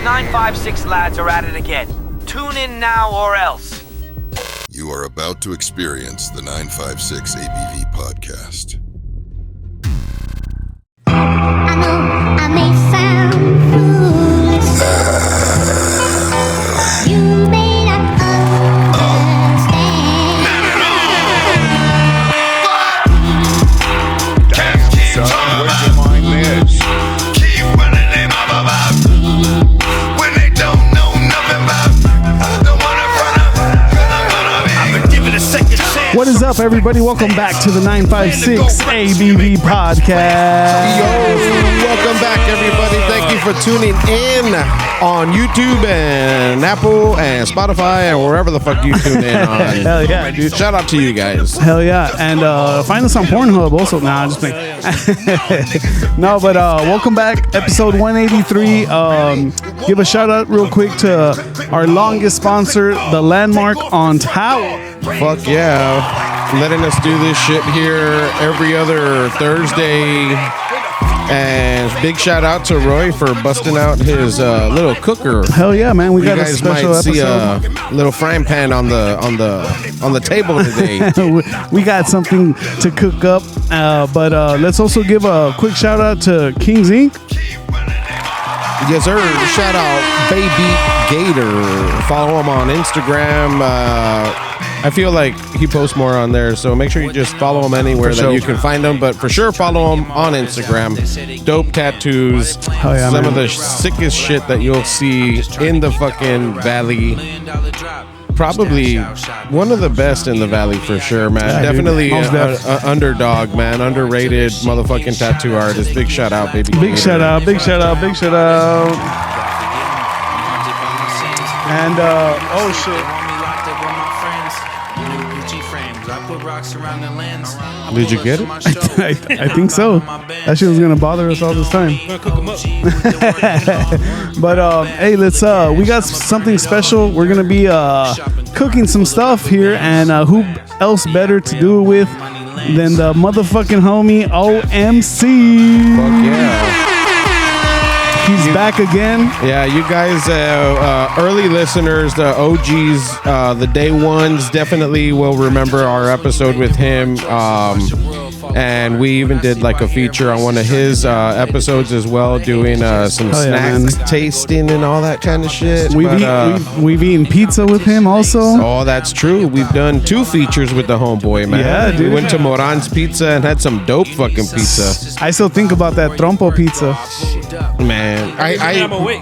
956 lads are at it again. Tune in now or else. You are about to experience the 956 ABV podcast. I know I may sound foolish. You may not understand. Damn, son, where's your mind is? Keep running them up. When they don't know nothing about. I don't wanna run up. I've been given a second chance. What is up, everybody? Welcome back to the 956 ABV podcast. Yo, welcome back, everybody. Thank you for tuning in on YouTube and Apple and Spotify and wherever the fuck you tune in on. Hell yeah, dude. Shout out to you guys. Hell yeah. And find us on Pornhub also. Nah, just playing. No, but welcome back. Episode 183. Give a shout out real quick to our longest sponsor, The Landmark on Tower. Fuck yeah. Letting us do this shit here every other Thursday. And big shout out to Roy for busting out his little cooker. Hell yeah, man. We You got a guys special might see episode. a little frying pan on the table today. We got something to cook up. But let's also give a quick shout out to Kings Inc. Yes, sir. Shout out Baby Gator. Follow him on Instagram. I feel like he posts more on there, so make sure you just follow him anywhere that you can find him. But for sure, follow him on Instagram. Dope tattoos. Hell yeah, Some man. of the sickest shit that you'll see in the fucking valley. Probably one of the best in the valley for sure, man. Yeah, Definitely dude. Most a underdog, man. Underrated motherfucking tattoo artist. Big shout out, Baby Gator. Big shout out, big shout out, big shout out. And, oh shit. Did you get it? I think so. That shit was gonna bother us all this time. But hey, let's we got something special. We're gonna be cooking some stuff here, and who else better to do it with than the motherfucking homie O.M.C. Fuck yeah. He's back again. Yeah, you guys, early listeners, the OGs, the day ones, definitely will remember our episode with him. And we even did like a feature on one of his episodes as well, doing some snacks tasting and all that kind of shit. We've eaten pizza with him also. Oh, that's true. We've done 2 features with the homeboy, man. Yeah, dude. We went to Moran's Pizza and had some dope fucking pizza. I still think about that trompo pizza. Man,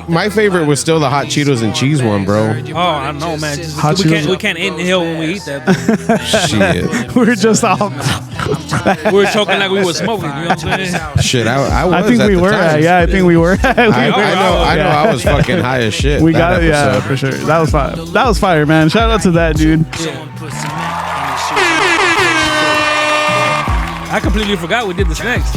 my favorite was still the hot Cheetos and cheese one, bro. Oh, I know, man. Hot Cheetos. We can't inhale when we eat that. Shit. We're just all. We were choking like we were smoking. You know what I'm saying? Shit, I was I think at we the were. time. Yeah, I think we were. I know. I was fucking high as shit. We that got it, yeah, episode. for sure. That was fire. That was fire, man. Shout out to that dude. I completely forgot we did the snacks.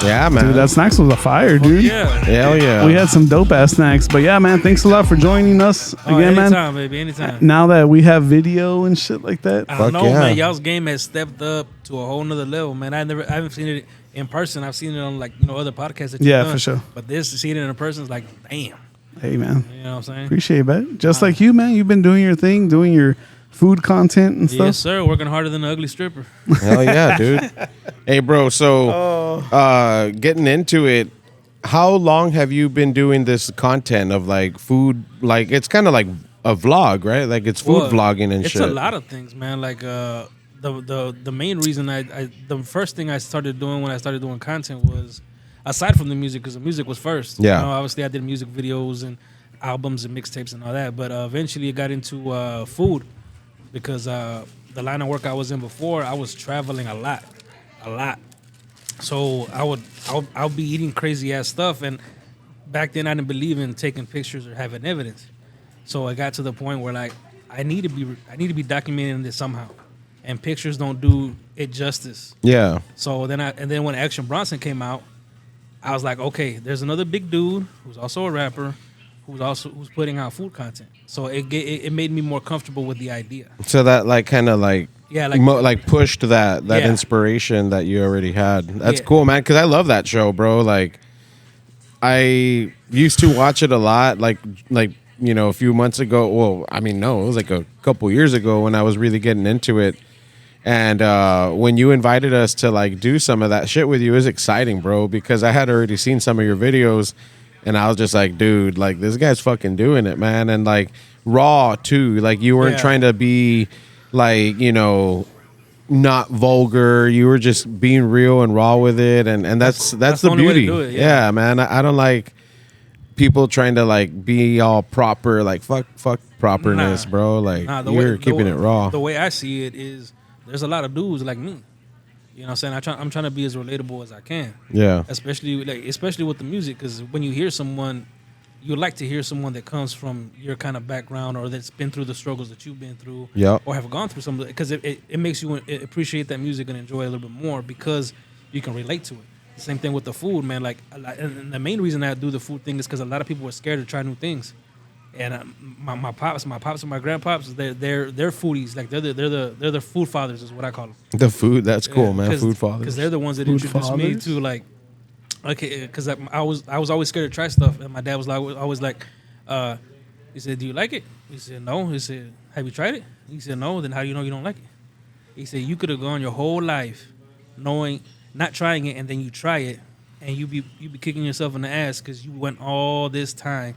Yeah, man. Dude, that snacks was a fire, dude. Yeah. Hell yeah. We had some dope ass snacks, but yeah, man. Thanks a lot for joining us again, man. Anytime, baby. Anytime. Now that we have video and shit like that, I Fuck know, yeah. man. Y'all's game has stepped up to a whole nother level, man. I haven't seen it in person. I've seen it on other podcasts that you've Yeah, done. for sure. But seeing it in person is like, damn. hey, man, You know what I'm saying? appreciate it, man. Just like you, man. You've been doing your thing, doing your food content and stuff. Yes, sir. Working harder than an ugly stripper. Hell yeah, dude. Hey, bro. So, getting into it, how long have you been doing this content of like food? Like it's kind of like a vlog, right? Like it's food Well, vlogging and it's shit. a lot of things, man. Like the main reason the first thing I started doing when I started doing content was, aside from the music, because the music was first. Yeah. You know, obviously I did music videos and albums and mixtapes and all that, but eventually it got into food, because the line of work I was in before, I was traveling a lot. So I'll be eating crazy ass stuff, and back then I didn't believe in taking pictures or having evidence. So I got to the point where like I need to be documenting this somehow, and pictures don't do it justice. Yeah. So then when Action Bronson came out, I was like, okay, there's another big dude who's also a rapper, who's putting out food content. So it made me more comfortable with the idea. So that like kind of like Yeah, like pushed that Yeah. inspiration that you already had. That's Yeah. cool, man. Because I love that show, bro. Like I used to watch it a lot, like a few months ago. Well, I mean, no, it was like a couple years ago when I was really getting into it. And when you invited us to like do some of that shit with you, it was exciting, bro, because I had already seen some of your videos, and I was just like, dude, like this guy's fucking doing it, man, and like raw too. Like you weren't trying to be like not vulgar. You were just being real and raw with it, and that's the only way to beauty. do it, yeah, man. I don't like people trying to like be all proper, like fuck properness, bro. Like you're keeping it raw. The way I see it is, there's a lot of dudes like me. You know what I'm saying? I'm trying to be as relatable as I can. Yeah. Especially with the music, because when you hear someone, you like to hear someone that comes from your kind of background or that's been through the struggles that you've been through, or have gone through some of it, because it makes you appreciate that music and enjoy it a little bit more because you can relate to it. The same thing with the food, man. Like, and the main reason I do the food thing is because a lot of people are scared to try new things. And my pops and my grandpops, they're foodies. Like they're the food fathers is what I call them. The food, that's cool, man. Food fathers, because they're the ones that Food introduced me fathers? to like, okay, because I was always scared to try stuff, and my dad was always like, he said, "Do you like it?" He said, "No." He said, "Have you tried it?" He said, "No." Then how do you know you don't like it? He said, "You could have gone your whole life not trying it, and then you try it, and you be kicking yourself in the ass because you went all this time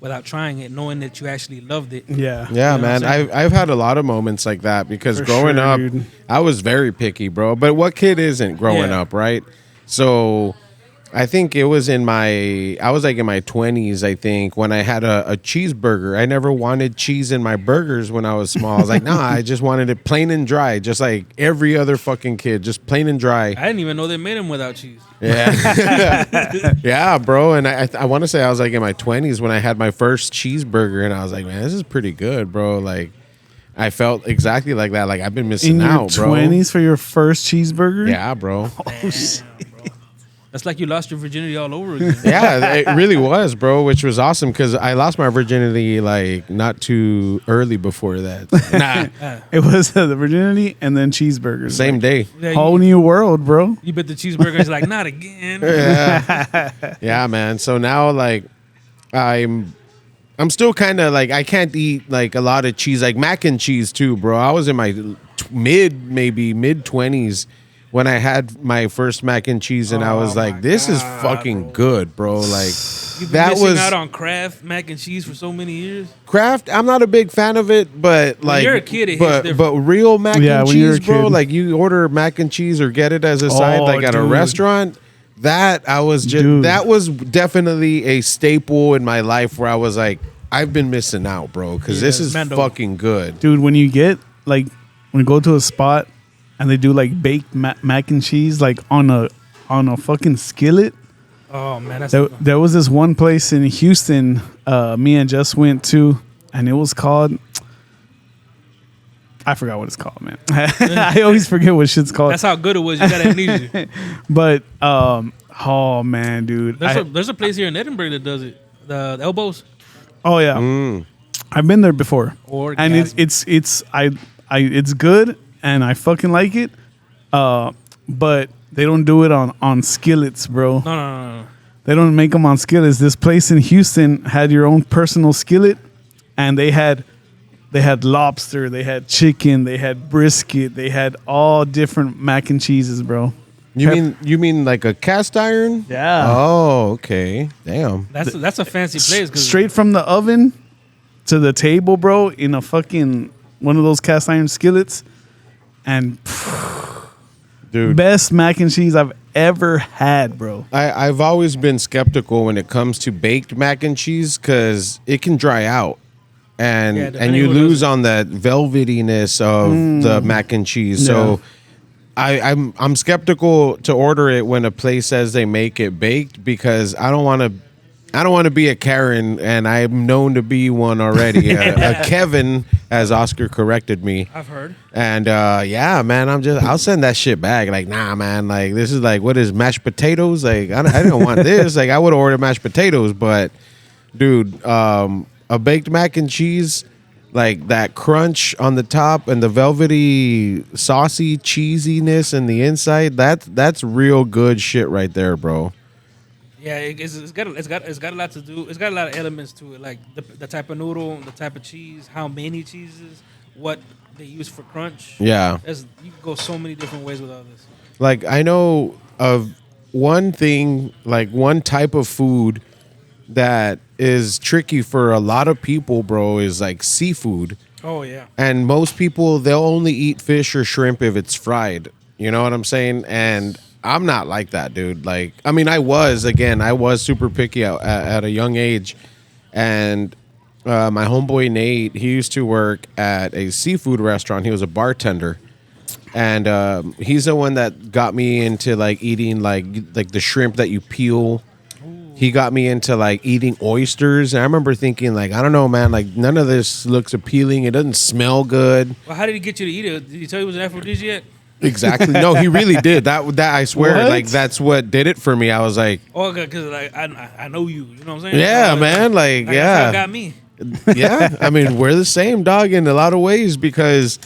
without trying it, knowing that you actually loved it." Yeah. Yeah, You know what man. I'm saying? I've had a lot of moments like that because For growing sure, up, dude. I was very picky, bro. But what kid isn't growing Yeah. up, right? So I think I was like in my 20s, I think, when I had a cheeseburger. I never wanted cheese in my burgers when I was small. I was like, nah, I just wanted it plain and dry, just like every other fucking kid, just plain and dry. I didn't even know they made them without cheese. Yeah. Yeah, bro. And I want to say I was like in my 20s when I had my first cheeseburger, and I was like, man, this is pretty good, bro. Like, I felt exactly like that. Like, I've been missing In your out, bro. 20s for your first cheeseburger? Yeah, bro. Oh, shit. That's like you lost your virginity all over again. Yeah, it really was, bro, which was awesome because I lost my virginity like not too early before that. Nah, It was the virginity and then cheeseburgers. same day. Yeah, Whole new world, bro. you bet the cheeseburger is like, not again. Yeah, man. So now, like, I'm still kind of like I can't eat like a lot of cheese, like mac and cheese too, bro. I was in my mid 20s when I had my first mac and cheese, and I was like, "This is fucking good, bro." Like You've been that missing was out on Kraft mac and cheese for so many years. Kraft. I'm not a big fan of it, but like, you're a kid, it hits but different. real mac Yeah, and when you're a cheese, bro. kid. Like you order mac and cheese or get it as a side, Oh, like at a dude. restaurant. That Dude. that was definitely a staple in my life where I was like, I've been missing out, bro, because this is Mando. fucking good. Dude, when you get, like, when you go to a spot and they do, like, baked mac and cheese, like, on a fucking skillet. Oh man, that's There was this one place in Houston me and Jess went to, and it was called... I forgot what it's called, man. I always forget what shit's called. how good it was. You got amnesia. But, oh, man, dude. There's a place here in Edinburgh that does it. The Elbows. Oh, yeah. I've been there before. And it's good, and I fucking like it. But they don't do it on skillets, bro. No. They don't make them on skillets. This place in Houston had your own personal skillet, and they had lobster, they had chicken, they had brisket, they had all different mac and cheeses, bro. You mean like a cast iron? Yeah. Oh, okay. Damn. That's a fancy place. 'Cause Straight from the oven to the table, bro, in a fucking one of those cast iron skillets, and Dude. best mac and cheese I've ever had, bro. I've always been skeptical when it comes to baked mac and cheese because it can dry out. And depending you who lose does it. on that velvetyness of the mac and cheese. So I'm skeptical to order it when a place says they make it baked because I don't want to be a Karen, and I'm known to be one already. A Kevin, as Oscar corrected me. I've heard. And yeah, man, I'll send that shit back. Like, nah, man, like this is like, what is mashed potatoes? Like, I didn't want this. Like, I would order mashed potatoes, but dude, a baked mac and cheese, like that crunch on the top and the velvety, saucy cheesiness in the inside, that's real good shit right there, bro. Yeah, it's got a lot to do. It's got a lot of elements to it, like the type of noodle, the type of cheese, how many cheeses, what they use for crunch. Yeah. You can go so many different ways with all this. Like I know of one thing, like one type of food that is tricky for a lot of people, bro, is like seafood. Oh yeah. And most people, they'll only eat fish or shrimp if it's fried. You know what I'm saying? And I'm not like that, dude. Like, I mean, I was super picky at a young age. And my homeboy Nate, he used to work at a seafood restaurant. He was a bartender. And he's the one that got me into like eating like the shrimp that you peel. He got me into like eating oysters. And I remember thinking like, I don't know, man, like none of this looks appealing. It doesn't smell good. Well, how did he get you to eat it? Did he tell you it was an aphrodisiac? Exactly. No, he really did. That I swear, What? like that's what did it for me. I was like, Oh, because like I know you. You know what I'm saying? yeah, man. Like, That's how it yeah, got me. yeah. I mean, we're the same, dog, in a lot of ways because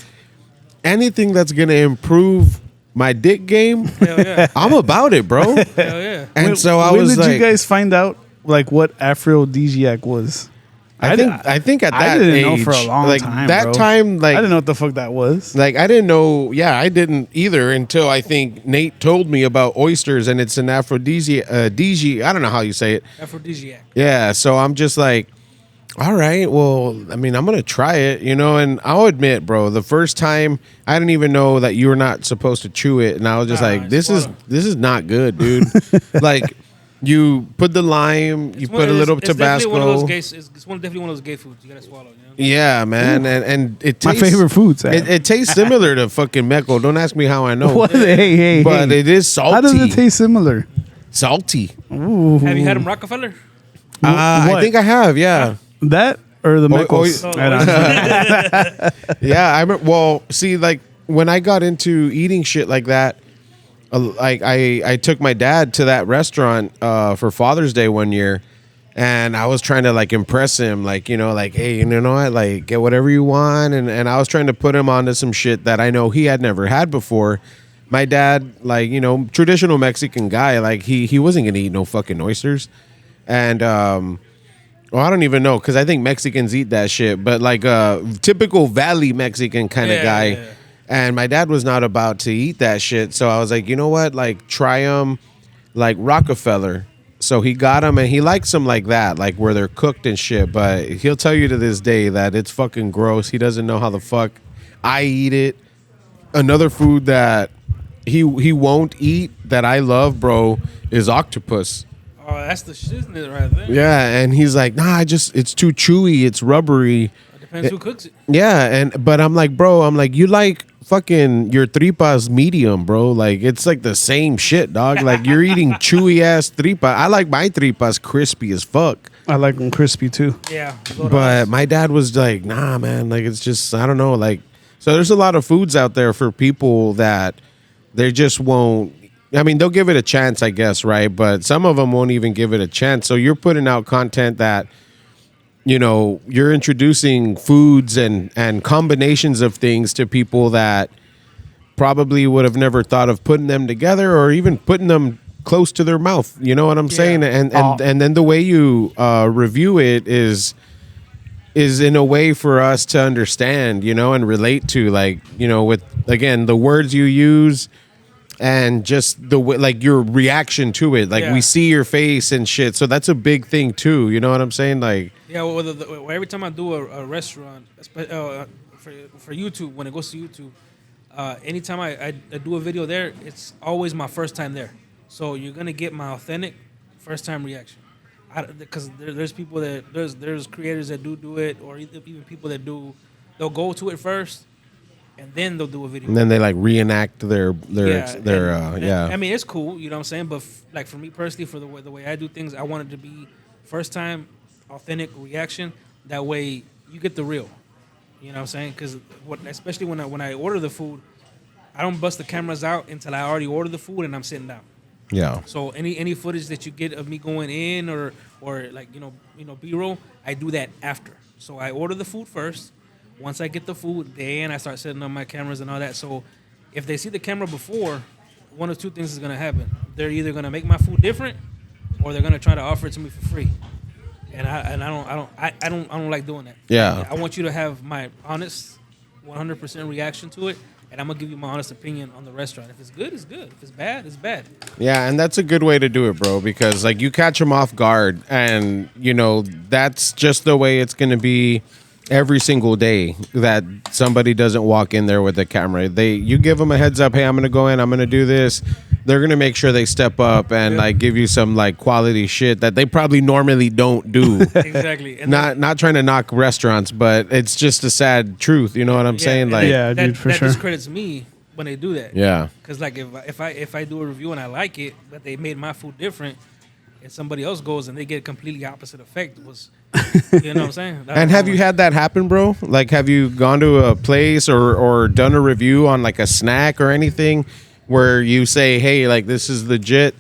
anything that's gonna improve my dick game, Hell yeah. I'm about it, bro. Hell yeah. And so I when was did like, you guys find out like what aphrodisiac was? I think at that I didn't know age, for a long like time. that bro. time, like I didn't know what the fuck that was. Like I didn't know. Yeah, I didn't either until I think Nate told me about oysters, and it's an aphrodisiac. I don't know how you say it. Aphrodisiac. Yeah, so I'm just like, all right, well, I mean, I'm gonna try it, you know. And I'll admit, bro, the first time I didn't even know that you were not supposed to chew it, and I was just like, this is not good, dude. Like. You put the lime, you put a little Tabasco. It's definitely one of those gay foods. You gotta swallow. You know? Yeah, man, and it tastes, My favorite foods. It tastes similar to fucking Mecco. Don't ask me how I know. What? Hey, But it is salty. How does it taste similar? Salty. Ooh. Have you had them Rockefeller? I What? think I have. Yeah. That or the Mekos? oh, I don't know. Yeah. Well, see, like when I got into eating shit like that, like I took my dad to that restaurant for Father's Day one year, and I was trying to like impress him, like, you know, like, hey, you know what, like get whatever you want, and I was trying to put him onto some shit that I know he had never had before. My dad, like, you know, traditional Mexican guy, like he wasn't gonna eat no fucking oysters, and well, I don't even know because I think Mexicans eat that shit, but like typical Valley Mexican kind of guy. Yeah. And my dad was not about to eat that shit. So I was like, you know what? Like, try them like Rockefeller. So he got them and he likes them like that, like where they're cooked and shit. But he'll tell you to this day that it's fucking gross. He doesn't know how the fuck I eat it. Another food that he won't eat that I love, bro, is octopus. Oh, that's the shiznit right there. Yeah. And he's like, nah, it's too chewy. It's rubbery. It depends who cooks it. Yeah, but I'm like, bro, you like fucking your tripas medium, bro. Like it's like the same shit, dog. Like you're eating chewy ass tripa. I like my tripas crispy as fuck. I like them crispy too. Yeah. But my dad was like, nah, man. Like it's just, I don't know. Like, so there's a lot of foods out there for people that they just won't. I mean, they'll give it a chance, I guess, right? But some of them won't even give it a chance. So you're putting out content that, you know, you're introducing foods and combinations of things to people that probably would have never thought of putting them together or even putting them close to their mouth. You know what I'm saying? And then the way you review it is in a way for us to understand, you know, and relate to, like, you know, with, again, the words you use and just the way, like your reaction to it. Like we see your face and shit. So that's a big thing too. You know what I'm saying? Like, yeah, well, every time I do a restaurant for YouTube, when it goes to YouTube, anytime I do a video there, it's always my first time there. So you're gonna get my authentic first time reaction. Because there's people that there's creators that do it, or even people that they'll go to it first, and then they'll do a video. and then they like reenact their I mean, it's cool, you know what I'm saying. But like for me personally, for the way I do things, I want it to be first time, authentic reaction. That way you get the real. You know what I'm saying? Because especially when I order the food, I don't bust the cameras out until I already ordered the food and I'm sitting down. Yeah. So any footage that you get of me going in or like you know B-roll, I do that after. So I order the food first. Once I get the food, then I start setting up my cameras and all that. So if they see the camera before, one of two things is gonna happen. They're either gonna make my food different, or they're gonna try to offer it to me for free. And I don't like doing that. Yeah. I want you to have my honest 100% reaction to it, and I'm gonna give you my honest opinion on the restaurant. If it's good, it's good. If it's bad, it's bad. Yeah, and that's a good way to do it, bro, because like you catch them off guard, and you know that's just the way it's gonna be every single day that somebody doesn't walk in there with a camera. You give them a heads up, hey, I'm gonna go in, I'm gonna do this. They're gonna make sure they step up and like give you some like quality shit that they probably normally don't do. Exactly. And Not trying to knock restaurants, but it's just a sad truth. You know what I'm saying? Like, Yeah, dude, for that sure. discredits me when they do that. yeah. Because like if I do a review and I like it, but they made my food different, and somebody else goes and they get a completely opposite effect, was you know what I'm saying? And have you had that happen, bro? Like, have you gone to a place or done a review on like a snack or anything where you say, hey, like this is legit,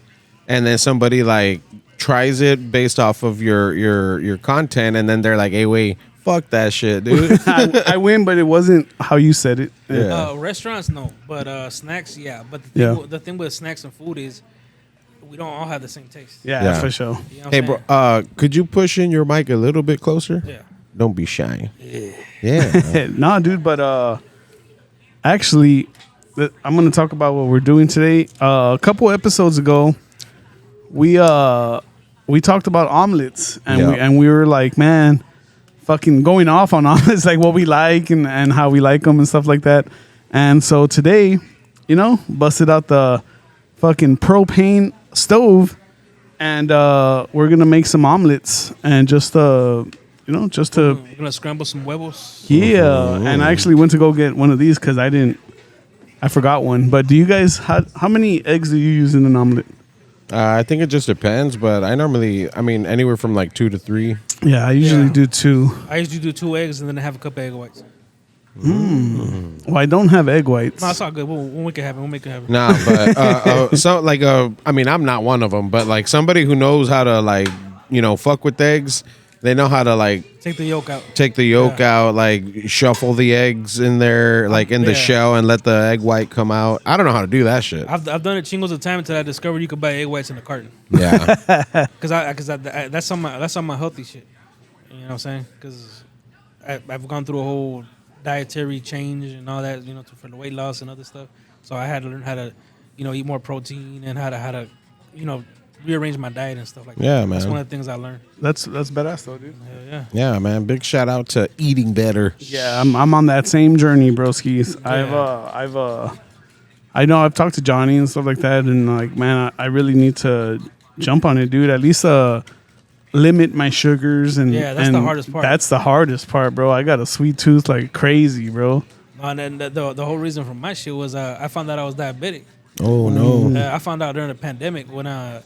and then somebody like tries it based off of your content, and then they're like, hey, wait, fuck that shit, dude. I win, but it wasn't how you said it. Yeah. Restaurants, no, but snacks, yeah. But the thing with snacks and food is we don't all have the same taste. Yeah, Yeah. for sure. You know what Hey, I'm bro, saying? could you push in your mic a little bit closer? Yeah. Don't be shy. Yeah. Nah, dude, but actually, I'm gonna talk about what we're doing today. A couple episodes ago, we talked about omelets, and we were like, man, fucking going off on omelets, like what we like and how we like them and stuff like that. And so today, you know, busted out the fucking propane stove, and we're gonna make some omelets and just to We're gonna scramble some huevos. yeah. And I actually went to go get one of these because I forgot one. But do you guys how many eggs do you use in an omelet? I think it just depends, but I mean, anywhere from like 2 to 3. Yeah, I usually do 2. I usually do 2 eggs and then I have a couple egg whites. Well, I don't have egg whites. No, it's all good. We'll make it happen. We'll make it happen. Nah, but so like I mean, I'm not one of them, but like somebody who knows how to like fuck with eggs, they know how to like Take the yolk out. take the yolk out, like shuffle the eggs in there, like in the Yeah. shell, and let the egg white come out. I don't know how to do that shit. I've done it chingos of time until I discovered you could buy egg whites in a carton. Yeah, Cause that's on my healthy shit. You know what I'm saying? Cause I've gone through a whole dietary change and all that, for the weight loss and other stuff. So I had to learn how to, eat more protein and how to, rearrange my diet and stuff like that. Yeah, That's man. one of the things I learned. That's badass though, dude. Yeah. yeah, man. Big shout out to eating better. Yeah, I'm on that same journey, broskis. I know I've talked to Johnny and stuff like that, and like, man, I really need to jump on it, dude. At least limit my sugars and Yeah, that's the hardest part. That's the hardest part, bro. I got a sweet tooth like crazy, bro. And then the whole reason for my shit was I found out I was diabetic. Oh no. I found out during the pandemic when I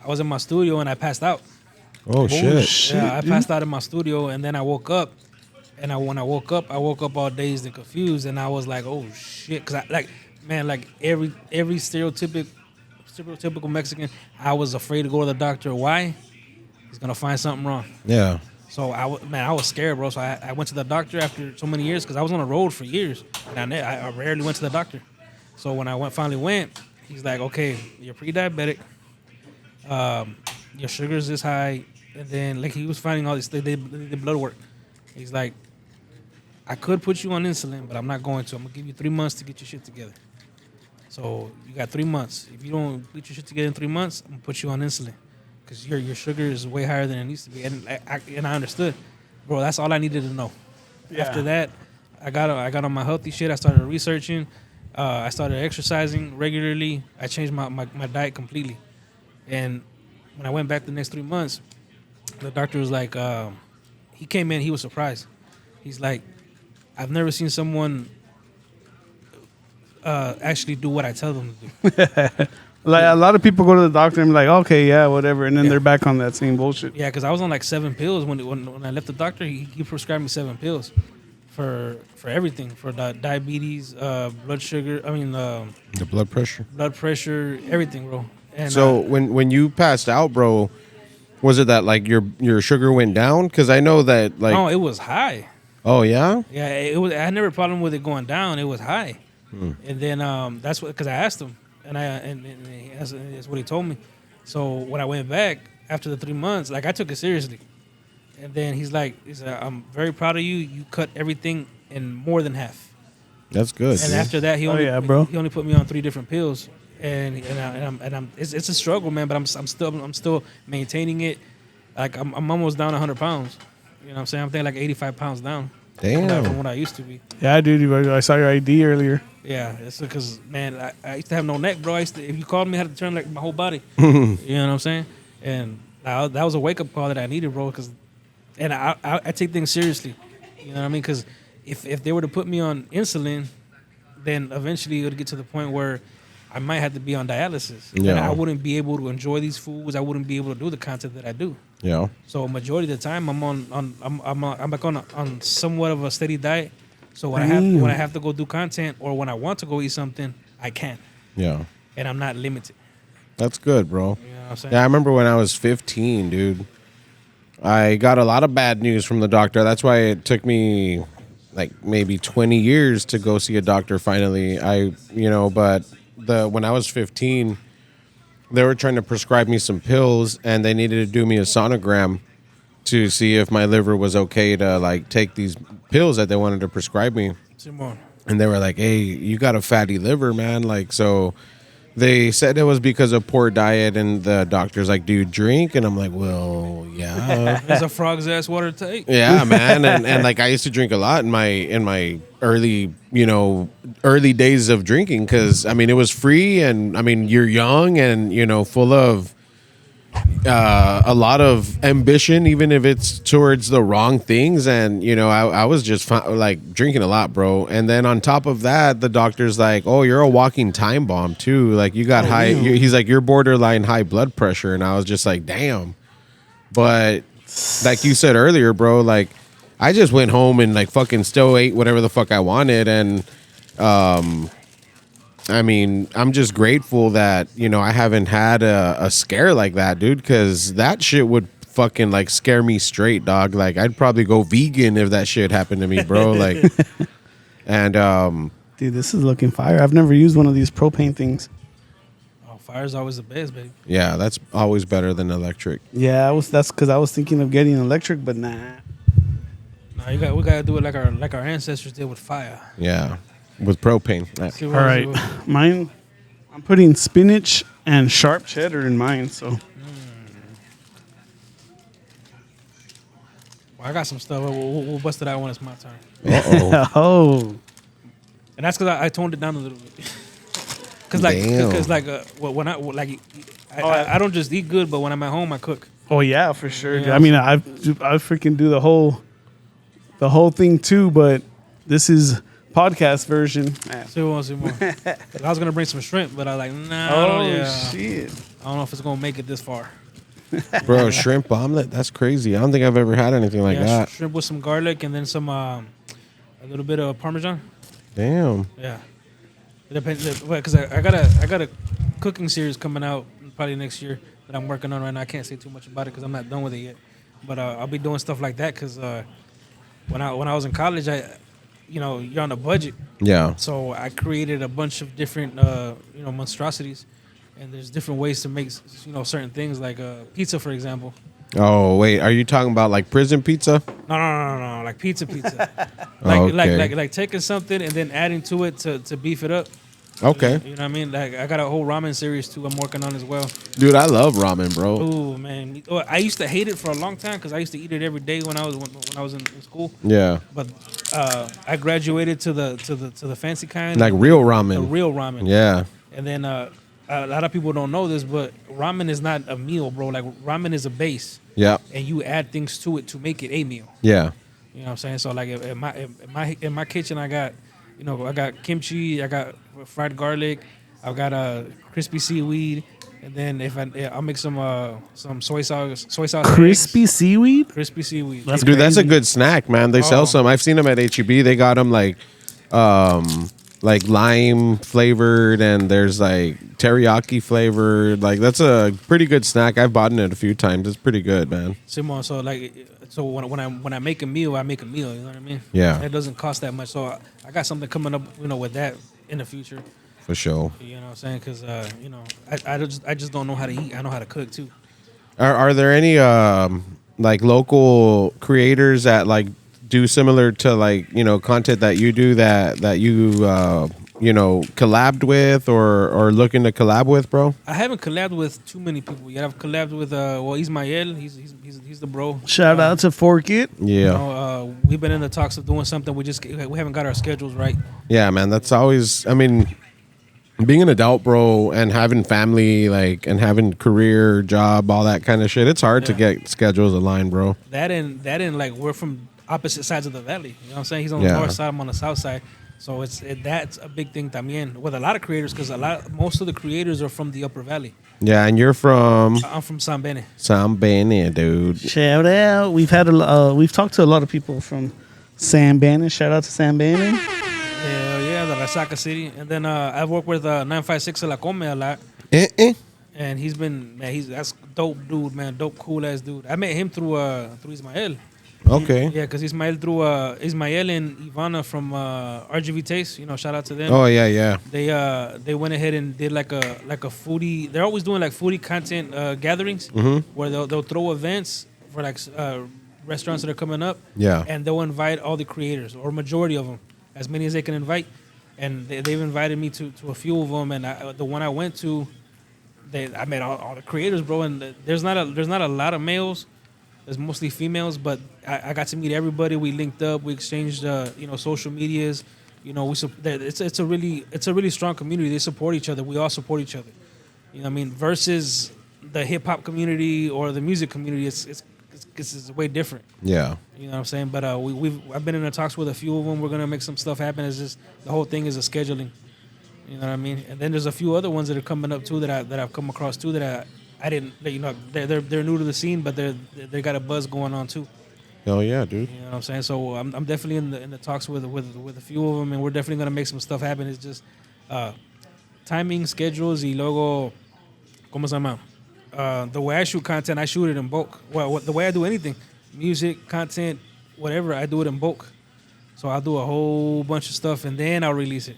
was in my studio and I passed out. Oh shit. Yeah, I passed out in my studio and then I woke up. And when I woke up all dazed and confused, and I was like, "Oh shit!" Because every stereotypical Mexican, I was afraid to go to the doctor. Why? He's gonna find something wrong. Yeah. So I was scared, bro. So I went to the doctor after so many years because I was on the road for years, and I rarely went to the doctor. So when I finally went, he's like, "Okay, you're pre-diabetic. Your sugars is high," and then like he was finding all these things. They did blood work. He's like, I could put you on insulin, but I'm not going to. I'm gonna give you 3 months to get your shit together. So you got 3 months. If you don't get your shit together in 3 months, I'm gonna put you on insulin because your sugar is way higher than it needs to be. And I understood, bro. That's all I needed to know. Yeah. After that, I got on my healthy shit. I started researching. I started exercising regularly. I changed my diet completely. And when I went back the next 3 months, the doctor was like, he came in. He was surprised. He's like, I've never seen someone actually do what I tell them to do. Like a lot of people go to the doctor and be like, okay, yeah, whatever, and then they're back on that same bullshit. Yeah, because I was on like 7 pills when I left the doctor. He prescribed me 7 pills for everything, for diabetes, blood sugar. I mean, The blood pressure. everything, bro. And So when you passed out, bro, was it that like your sugar went down? Because I know that like no, it was high. Oh yeah. Yeah, it was. I had never a problem with it going down. It was high, and then that's what because I asked him, and that's what he told me. So when I went back, after the 3 months, like I took it seriously. And then he's like, I'm very proud of you. You cut everything in more than half. That's good. And dude. after that, he only yeah, bro. he only put me on 3 different pills. And it's a struggle, man. But I'm still maintaining it. Like I'm almost down 100 pounds. You know what I'm saying? I'm thinking like 85 pounds down. Damn. From what I used to be. Yeah, dude. I saw your ID earlier. Yeah, it's because, man, I used to have no neck, bro. If you called me, I had to turn like my whole body. You know what I'm saying? And that was a wake up call that I needed, bro. And I take things seriously. You know what I mean? Because if they were to put me on insulin, then eventually it would get to the point where I might have to be on dialysis. Yeah. And I wouldn't be able to enjoy these foods. I wouldn't be able to do the content that I do. Yeah. So majority of the time, I'm like on somewhat of a steady diet. So when I have to go do content or when I want to go eat something, I can, Yeah. and I'm not limited. That's good, bro. You know what I'm saying? Yeah, I remember when I was 15, dude. I got a lot of bad news from the doctor. That's why it took me like maybe 20 years to go see a doctor finally. But when I was 15, they were trying to prescribe me some pills and they needed to do me a sonogram to see if my liver was okay to like take these pills that they wanted to prescribe me. Simone. And they were like, "Hey, you got a fatty liver, man." Like, so they said it was because of poor diet, and the doctor's like, "Do you drink?" And I'm like, "Well, yeah." There's a frog's ass water to take. Yeah, man. And like I used to drink a lot in my early days of drinking, because I mean it was free, and I mean you're young and full of a lot of ambition, even if it's towards the wrong things. And I was just like drinking a lot, bro. And then on top of that, the doctor's like, "Oh, you're a walking time bomb too. Like you got high." He's like, "You're borderline high blood pressure." And I was just like, "Damn." But like you said earlier, bro, like I just went home and like fucking still ate whatever the fuck I wanted. And I mean, I'm just grateful that, I haven't had a scare like that, dude, because that shit would fucking like scare me straight, dog. Like I'd probably go vegan if that shit happened to me, bro. Like, and Dude, this is looking fire. I've never used one of these propane things. Oh, fire's always the best, baby. yeah, that's always better than electric. Yeah, that's because I was thinking of getting electric, but nah. No, we gotta do it like our ancestors did with fire. Yeah, with propane. See All what- right, mine. I'm putting spinach and sharp cheddar in mine. So Well, I got some stuff. We'll bust it out when it's my turn. oh, And that's because I toned it down a little bit. Damn. When I don't just eat good, but when I'm at home, I cook. oh yeah, for sure. Yeah. I mean, I freaking do the whole thing too, but this is podcast version. See more. I was gonna bring some shrimp, but I was like, nah. Oh shit! I don't know if it's gonna make it this far. Bro, shrimp omelet? That's crazy. I don't think I've ever had anything like that. Shrimp with some garlic and then some a little bit of Parmesan. Damn. Yeah. It depends, because I got a cooking series coming out probably next year that I'm working on right now. I can't say too much about it because I'm not done with it yet. But I'll be doing stuff like that because when I was in college, you're on a budget, Yeah. so I created a bunch of different monstrosities, and there's different ways to make certain things like pizza, for example. Oh, wait. Are you talking about like prison pizza? No, like pizza, Oh, like okay. like taking something and then adding to it to beef it up. Okay. You know what I mean? Like I got a whole ramen series too. I'm working on as well. Dude, I love ramen, bro. Oh man, I used to hate it for a long time because I used to eat it every day when I was in school. Yeah. But I graduated to the fancy kind, Like real the ramen. real ramen. Yeah. And then a lot of people don't know this, but ramen is not a meal, bro. Like ramen is a base, Yeah. and you add things to it to make it a meal. Yeah. You know what I'm saying? So like in my kitchen, I got kimchi, I got fried garlic, I've got crispy seaweed, and then I'll make some soy sauce. Crispy seaweed. crispy seaweed. That's Dude, that's a crazy. good snack, man. They sell Oh. some. I've seen them at HEB. They got them like lime flavored, and there's like teriyaki flavored. Like that's a pretty good snack. I've bought it a few times. It's pretty good, man. Simon, so when I make a meal, I make a meal. You know what I mean? Yeah. It doesn't cost that much. So I got something coming up, with that in the future. For sure. You know what I'm saying? Because I just don't know how to eat. I know how to cook too. Are there any like local creators that like do similar to like content that you do that you collabed with or looking to collab with, bro? I haven't collabed with too many people yet. I've collabed with Ismael. He's the bro. Shout out to Fork It. Yeah. We've been in the talks of doing something. We haven't got our schedules right. Yeah, man. That's always. I mean, being an adult, bro, and having family, like, and having career, job, all that kind of shit. It's hard to get schedules aligned, bro. That and like we're from opposite sides of the valley. You know what I'm saying? He's on the Yeah. north side. I'm on the south side. So that's a big thing también with a lot of creators because most of the creators are from the Upper Valley. Yeah, and you're from I'm from San Bene. San Bene, dude. Shout out. We've talked to a lot of people from San Bene. Shout out to San Bene. Yeah, the Resaca City. And then I've worked with 956 La Come a lot. And that's dope dude, man. Dope, cool ass dude. I met him through Ismael. Okay. Yeah, because Ismael and Ivana from RGV Taste, shout out to them. Oh yeah. They went ahead and did like a foodie. They're always doing like foodie content gatherings where they'll throw events for like restaurants that are coming up. Yeah. And they'll invite all the creators or majority of them, as many as they can invite. And they've invited me to a few of them. And the one I went to, I met all the creators, bro. And there's not a lot of males. There's mostly females, but I got to meet everybody. We linked up. We exchanged, social medias. It's a really strong community. They support each other. We all support each other. You know what I mean? Versus the hip hop community or the music community, it's way different. Yeah. You know what I'm saying? But I've been in the talks with a few of them. We're gonna make some stuff happen. It's just the whole thing is a scheduling. You know what I mean? And then there's a few other ones that are coming up too that I've come across too that I didn't, they're new to the scene, but they got a buzz going on too. Hell yeah, dude. You know what I'm saying? So I'm definitely in the talks with a few of them, and we're definitely gonna make some stuff happen. It's just timing, schedules, y luego, ¿cómo se llama? The way I shoot content, I shoot it in bulk. Well, the way I do anything, music, content, whatever, I do it in bulk. So I'll do a whole bunch of stuff, and then I'll release it.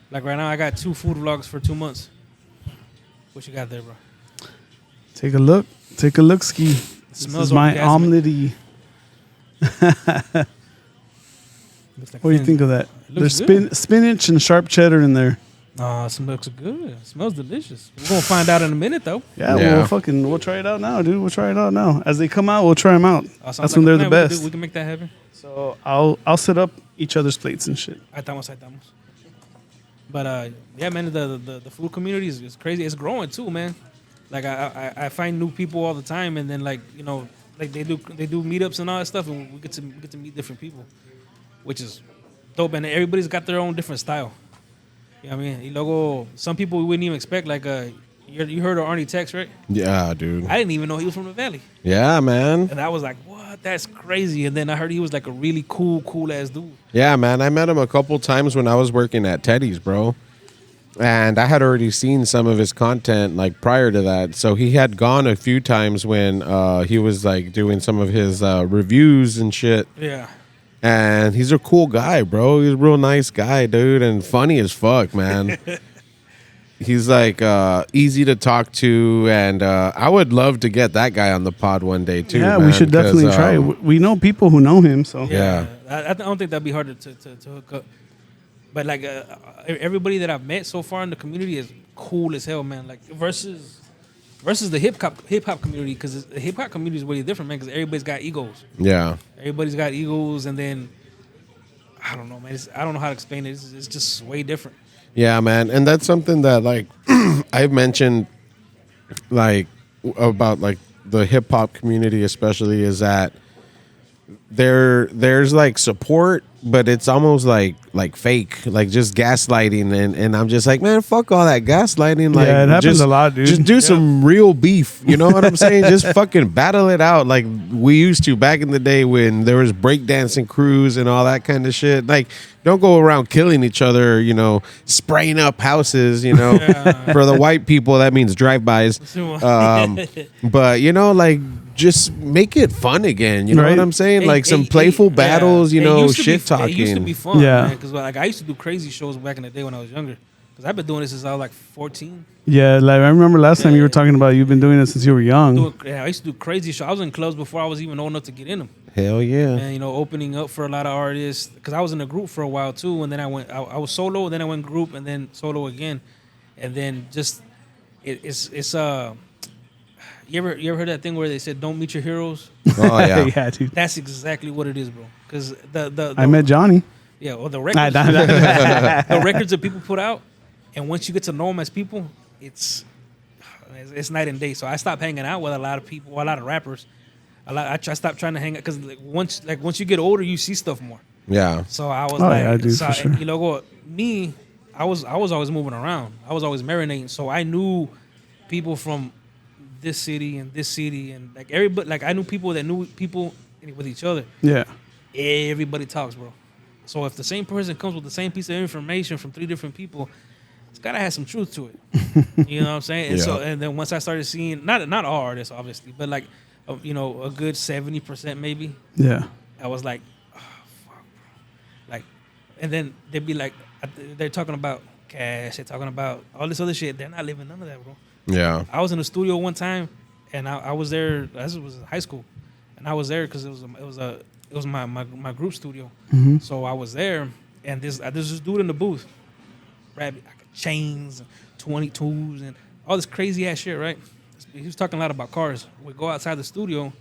Like right now, I got 2 food vlogs for 2 months. What you got there, bro? Take a look, ski. This is my omelette-y. Like What do you think of that? There's good. spinach and sharp cheddar in there. It looks good. It smells delicious. We're gonna find out in a minute, though. Yeah. We'll try it out now, dude. We'll try it out now. As they come out, we'll try them out. That's Like when they're the best. We can make that happen. So I'll set up each other's plates and shit. Ahí estamos. But yeah, man, the food community is crazy. It's growing too, man. Like I find new people all the time, and then like they do meetups and all that stuff, and we get to meet different people, which is dope. And everybody's got their own different style. You know what I mean? Y luego, some people we wouldn't even expect. Like you heard of Arnie Tex, right? Yeah, dude. I didn't even know he was from the Valley, Yeah, man. and I was like, what? That's crazy. And then I heard he was like a really cool ass dude. Yeah, man. I met him a couple times when I was working at Teddy's, bro. And I had already seen some of his content like prior to that. So he had gone a few times when he was like doing some of his reviews and shit. Yeah. And he's a cool guy, bro. He's a real nice guy, dude, and funny as fuck, man. He's like easy to talk to, and I would love to get that guy on the pod one day too. Yeah, man, we should definitely try it. We know people who know him, so Yeah. I don't think that'd be hard to hook up. But like everybody that I've met so far in the community is cool as hell, man. Like versus the hip hop community, because the hip hop community is really different, man. Because everybody's got egos. Yeah. Everybody's got egos, and then I don't know, man. I don't know how to explain it. It's just way different. Yeah, man. And that's something that like I've mentioned like about like the hip hop community especially, is that there's like support, but it's almost like fake, like just gaslighting, and I'm just like, man, fuck all that gaslighting. Like, yeah, it happens just, a lot, dude. Just do some real beef. You know what I'm saying? Just fucking battle it out like we used to back in the day when there was breakdancing crews and all that kind of shit. Like, don't go around killing each other, spraying up houses, For the white people, that means drive-bys. But, like, just make it fun again. You know what I'm saying? Like some playful battles, shit talking. It used to be fun, Yeah. man. Because like I used to do crazy shows back in the day when I was younger. Because I've been doing this since I was like 14. Yeah, like I remember last time you were talking about you've been doing it since you were young. I used to do crazy shows. I was in clubs before I was even old enough to get in them. Hell yeah. And, you know, opening up for a lot of artists. Because I was in a group for a while, too. And then I was solo, and then I went group, and then solo again. And then just, it's you ever heard that thing where they said, don't meet your heroes? Oh, yeah. Yeah, dude. That's exactly what it is, bro. Because I met Johnny. Yeah, or the records. The records that people put out, and once you get to know them as people, it's night and day. So I stopped hanging out with a lot of people, a lot of rappers. I stopped trying to hang out because once you get older, you see stuff more. Yeah. So I was for sure. you know, me, I was always moving around. I was always marinating. So I knew people from this city and this city, and like everybody, like I knew people that knew people with each other. Yeah. Everybody talks, bro. So if the same person comes with the same piece of information from 3 different people, it's gotta have some truth to it. You know what I'm saying? And Yeah. and then once I started seeing not all artists, obviously, but like you know, a good 70% maybe, Yeah. I was like, oh, fuck, bro. Like, and then they'd be like, they're talking about cash, they're talking about all this other shit. They're not living none of that, bro. Yeah. I was in the studio one time, and I was there. This was in high school, and I was there because it was my group studio. Mm-hmm. So I was there, and there's this dude in the booth, like chains, 22s, and all this crazy ass shit, right? He was talking a lot about cars. We go outside the studio.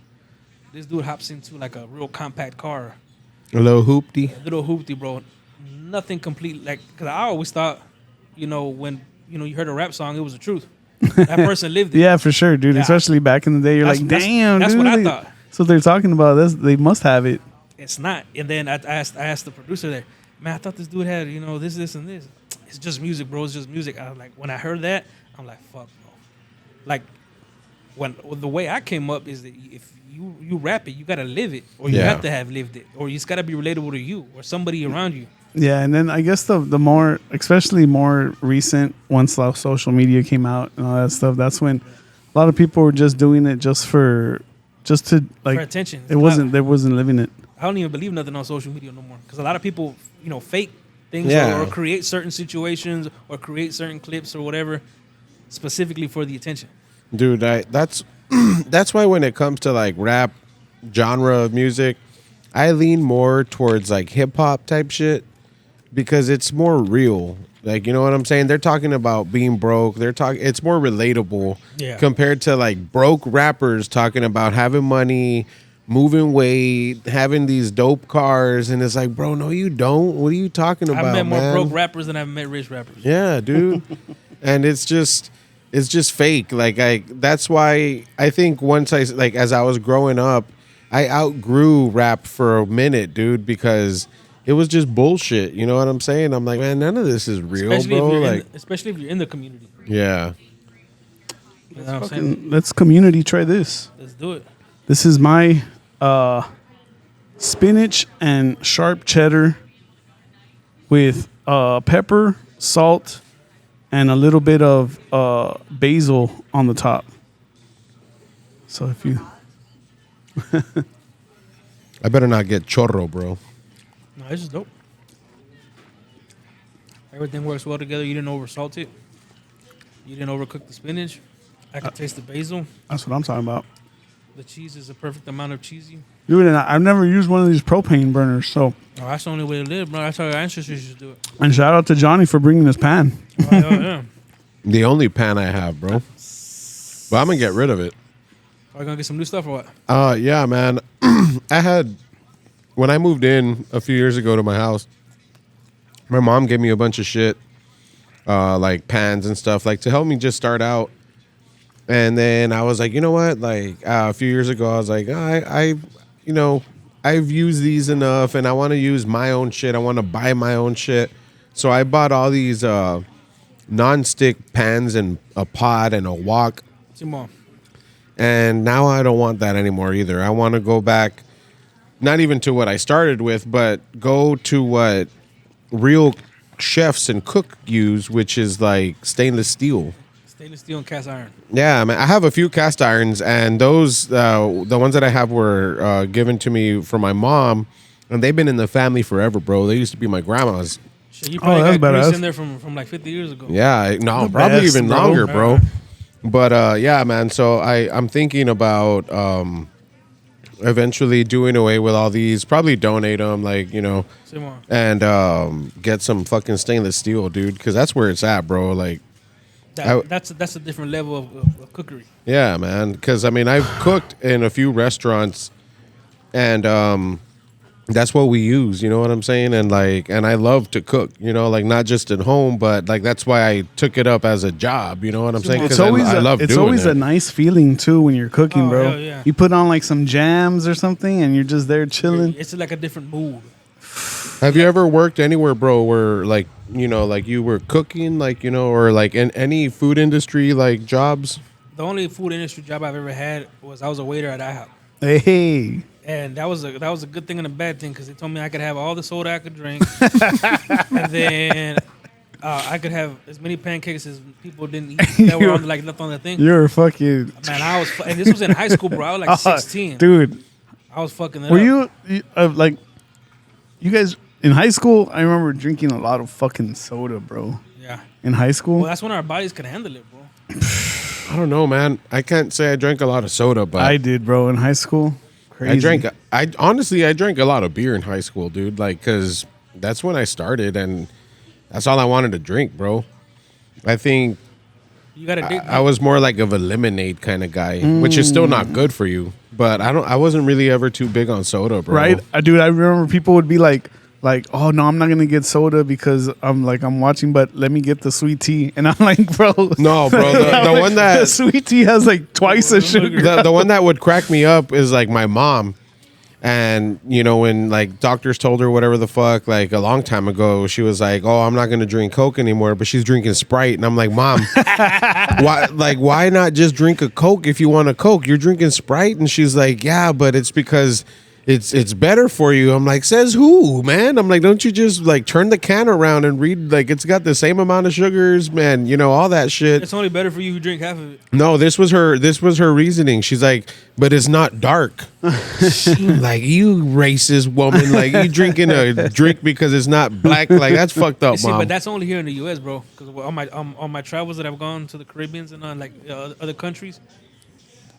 This dude hops into like a real compact car, A little hoopty. a little hoopty, bro. Nothing complete, like, because I always thought, you know, when you heard a rap song, it was the truth. That person lived it. Yeah, for sure, dude. Yeah. Especially back in the day, you're like, damn, that's dude. what I thought. So they're talking about this. They must have it. It's not. And then I asked the producer there, man, I thought this dude had, you know, this, and this. It's just music, bro. It's just music. I was like, when I heard that, I'm like, fuck, bro. Like, the way I came up is that if you rap it, you gotta live it, or you Yeah. have to have lived it, or it's gotta be relatable to you or somebody around you. Yeah, and then I guess the more, especially more recent, once social media came out and all that stuff, that's when a lot of people were just doing it just to like For attention. They wasn't living it. I don't even believe nothing on social media no more because a lot of people, you know, fake things Yeah. or create certain situations or create certain clips or whatever specifically for the attention. Dude, that's that's why when it comes to like rap genre of music, I lean more towards like hip hop type shit because it's more real. Like, you know what I'm saying? They're talking about being broke. It's more relatable compared to like broke rappers talking about having money, moving weight, having these dope cars, and it's like, bro, no, you don't. What are you talking about? I've met more man? broke rappers than I've met rich rappers. Yeah, dude. And it's just fake. That's why I think once as I was growing up, I outgrew rap for a minute, dude, because it was just bullshit. You know what I'm saying? I'm like, man, none of this is real, Especially if you're in the community. Yeah. You know what I'm saying? Let's community try this. Let's do it. This is my spinach and sharp cheddar with pepper, salt, and a little bit of basil on the top. So if you... I better not get chorro, bro. No, this is dope. Everything works well together. You didn't oversalt it. You didn't overcook the spinach. I can taste the basil. That's what I'm talking about. The cheese is a perfect amount of cheesy. Dude, and I've never used one of these propane burners, so... Oh, that's the only way to live, bro. That's how our ancestors used to do it. And shout out to Johnny for bringing this pan. Oh, yeah. The only pan I have, bro. But I'm going to get rid of it. Are you going to get some new stuff or what? Yeah, man. When I moved in a few years ago to my house, my mom gave me a bunch of shit, like pans and stuff, like to help me just start out. And then I was like, you know what? Like a few years ago, I was like, I've used these enough, and I want to use my own shit. I want to buy my own shit. So I bought all these non-stick pans and a pot and a wok. Simon. And now I don't want that anymore either. I want to go back, not even to what I started with, but go to what real chefs and cook use, which is like stainless steel. Stainless steel and cast iron. Yeah, I mean, I have a few cast irons, and those, the ones that I have were given to me from my mom, and they've been in the family forever, bro. They used to be my grandma's. Shit, you probably that's got grease badass. in there from like 50 years ago. Yeah, no, The probably best, even bro. longer, bro. But yeah, man. So I'm thinking about eventually doing away with all these. Probably donate them, like Simon. and get some fucking stainless steel, dude, because that's where it's at, bro. Like, That's a different level of cookery. yeah, man. Because I mean, I've cooked in a few restaurants, and that's what we use. You know what I'm saying? And I love to cook. Like not just at home, but like that's why I took it up as a job. You know what I'm saying? It's 'Cause always I love it's doing always it. a nice feeling too when you're cooking, Oh, bro. hell yeah. You put on like some jams or something, and you're just there chilling. It's like a different mood. Have you ever worked anywhere, bro, where like like you were cooking, like or like in any food industry like jobs? The only food industry job I've ever had was I was a waiter at IHOP. Hey, And that was a good thing and a bad thing because they told me I could have all the soda I could drink, and then I could have as many pancakes as people didn't eat that were on, like left on the thing. you're a fucking Man, and this was in high school, bro. I was like 16. dude. I was fucking it Were up. you like you guys in high school? I remember drinking a lot of fucking soda, bro. Yeah. In high school, Well, that's when our bodies could handle it, bro. I don't know, man. I can't say I drank a lot of soda, but I did, bro. In high school, crazy. I honestly drank a lot of beer in high school, dude. Like, cause that's when I started, and that's all I wanted to drink, bro. I think You got to dig. I was more like of a lemonade kind of guy, which is still not good for you. But I wasn't really ever too big on soda, bro. Right, dude. I remember people would be like, oh no, I'm not gonna get soda because I'm watching, but let me get the sweet tea, and I'm like, bro, No, bro. The one the that sweet tea has like twice the sugar. the one that would crack me up is like my mom. And when like doctors told her whatever the fuck, like a long time ago, she was like, "Oh, I'm not gonna drink Coke anymore," but she's drinking Sprite, and I'm like, "Mom, why not just drink a Coke if you want a Coke? You're drinking Sprite," and she's like, "Yeah, but it's because it's better for you." I'm like, "Says who, man?" I'm like, "Don't you just like turn the can around and read like it's got the same amount of sugars, man? All that shit." It's only better for you who drink half of it. No, this was her reasoning. She's like, "But it's not dark." Like, you racist woman, like you drinking a drink because it's not black, like that's fucked up, You see, mom. but that's only here in the U.S., bro. Because on my travels that I've gone to the Caribbeans and on other countries,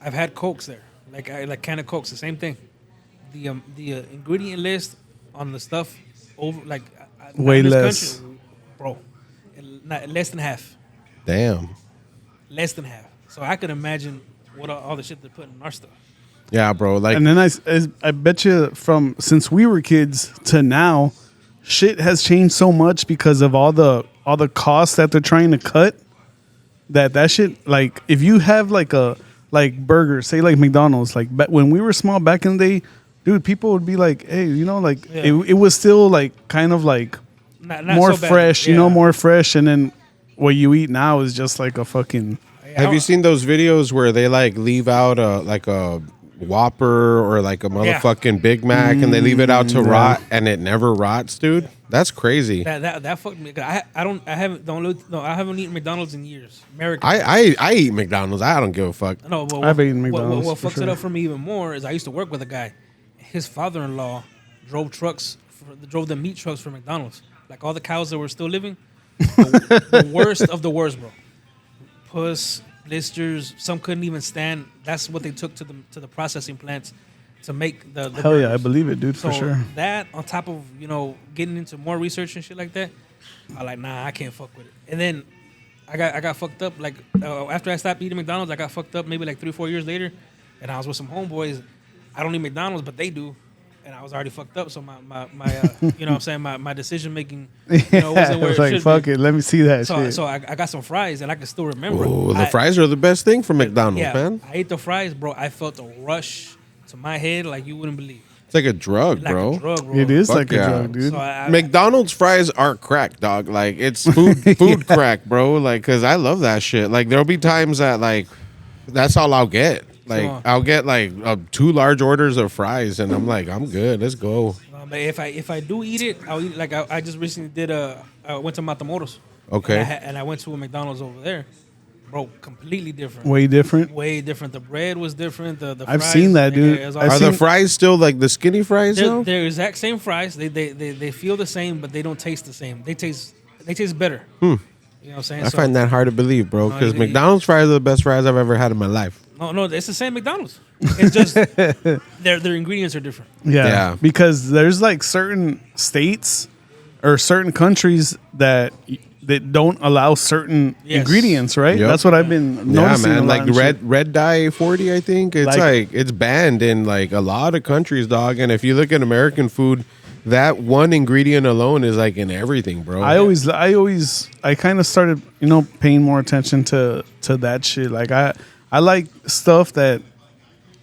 I've had Cokes there, like can of Cokes, the same thing. The ingredient list on the stuff over Way in this less. country, bro. Less than half. Damn. Less than half. So I could imagine what all the shit they're putting in our stuff. Yeah, bro. Like, And then I bet you from since we were kids to now, shit has changed so much because of all the costs that they're trying to cut. That shit, like if you have like burgers, say like McDonald's, like when we were small back in the day, dude, people would be like, hey, it was still like kind of like Not more so bad. fresh, Yeah. more fresh, and then what you eat now is just like a fucking. have you seen those videos where they like leave out a Whopper or like a motherfucking Big Mac and they leave it out to rot and it never rots, dude? That's crazy. That fucked me. I haven't eaten McDonald's in years. American. I eat McDonald's. I don't give a fuck. No, but I've eaten McDonald's, What for fucks it sure. up for me even more is I used to work with a guy. His father-in-law drove the meat trucks for McDonald's. Like all the cows that were still living, the worst of the worst, bro. Puss, blisters. Some couldn't even stand. That's what they took to the processing plants to make the Hell yeah, I burgers. believe it, dude, So for sure. that on top of getting into more research and shit like that, I like I can't fuck with it. And then I got fucked up like after I stopped eating McDonald's, I got fucked up maybe like 3 or 4 years later, and I was with some homeboys. I don't eat McDonald's, but they do, and I was already fucked up. So my you know what I'm saying, my decision making wasn't where It's it like should fuck be. it, let me see that So shit. so I got some fries and I can still remember. Oh, the I- fries are the best thing from McDonald's, yeah, man. I ate the fries, bro. I felt a rush to my head like you wouldn't believe. It's like a drug, Like bro. a drug, bro. It is Fuck like a yeah. drug, dude. So I, McDonald's fries aren't crack, dog. Like, it's food crack, bro. Like, cause I love that shit. Like, there'll be times that like that's all I'll get. Like, Sure. I'll get like 2 large orders of fries, and I'm like, I'm good. Let's go. But if I do eat it, I'll eat like I just recently did I went to Matamoros. Okay. And I went to a McDonald's over there, Bro, completely different. Way different. Way different. The bread was different. The I've fries, seen that, dude. it was all I've Are different. the fries still like the skinny fries though? They're exact same fries. They feel the same, but they don't taste the same. They taste better. You know what I'm saying? I find that hard to believe, bro, No, because it- McDonald's fries are the best fries I've ever had in my life. No, it's the same McDonald's. It's just their ingredients are different. Yeah. Because there's like certain states or certain countries that don't allow certain Yes. ingredients, right? Yep. That's what I've been Yeah, noticing. man. a lot Like and shit. red dye 40, I think it's Like- it's banned in like a lot of countries, dog. And if you look at American food, that one ingredient alone is like in everything, bro. I kind of started, paying more attention to that shit. Like I like stuff that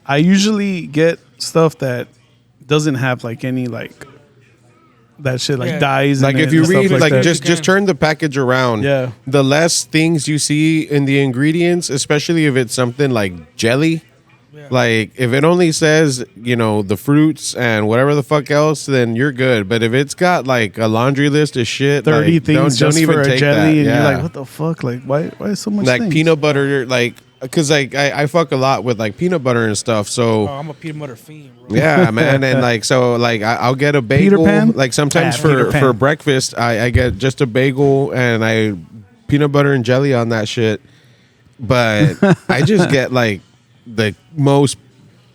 I usually get stuff that doesn't have like any like that shit like Yeah. dyes. Like in if it you and stuff read, like like that. just turn the package around. Yeah. The less things you see in the ingredients, especially if it's something like jelly. Yeah. Like if it only says, the fruits and whatever the fuck else, then you're good. But if it's got like a laundry list of shit, 30 like, things don't just even for a take jelly, that. and Yeah. you're like, what the fuck? Like why is so much Like things? peanut butter, like because like I fuck a lot with like peanut butter and stuff. So Oh, I'm a peanut butter fiend, bro. yeah, man, and like so like I'll get a bagel. Pan? Like sometimes Peter Pan. for breakfast, I get just a bagel and I peanut butter and jelly on that shit. But I just get like the most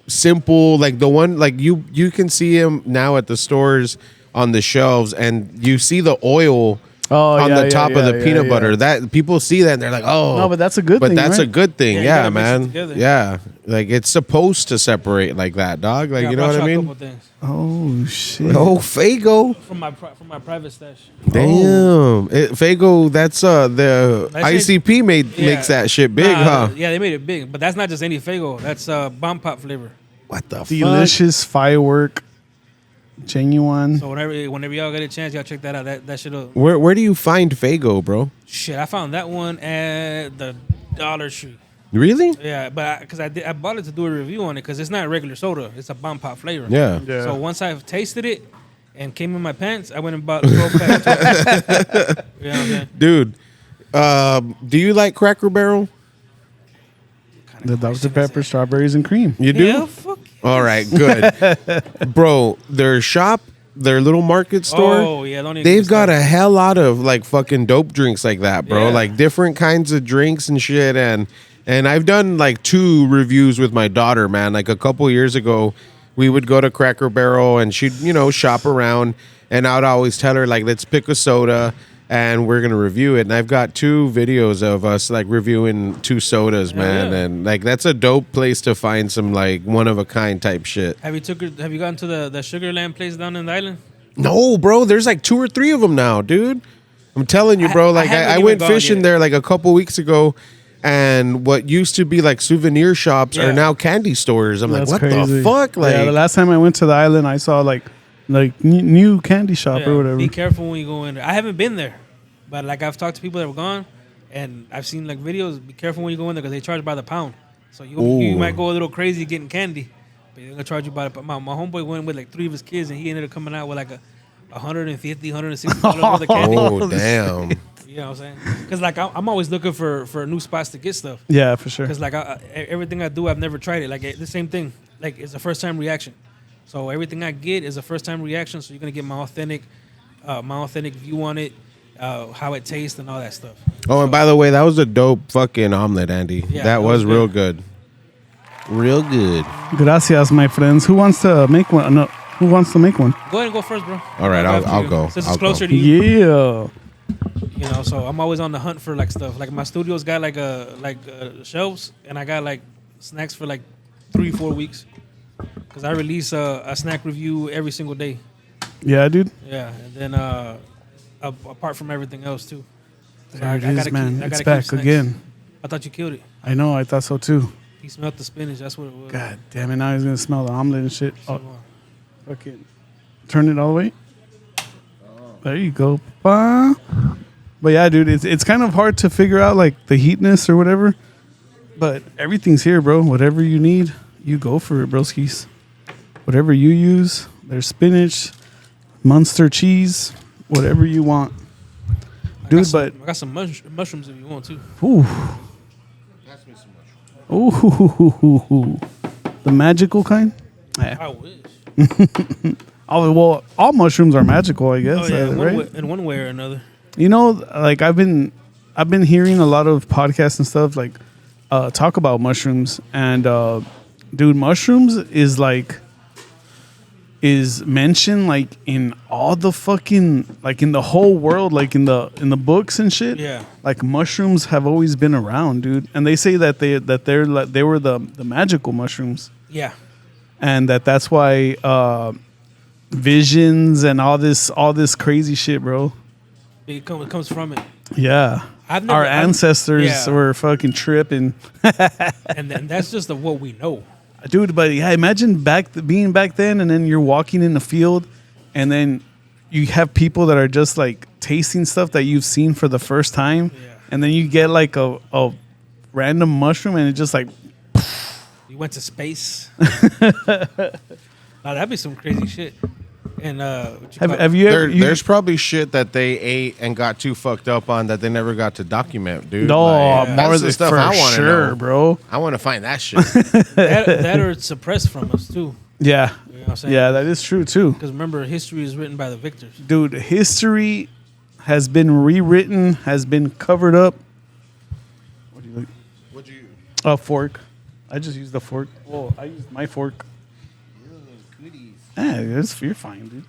simple, like the one like you can see them now at the stores on the shelves, and you see the oil. On the top of the peanut butter, that people see that and they're like, "Oh, No, but that's a good thing, But that's right? a good thing, Yeah, you yeah, gotta mix it man. together. Yeah, like it's supposed to separate like that, dog. Like Yeah, you know brought what I you a mean? couple things Oh shit! Oh, Fago. from my private stash. Damn. Fago, that's the That shit- ICP Yeah. makes that shit big, Nah, huh? Yeah, they made it big, but that's not just any Fago. That's bomb pop flavor. What the fuck? Delicious firework, genuine. So whenever y'all get a chance, y'all check that out. That shit'll Where do you find Fago, bro? shit. I found that one at the Dollar Tree. Really? Yeah, but because I bought it to do a review on it because it's not regular soda. It's a bomb pop flavor. Yeah. Yeah. So once I've tasted it and came in my pants, I went and bought 12 packs. You know what I'm saying? Dude, do you like Cracker Barrel? The Dr. Pepper, strawberries, and cream. You do? Yeah, fuck. All right, good. Bro, their shop, their little market store. Oh, yeah, don't even They've get me got started. a hell lot of like fucking dope drinks like that, bro. Yeah. Like different kinds of drinks and shit. And I've done like 2 reviews with my daughter, man. Like a couple years ago, we would go to Cracker Barrel and she'd, shop around. And I'd always tell her, like, let's pick a soda and we're going to review it. And I've got 2 videos of us like reviewing 2 sodas, man. yeah. And like that's a dope place to find some like one of a kind type shit. Have you gone to the Sugarland place down in the island? No, bro. There's like 2 or 3 of them now, dude. I'm telling you, bro. Like haven't I even went gone fishing yet. there like a couple weeks ago, and what used to be like souvenir shops Yeah. are now candy stores. I'm That's like, what crazy. the fuck? Like, yeah, the last time I went to the island, I saw like new candy shop or whatever. Be careful when you go in there. I haven't been there, but like I've talked to people that were gone, and I've seen like videos. Be careful when you go in there because they charge by the pound. So you Ooh. might go a little crazy getting candy, but they're gonna charge you by the pound. My homeboy went with like 3 of his kids, and he ended up coming out with like a $150, $160 worth of candy. oh damn. You know what I'm saying? Because like I'm always looking for new spots to get stuff. Yeah, for sure. Because like everything I do, I've never tried it. Like the same thing. Like it's a first time reaction. So everything I get is a first time reaction. So you're gonna get my authentic view on it, how it tastes, and all that stuff. Oh, and by the way, that was a dope fucking omelet, Andy. Yeah, that that was was real good. good. Real good. Gracias, my friends. Who wants to make one? No, who wants to make one? Go ahead and go first, bro. All right, After I'll you. go. Since I'll it's closer to you. Yeah. You know, so I'm always on the hunt for like stuff. Like my studio's got like shelves, and I got like snacks for like 3-4 weeks. Cause I release a snack review every single day. Yeah, dude. Yeah, and then apart from everything else too. So There it is, gotta man. I It's gotta back keep snacks. again. I thought you killed it. I know. I thought so too. He smelled the spinach. That's what it was. God damn it! Now he's gonna smell the omelet and shit. So, Oh, fucking turn it all the way. There you go. Ba. But yeah, dude, it's kind of hard to figure out like the heatness or whatever. But everything's here, bro. Whatever you need, you go for it, broskis. Whatever you use, there's spinach, Munster cheese, whatever you want. Dude, but I got some mushrooms if you want to. ooh, Ooh, the magical kind. I wish. Oh well, all mushrooms are magical, I guess. Oh yeah, right? in one way or another. You know, like I've been hearing a lot of podcasts and stuff like talk about mushrooms, and dude, mushrooms is mentioned like in all the fucking like in the whole world, like in the books and shit. Yeah. Like mushrooms have always been around, dude, and they say that they were the magical mushrooms, Yeah. and that's why visions and all this crazy shit, bro. It comes from it. Yeah. Our ancestors were fucking tripping. and that's just what we know. Dude, but yeah, imagine being back then, and then you're walking in the field, and then you have people that are just like tasting stuff that you've seen for the first time, and then you get like a random mushroom, and it just like You went to space. Now that'd be some crazy shit. And have you ever? There's probably shit that they ate and got too fucked up on that they never got to document, dude. No, Like, more that's than the stuff for I want to sure, know, bro. I want to find that shit. that or it's suppressed from us too. Yeah, You know what I'm saying? yeah, that is true too, Because remember, history is written by the victors. dude. History has been rewritten, has been covered up. What do you look? What'd you? A fork. I just used the fork. Well, I used my fork. Yeah, you're fine, dude.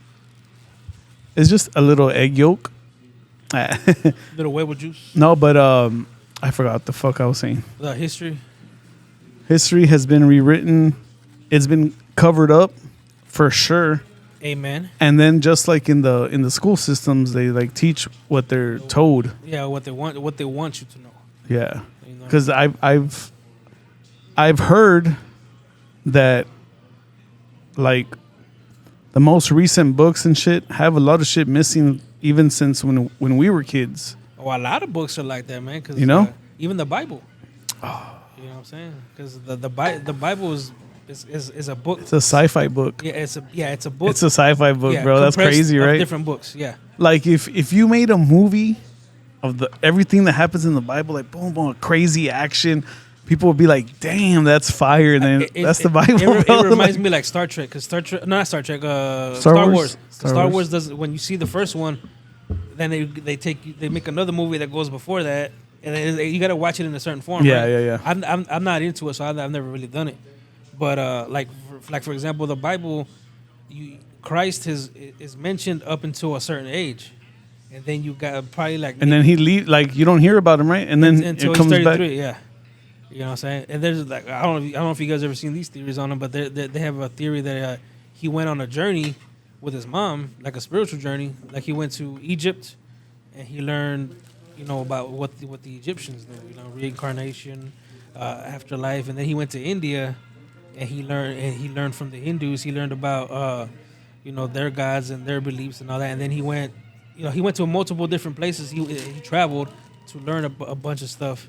It's just a little egg yolk. Little huevo juice. No, but I forgot what the fuck I was saying. The history. History has been rewritten. It's been covered up for sure. Amen. And then just like in the school systems, they like teach what they're told. Yeah, what they want you to know. Yeah, You know? because I've heard that like the most recent books and shit have a lot of shit missing even since when we were kids. Oh, a lot of books are like that, man. Cause, You know? even the Bible. You know what I'm saying? Because the Bible is a book. It's a sci-fi book. Yeah, it's a book. It's a sci-fi book, Yeah, bro. That's compressed crazy, of right? Different books. Yeah. Like if you made a movie of everything that happens in the Bible, like boom, boom, crazy action, people would be like, "Damn, that's fire!" And then that's the Bible. It bro. reminds Like, me like Star Trek, because Not Star Trek. Star Wars. Star Wars does, when you see the first one, then they make another movie that goes before that, and then you got to watch it in a certain form. Yeah, right? yeah. I'm not into it, so I've never really done it. But like for example, the Bible, Christ is mentioned up until a certain age, and then you got probably like and then he leave, like you don't hear about him, right? And then until it comes he's 33, back. yeah. You know what I'm saying? And there's like I don't know if you guys ever seen these theories on him, but they have a theory that he went on a journey with his mom, like a spiritual journey. Like he went to Egypt, and he learned, about what the Egyptians knew, reincarnation, afterlife, and then he went to India, and he learned from the Hindus. He learned about their gods and their beliefs and all that. And then he went to multiple different places. He traveled to learn a bunch of stuff,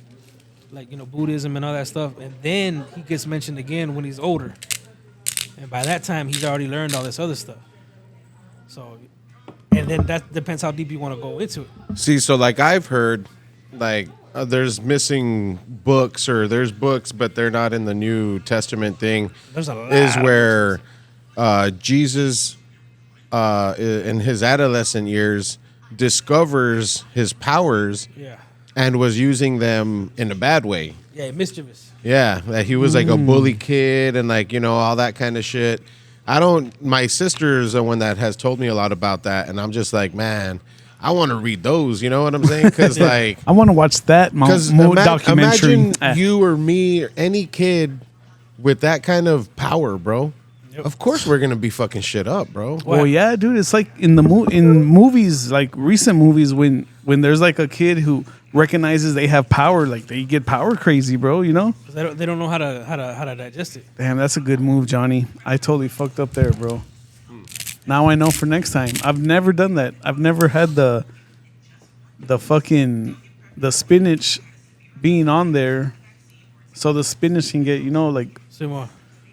like Buddhism and all that stuff. And then he gets mentioned again when he's older, and by that time he's already learned all this other stuff. So, and then that depends how deep you want to go into it. See, so like I've heard, like there's missing books, or there's books, but they're not in the New Testament thing. There's a lot. Is where Jesus, in his adolescent years, discovers his powers Yeah. and was using them in a bad way. Yeah, mischievous. Yeah, that he was like a bully kid and like, all that kind of shit. My sister's the one that has told me a lot about that, and I'm just like, man, I want to read those, you know what I'm saying? Because like, I want to watch that documentary. Imagine you or me or any kid with that kind of power, bro. Yep. Of course we're gonna be fucking shit up, bro. Well, yeah, dude. It's like in movies, like recent movies, when there's like a kid who recognizes they have power, like they get power crazy, bro. You know? 'Cause they don't know how to digest it. Damn, that's a good move, Johnny. I totally fucked up there, bro. Now I know for next time. I've never done that. I've never had the spinach being on there, so the spinach can get like Say more.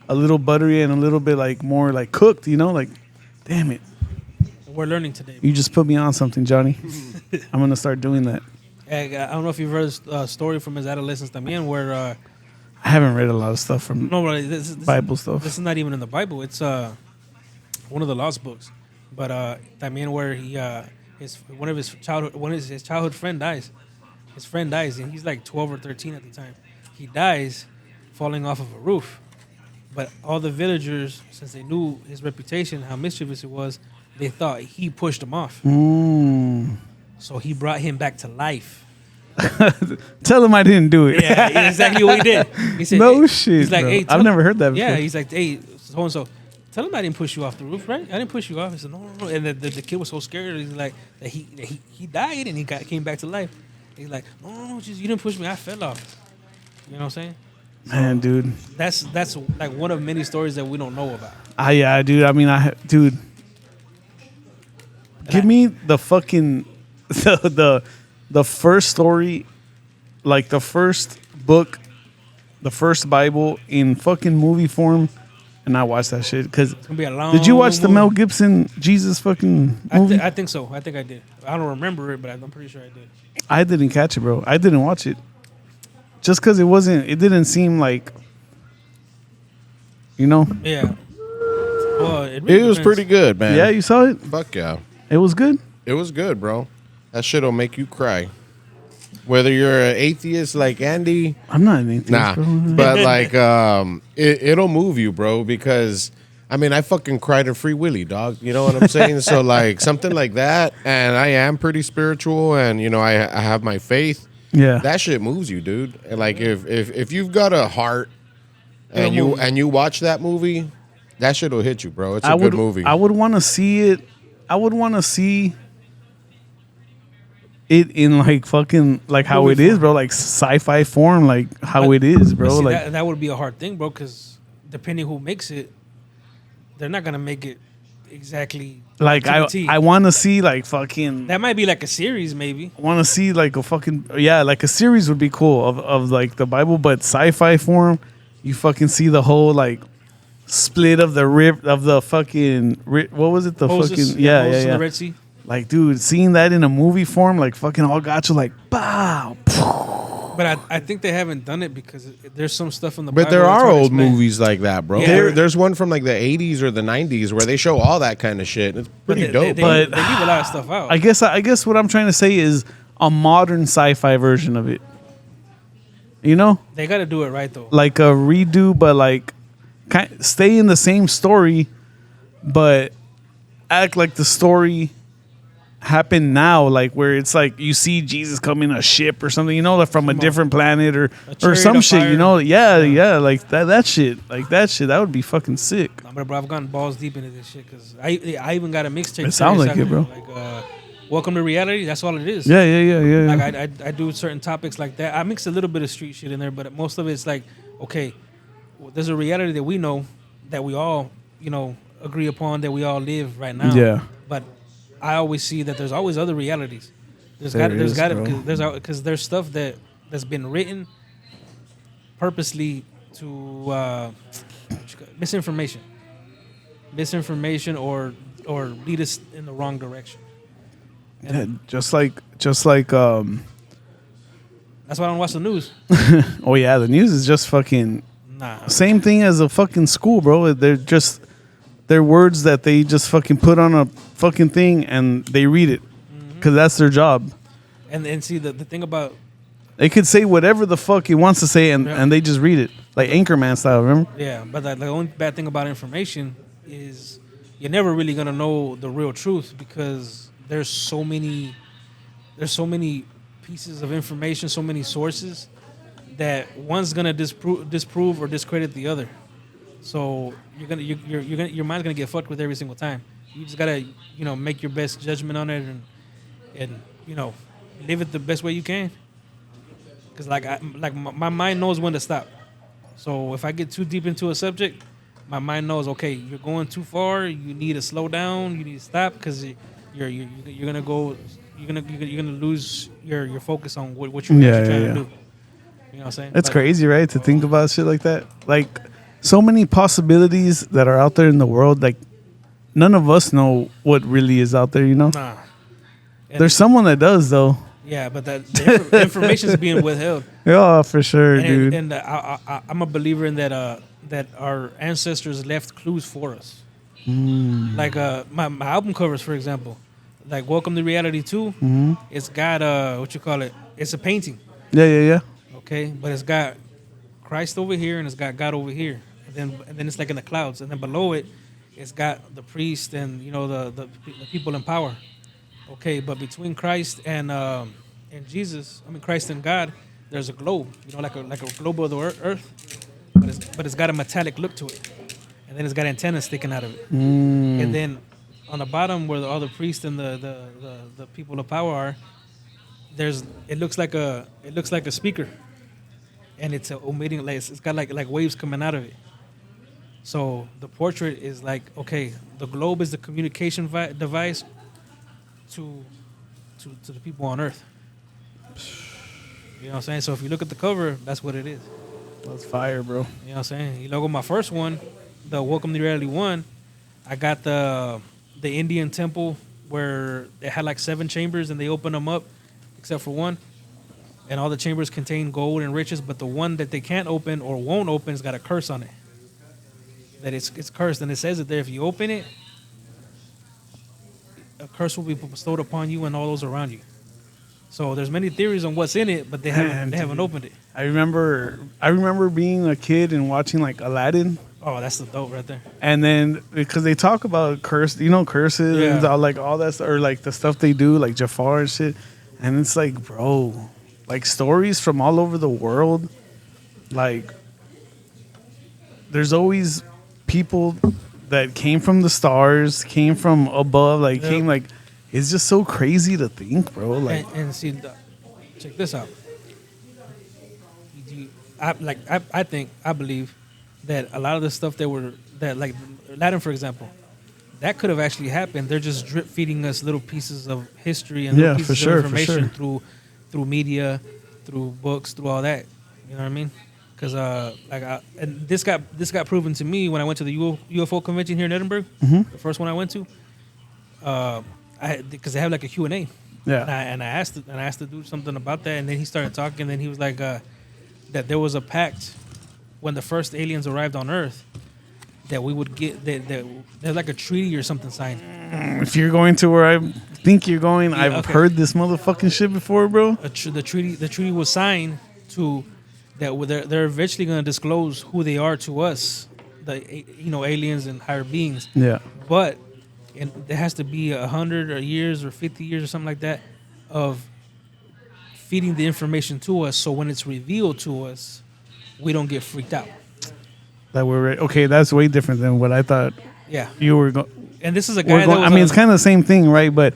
a little buttery and a little bit like more like cooked. Like, damn it. We're learning today. You just put me on something, Johnny. I'm gonna start doing that. I don't know if you've heard a story from his adolescence también where I haven't read a lot of stuff from no, but this Bible stuff. This is not even in the Bible. It's one of the lost books. But también where he his childhood friend dies. His friend dies, and he's like 12 or 13 at the time. He dies falling off of a roof. But all the villagers, since they knew his reputation, how mischievous it was, they thought he pushed him off. So he brought him back to life. Tell him I didn't do it. Yeah, exactly what he did. He said, no hey, shit. He's like, bro. hey, I've never heard that before. Yeah, he's like, hey, so and so, tell him I didn't push you off the roof, right? I didn't push you off. He said, no. And the kid was so scared. He's like, that he died and he came back to life. He's like, no, just you didn't push me. I fell off. You know what I'm saying? Man, dude. That's like one of many stories that we don't know about. Yeah, dude. I mean, dude. Give me the fucking the first story, like the first book, the first Bible in fucking movie form, and I watched that shit. Cause It's gonna be a long. did you watch the movie. Mel Gibson Jesus fucking movie? I think so. I think I did. I don't remember it, but I'm pretty sure I did. I didn't catch it, bro. I didn't watch it. Just because it didn't seem like, you know. Yeah. Well, It was pretty good, man. Yeah, you saw it? Fuck yeah. It was good? It was good, bro. That shit'll make you cry. Whether you're an atheist like Andy, I'm not an atheist, nah, bro. but like, it'll move you, bro. Because I mean, I fucking cried at Free Willy, dog. You know what I'm saying? So like something like that, and I am pretty spiritual, and you know, I have my faith. Yeah. That shit moves you, dude. And like if you've got a heart, and you watch that movie, that shit will hit you, bro. It's a good movie. I would want to see it. I would want to see it in like fucking like how Movie it is, form. bro. Like sci-fi form, like how it is, bro. But see, Like that would be a hard thing, bro, because depending who makes it, they're not gonna make it exactly like to the T. I want to see like fucking. That might be like a series, maybe. I want to see like a fucking like a series would be cool of like the Bible, but sci-fi form. You fucking see the whole like split of the rip of the fucking what was it? The Moses, fucking Moses in the Red Sea. Like, dude, seeing that in a movie form, like fucking all got you like bow. But I think they haven't done it because there's some stuff in the But Bible there that's are hard to old explain. movies like that, bro. Yeah. There's one from like the 80s or the 90s where they show all that kind of shit. It's But pretty they, dope. They, But- they leave a lot of stuff out. I guess what I'm trying to say is a modern sci-fi version of it. You know, They got to do it right, though. like a redo, but like stay in the same story, but act like the story happened now, like where it's like you see Jesus come in a ship or something, you know, like from a different planet or chariot some of shit, fire. you know, yeah, like that shit, that would be fucking sick. Nah, but bro, I've gone balls deep into this shit because I even got a mixtape. It sounds series like it, bro. Like, Welcome to Reality. That's all it is. Yeah. Like I do certain topics like that. I mix a little bit of street shit in there, but most of it's like, okay, well, there's a reality that we know that we all, you know, agree upon that we all live right now. Yeah. But I always see that there's always other realities. There's There got is, bro. because there's stuff that's been written purposely to misinformation or lead us in the wrong direction. Yeah, just like That's why I don't watch the news. oh yeah, the news is just fucking Nah. same thing as a fucking school, bro. They're words that they just fucking put on a fucking thing and they read it because that's their job. And see the thing about They could say whatever the fuck he wants to say and they just read it like Anchorman style. Remember? but the only bad thing about information is you're never really gonna know the real truth because there's so many pieces of information, so many sources that one's gonna disprove or discredit the other. So your mind's gonna get fucked with every single time. You just gotta make your best judgment on it and live it the best way you can. Cause my mind knows when to stop. So if I get too deep into a subject, my mind knows, okay, you're going too far. You need to slow down. You need to stop because you're gonna lose your focus on what you're actually trying to do. You know what I'm saying? It's crazy, right? To think about shit like that. Like so many possibilities that are out there in the world. Like none of us know what really is out there. You know, Nah. And there's someone that does though. Yeah, but the information is being withheld. Yeah, for sure, dude. And I'm a believer in that that our ancestors left clues for us. Like my album covers, for example, like Welcome to Reality 2, it's got what you call it? It's a painting, Yeah. okay, but it's got Christ over here and it's got God over here, and then it's like in the clouds, and then below it, it's got the priest and the people in power, okay, but between Christ and Jesus, I mean Christ and God, there's a globe, like a globe of the earth, but it's got a metallic look to it. And then it's got antennas sticking out of it. And then on the bottom where all the priests and the people of power are, it looks like a speaker, and it's emitting it's got like waves coming out of it. So the portrait is like, okay, the globe is the communication device to the people on Earth. You know what I'm saying? So if you look at the cover, that's what it is. That's fire, bro. You know what I'm saying? You look at my first one, the Welcome to Reality 1, I got the Indian temple where they had like 7 chambers and they opened them up except for one. And all the chambers contain gold and riches, but the one that they can't open or won't open has got a curse on it. That it's cursed, and it says it there. If you open it, a curse will be bestowed upon you and all those around you. So there's many theories on what's in it, but they haven't opened it. I remember being a kid and watching like Aladdin. Oh, that's the dope right there. And then because they talk about curses and all that stuff, or like the stuff they do, like Jafar and shit. And it's like, bro, like stories from all over the world. Like, there's always people that came from the stars, came from above, it's just so crazy to think, bro. Like, and see, check this out. I believe that a lot of the stuff like Aladdin, for example, that could have actually happened. They're just drip feeding us little pieces of history and little pieces of information through media, through books, through all that. You know what I mean? Because and this got proven to me when I went to the UFO convention here in Edinburgh, the first one I went to. Because they have like a Q&A. Yeah. And I asked the dude something about that, and then he started talking. And then he was like, that there was a pact when the first aliens arrived on Earth that we would get that there's like a treaty or something signed. If you're going to where I think you're going, I've heard this motherfucking shit before, bro. The treaty was signed to that they're eventually going to disclose who they are to us, the aliens and higher beings. Yeah. But there has to be 100 years or 50 years or something like that of feeding the information to us, so when it's revealed to us, we don't get freaked out. That we're okay. That's way different than what I thought. Yeah. You were going. And this is a guy. It's kind of the same thing, right? But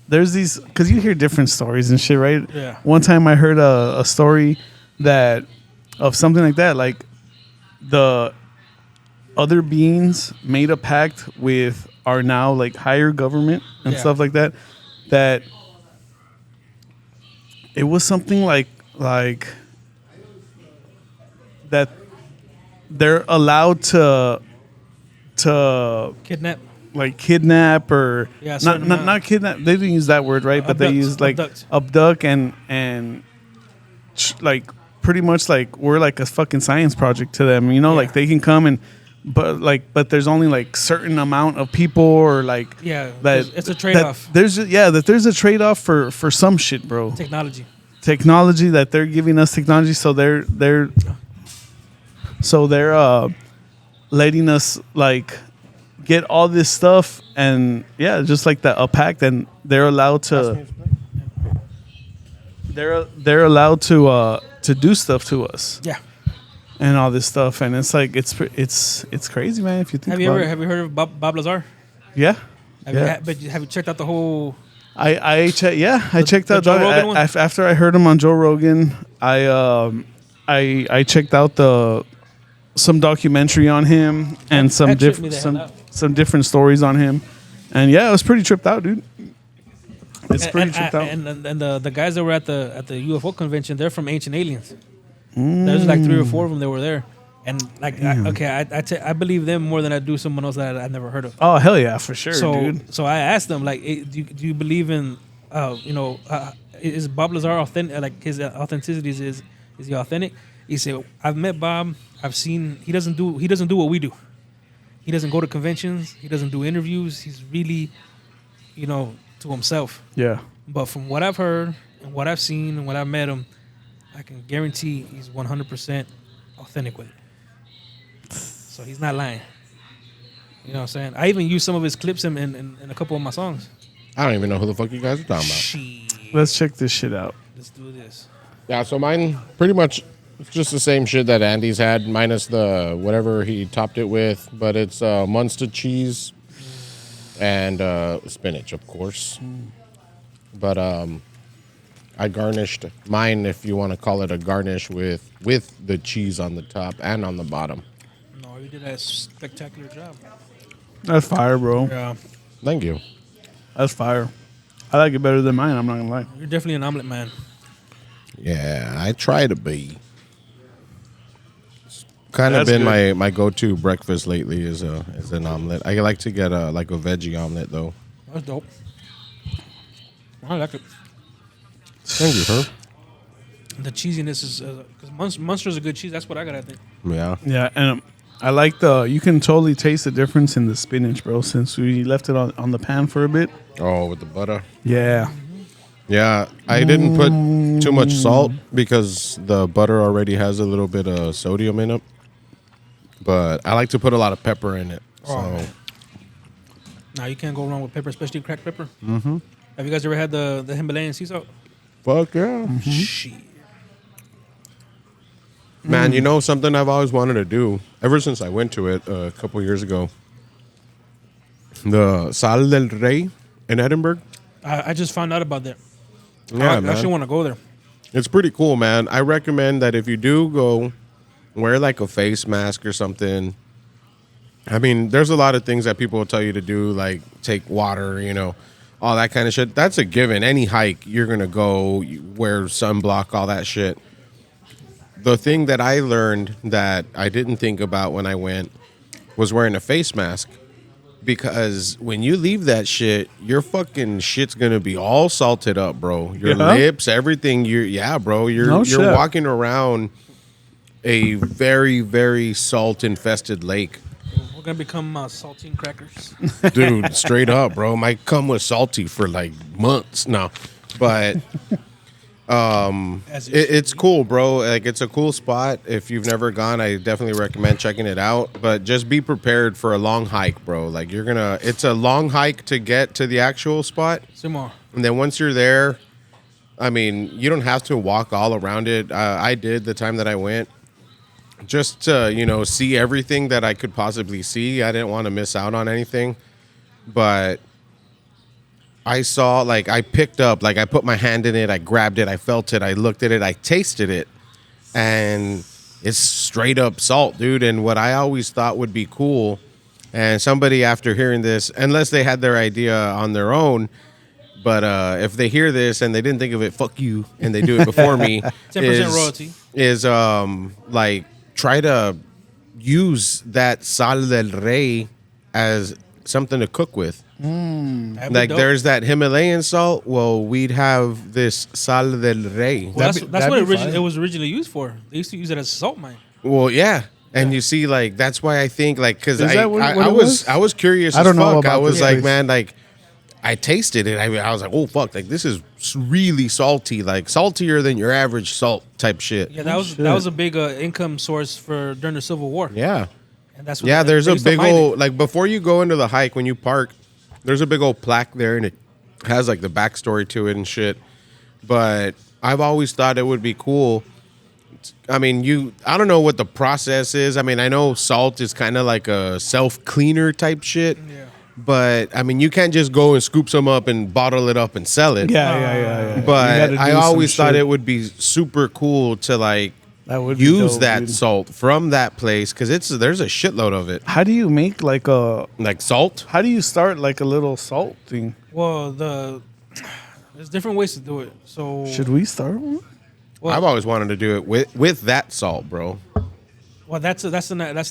there's these, because you hear different stories and shit, right? Yeah. One time I heard a story of something like that, like the other beings made a pact with our now like higher government and stuff like that. That it was something like that they're allowed to kidnap or not kidnap. They didn't use that word, right? But they used like abduct and like pretty much like we're like a fucking science project to them. Like they can come and but there's only like certain amount of people or like that it's a trade-off. There's a trade-off for some shit, bro. Technology that they're giving us technology, so they're letting us like get all this stuff and just like a pact, and they're allowed to do stuff to us. Yeah. And all this stuff, and it's like it's crazy, man. If you think have you heard of Bob Lazar? Yeah. Have you checked out the whole? I checked out Joe Rogan one? After I heard him on Joe Rogan. I checked out some documentary on him and some different stories on him, and it was pretty tripped out, dude. It's pretty tripped out. And the guys that were at the UFO convention, they're from Ancient Aliens. There's like 3 or 4 of them that were there, and like I believe them more than I do someone else that I've never heard of. Oh hell yeah, for sure, dude. So I asked them like, hey, do you believe in is Bob Lazar authentic? Like his authenticity is he authentic? He said, I've met Bob. I've seen he doesn't do what we do. He doesn't go to conventions. He doesn't do interviews. He's really, to himself. Yeah. But from what I've heard and what I've seen and what I've met him, I can guarantee he's 100% authentic with it. So he's not lying. You know what I'm saying? I even use some of his clips in a couple of my songs. I don't even know who the fuck you guys are talking about. Shit. Let's check this shit out. Let's do this. Yeah, so mine pretty much it's just the same shit that Andy's had, minus the whatever he topped it with. But it's Munster cheese and spinach, of course. But I garnished mine, if you want to call it a garnish, with the cheese on the top and on the bottom. No, you did a spectacular job. That's fire, bro. Yeah, Thank you. That's fire. I like it better than mine. I'm not gonna lie. you're definitely an omelet man. Yeah, I try to be. Kind of That's been good. my go-to breakfast lately is an omelet. I like to get a veggie omelet though. That's dope. I like it. Thank you, sir. The cheesiness is because Munster's a good cheese. That's what I got. I think. Yeah. Yeah, and I like you can totally taste the difference in the spinach, bro, since we left it on the pan for a bit. Oh, with the butter. Yeah. Yeah, I didn't put too much salt because the butter already has a little bit of sodium in it. But I like to put a lot of pepper in it. So Oh. Now you can't go wrong with pepper, especially cracked pepper. Mm-hmm. Have you guys ever had the Himalayan sea salt? fuck yeah. Shit. Man, you know something I've always wanted to do ever since I went to it a couple years ago. The Sal del Rey in Edinburgh. I just found out about that. Yeah, I man. actually want to go there. It's pretty cool, man. I recommend that if you do go, wear like a face mask or something. I mean, there's a lot of things that people will tell you to do, like take water, all that kind of shit. That's a given. Any hike, you're going to go, you wear sunblock, all that shit. The thing that I learned that I didn't think about when I went was wearing a face mask. Because when you leave that shit, your fucking shit's gonna be all salted up, bro. Your lips, everything. Bro. You're shit. walking around a very, very salt infested lake, We're gonna become saltine crackers. dude. Straight up, bro. My cum was salty for like months now, but it's cool, bro. Like it's a cool spot. If you've never gone, I definitely recommend checking it out. But just be prepared for a long hike, bro. Like it's a long hike to get to the actual spot. Simon. And then once you're there, I mean, you don't have to walk all around it. I did the time that I went just to, see everything that I could possibly see. I didn't want to miss out on anything. But I saw, I picked up, I put my hand in it, I grabbed it, I felt it, I looked at it, I tasted it, and it's straight up salt, dude. And what I always thought would be cool, and somebody after hearing this, unless they had their idea on their own, but if they hear this and they didn't think of it, fuck you, and they do it before me, 10% royalty. is try to use that sal del rey as something to cook with. That'd be Like dope. there's that Himalayan salt. Well, we'd have this sal del rey. Well, that's that'd what be fine. it was originally used for. They used to use it as a salt mine. Well, yeah. And you see, that's why I think, because Is that what I it was? was curious I as don't know fuck. I about was this like, place. man, I tasted it. I was like, oh, fuck. This is really salty. Saltier than your average salt type shit. Yeah, that was a big income source for during the Civil War. Yeah. And that's what Yeah, there's they a used to big mine it. old, before you go into the hike, when you park, there's a big old plaque there, and it has, the backstory to it and shit. But I've always thought it would be cool. I mean, I don't know what the process is. I mean, I know salt is kind of like a self-cleaner type shit. Yeah. But, I mean, you can't just go and scoop some up and bottle it up and sell it. Yeah. But You gotta I do some always thought shit. it would be super cool to, That would be use dope, that dude. salt from that place, because there's a shitload of it. How do you make Salt? how do you start a little salt thing? Well, there's different ways to do it. So Should we start one? well, I've always wanted to do it with that salt, bro. Well, that's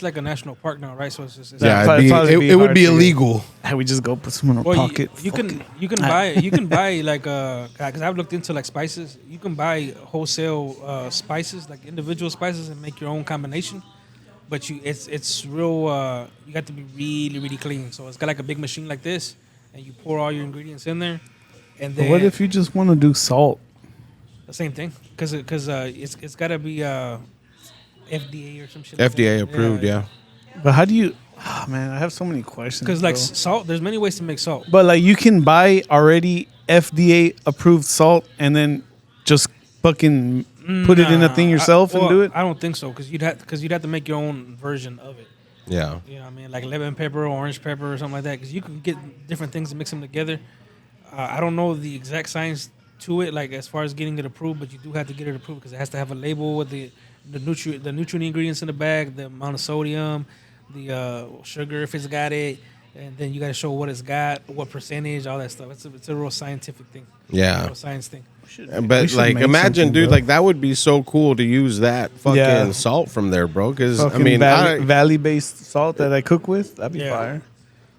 like a national park now, right? So it's Yeah, It'd probably it would hard be to get. illegal. Hey, we just go put some in our Well, pocket. you can buy like because I've looked into like spices. You can buy wholesale spices, like individual spices, and make your own combination. But it's real. You got to be really really clean. So it's got like a big machine like this, and you pour all your ingredients in there, and But then what if you just want to do salt? the same thing? Because it's got to be FDA or some shit. FDA like that. approved, yeah. But how do you? Oh, man, I have so many questions. Because like bro. salt, there's many ways to make salt. But like you can buy already FDA approved salt and then just fucking put it in a thing yourself and do it. I don't think so because you'd have to make your own version of it. Yeah. You know what I mean? Like lemon pepper, orange pepper, or something like that. Because you can get different things and mix them together. I don't know the exact science to it, like as far as getting it approved, but you do have to get it approved because it has to have a label with the nutrient ingredients in the bag, the amount of sodium, the sugar if it's got it, and then you got to show what it's got, what percentage, all that stuff. It's a real scientific thing. Yeah. Real science thing. But like, imagine, dude, like that would be so cool to use that fucking Yeah. salt from there, bro. Because I Fucking mean, valley based salt that I cook with. That'd be Yeah. fire.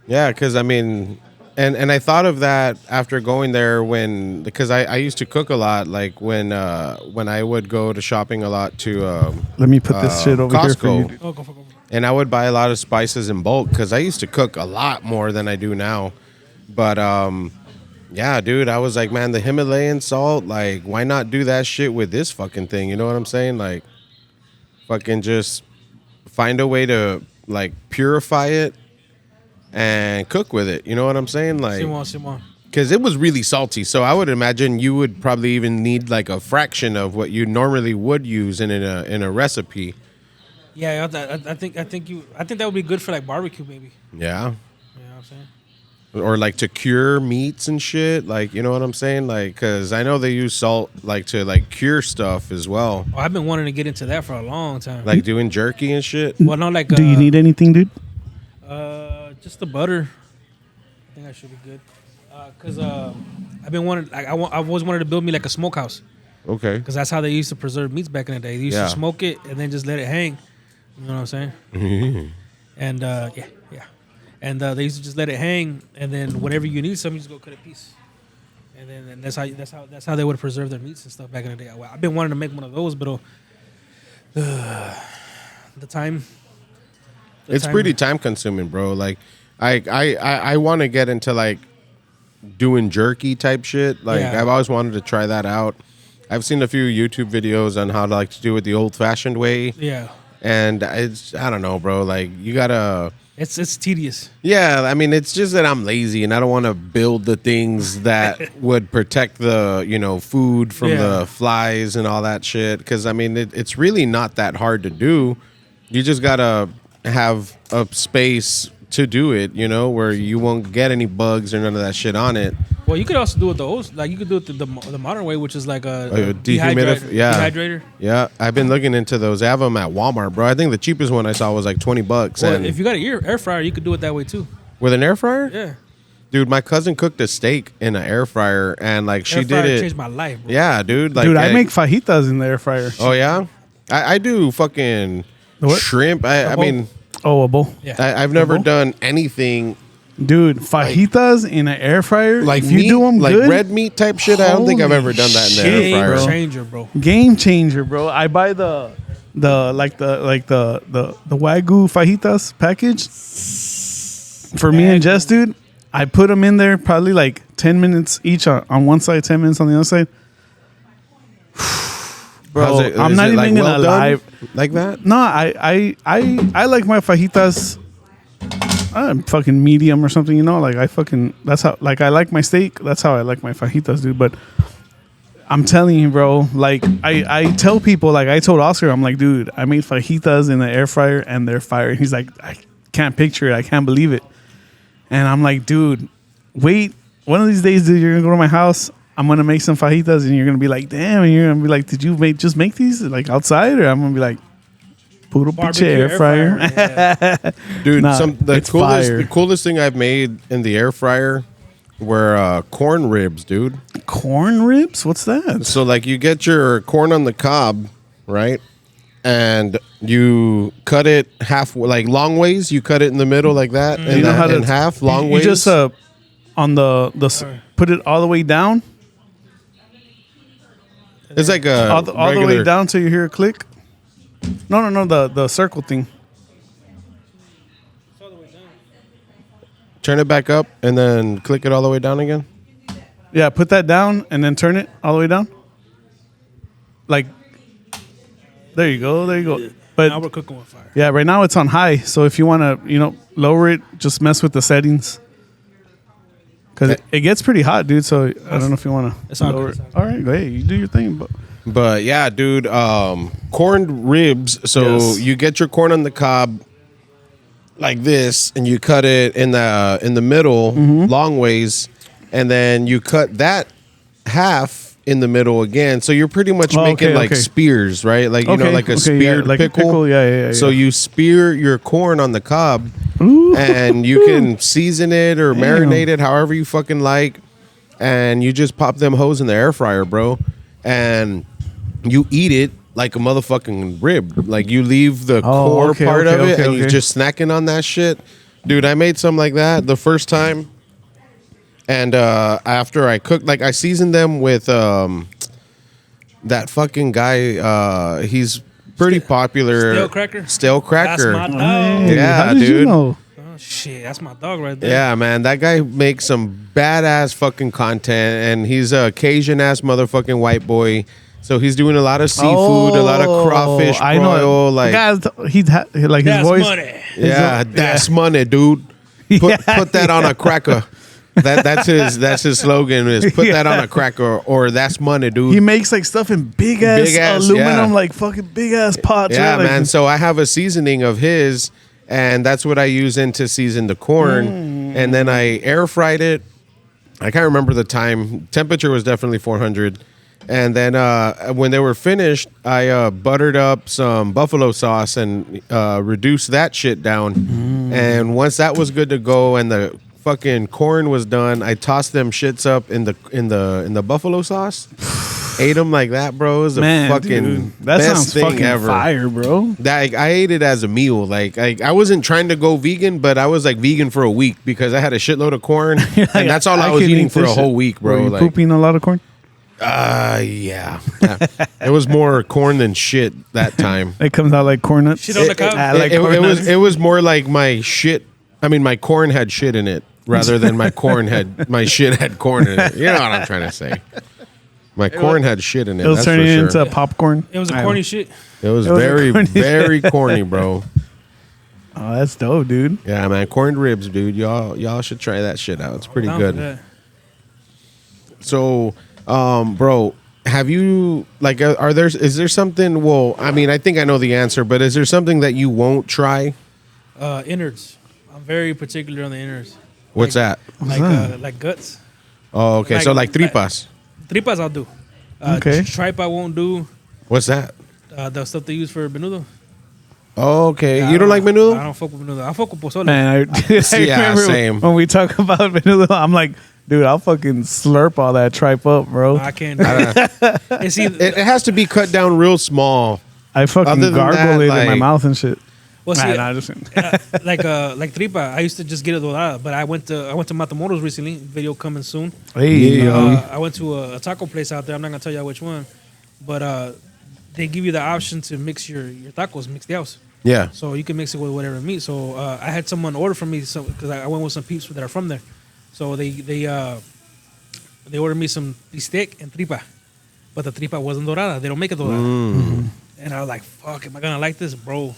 yeah, because I mean, and I thought of that after going there because I used to cook a lot, like when I would go to shopping a lot to Let me put this shit over here for Costco. you. dude. Oh, go for it. And I would buy a lot of spices in bulk because I used to cook a lot more than I do now. But yeah, dude, I was like, man, the Himalayan salt, like, why not do that shit with this fucking thing? You know what I'm saying? Like, fucking just find a way to like purify it and cook with it. You know what I'm saying? Like, Simon. because it was really salty. So I would imagine you would probably even need like a fraction of what you normally would use in a recipe. Yeah, I think that would be good for like barbecue, maybe. Yeah. You know what I'm saying? Or like to cure meats and shit, like, you know what I'm saying? Like, because I know they use salt like to like cure stuff as well, Oh, I've been wanting to get into that for a long time. like doing jerky and shit. well, not like. Do you need anything, dude? Just the butter? I think that should be good. Cause I've been wanting. Like, I've always wanted to build me like a smokehouse. Okay. Because that's how they used to preserve meats back in the day. They used Yeah. to smoke it and then just let it hang. You know what I'm saying? And yeah. And they used to just let it hang, and then whenever you need something, you just go cut a piece. And then that's how they would preserve their meats and stuff back in the day. I've been wanting to make one of those, but the time. It's pretty time consuming, bro. Like, I want to get into like doing jerky type shit. Like, Yeah. I've always wanted to try that out. I've seen a few YouTube videos on how to like to do it the old fashioned way. Yeah. And I don't know, bro. Like, you gotta. It's tedious. Yeah, I mean, it's just that I'm lazy and I don't want to build the things that would protect the, food from Yeah. the flies and all that shit. Because, I mean, it's really not that hard to do. You just got to have a space to do it, where you won't get any bugs or none of that shit on it. Well, you could also do it the old, like you could do it the modern way, which is like a dehydrator. Yeah, I've been looking into those. I have them at Walmart, bro. I think the cheapest one I saw was like $20. Well, and if you got an air fryer, you could do it that way too. with an air fryer? Yeah. Dude, my cousin cooked a steak in an air fryer, and like she Air fryer did it. changed my life, bro. Yeah, dude. Like, Dude, I make fajitas in the air fryer. Oh yeah, I do fucking What? shrimp. I mean, Oh, a bowl. Yeah. I've never done anything Dude, fajitas in an air fryer. like if you meat, do them like good, red meat type shit. I don't think I've Holy ever done that in the shit, air fryer. bro. Game changer, bro. game changer, bro. I buy the Wagyu fajitas package for me and Jess, dude. I put them in there probably like 10 minutes each on one side, 10 minutes on the other side. Bro, How's it- I'm is not it, even like, gonna well done? lie. Like that. No, I like my fajitas fucking medium or something, like that's how, like, I like my steak, that's how I like my fajitas, dude. But I'm telling you, bro, like I tell people, like I told Oscar, I'm like, dude, I made fajitas in the air fryer and they're fire. He's like, I can't picture it, I can't believe it. And I'm like, dude, wait, one of these days, dude, you're gonna go to my house, I'm gonna make some fajitas and you're gonna be like, damn, and you're gonna be like, did you just make these like outside? Or I'm gonna be like, puro pinche Barbecue air fryer. Yeah. Dude, Nah, the it's fire. coolest thing I've made in the air fryer were corn ribs, dude. Corn ribs? What's that? So like you get your corn on the cob, right? and you cut it half, like long ways. You cut it in the middle like that, and You know how in to- half long You ways. just on put it all the way down, it's like a all the way regular- down till you hear a click. No, the circle thing. Turn it back up and then click it all the way down again. Yeah, put that down and then turn it all the way down. Like, there you go. Now But we're cooking with fire. yeah, right now it's on high. So if you want to, lower it, just mess with the settings. Because it gets pretty hot, dude. So I don't know if you want to It's all lower good. it. All right, go ahead. You do your thing. But yeah, dude, corned ribs. So Yes. you get your corn on the cob like this, and you cut it in the middle, Mm-hmm. long ways, and then you cut that half in the middle again. So you're pretty much Oh, making okay, like okay. spears, right? Like like a yeah, speared like a pickle. Yeah. So you spear your corn on the cob, and you can season it or marinate it however you fucking like, and you just pop them hoes in the air fryer, bro, and you eat it like a motherfucking rib. Like you leave the core okay, part okay, of it, okay, and you okay. just snacking on that shit, dude. I made some like that the first time, and after I cooked, like I seasoned them with that fucking guy. He's pretty popular. Stale Cracker? Stale Cracker. That's my dog. Hey, Yeah, how did you dude. know? Oh, shit, that's my dog right there. Yeah, man, that guy makes some badass fucking content, and he's a Cajun ass motherfucking white boy. So he's doing a lot of seafood, a lot of crawfish I know. broil, like Guys, like his That's voice. money. yeah, that's money, dude. Put that on a cracker. That's his slogan is put that on a cracker or that's money, dude. He makes like stuff in big ass aluminum, like fucking big ass pots. Yeah, right? Like, man. So I have a seasoning of his, and that's what I use in to season the corn. And then I air fried it. I can't remember the time. Temperature was definitely 400. And then when they were finished, I buttered up some buffalo sauce and reduced that shit down. And once that was good to go and the fucking corn was done, I tossed them shits up in the buffalo sauce. Ate them like that, bro. It was the man, fucking dude, that best sounds thing fucking ever. fire, bro. That I ate it as a meal. Like I wasn't trying to go vegan, but I was like vegan for a week because I had a shitload of corn, and that's all I was could eating eat for a this whole shit. week, Were bro. you Like, pooping a lot of corn? yeah. It was more corn than shit that time. It comes out like corn nuts. Shit on the cob? Like it, corn it was nuts. it was more like my shit. I mean, my corn had shit in it rather than my shit had corn in it. You know what I'm trying to say? My corn had shit in it. It was that's turning for sure. into popcorn. It was a corny shit. It was it was a very corny- very corny, bro. Oh, that's dope, dude. Yeah, man, corned ribs, dude. Y'all should try that shit out. It's pretty Down good. for that. So, bro, have you like is there something? Well, I mean, I think I know the answer, but is there something that you won't try? Innards. I'm very particular on the innards. What's that? Like guts. Oh, okay. So like tripas. Tripas I'll do. Okay. Tripe I won't do. What's that? The stuff they use for menudo. Oh, okay. I You don't like I menudo? don't fuck with menudo. I fuck with pozole. Man, I Yeah, remember same. when we talk about menudo, I'm like, dude, I'll fucking slurp all that tripe up, bro. I can't. Do it. It's either, It has to be cut down real small. I fucking Other than gargle that, it in my like- mouth and shit. well, see, Nah, just like tripa. I used to just get it dorada, but I went to Matamoros recently. Video coming soon. hey, I went to a taco place out there. I'm not gonna tell you which one, but they give you the option to mix your tacos, mix the house. Yeah. So you can mix it with whatever meat. So I had someone order from me because I went with some peeps that are from there. So they ordered me some bistec and tripa, but the tripa wasn't dorada. They don't make it dorada. And I was like, "Fuck, am I gonna like this, bro?"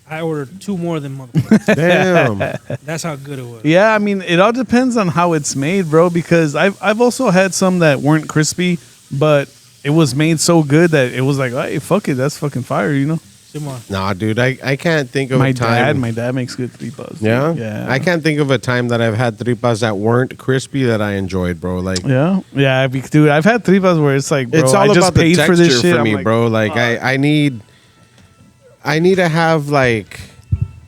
I ordered 2 more than motherfuckers. Damn. That's how good it was. yeah, I mean, it all depends on how it's made, bro. Because I've also had some that weren't crispy, but it was made so good that it was like, hey, fuck it, that's fucking fire, you know. Simon. Nah, dude. I can't think of My a time. dad makes good tripas. Yeah? yeah. I can't think of a time that I've had tripas that weren't crispy that I enjoyed, bro. Like, Yeah, dude, I've had tripas where it's like, bro, it's all I just about the paid texture for this shit. for I'm me, like, bro. Like, I need to have like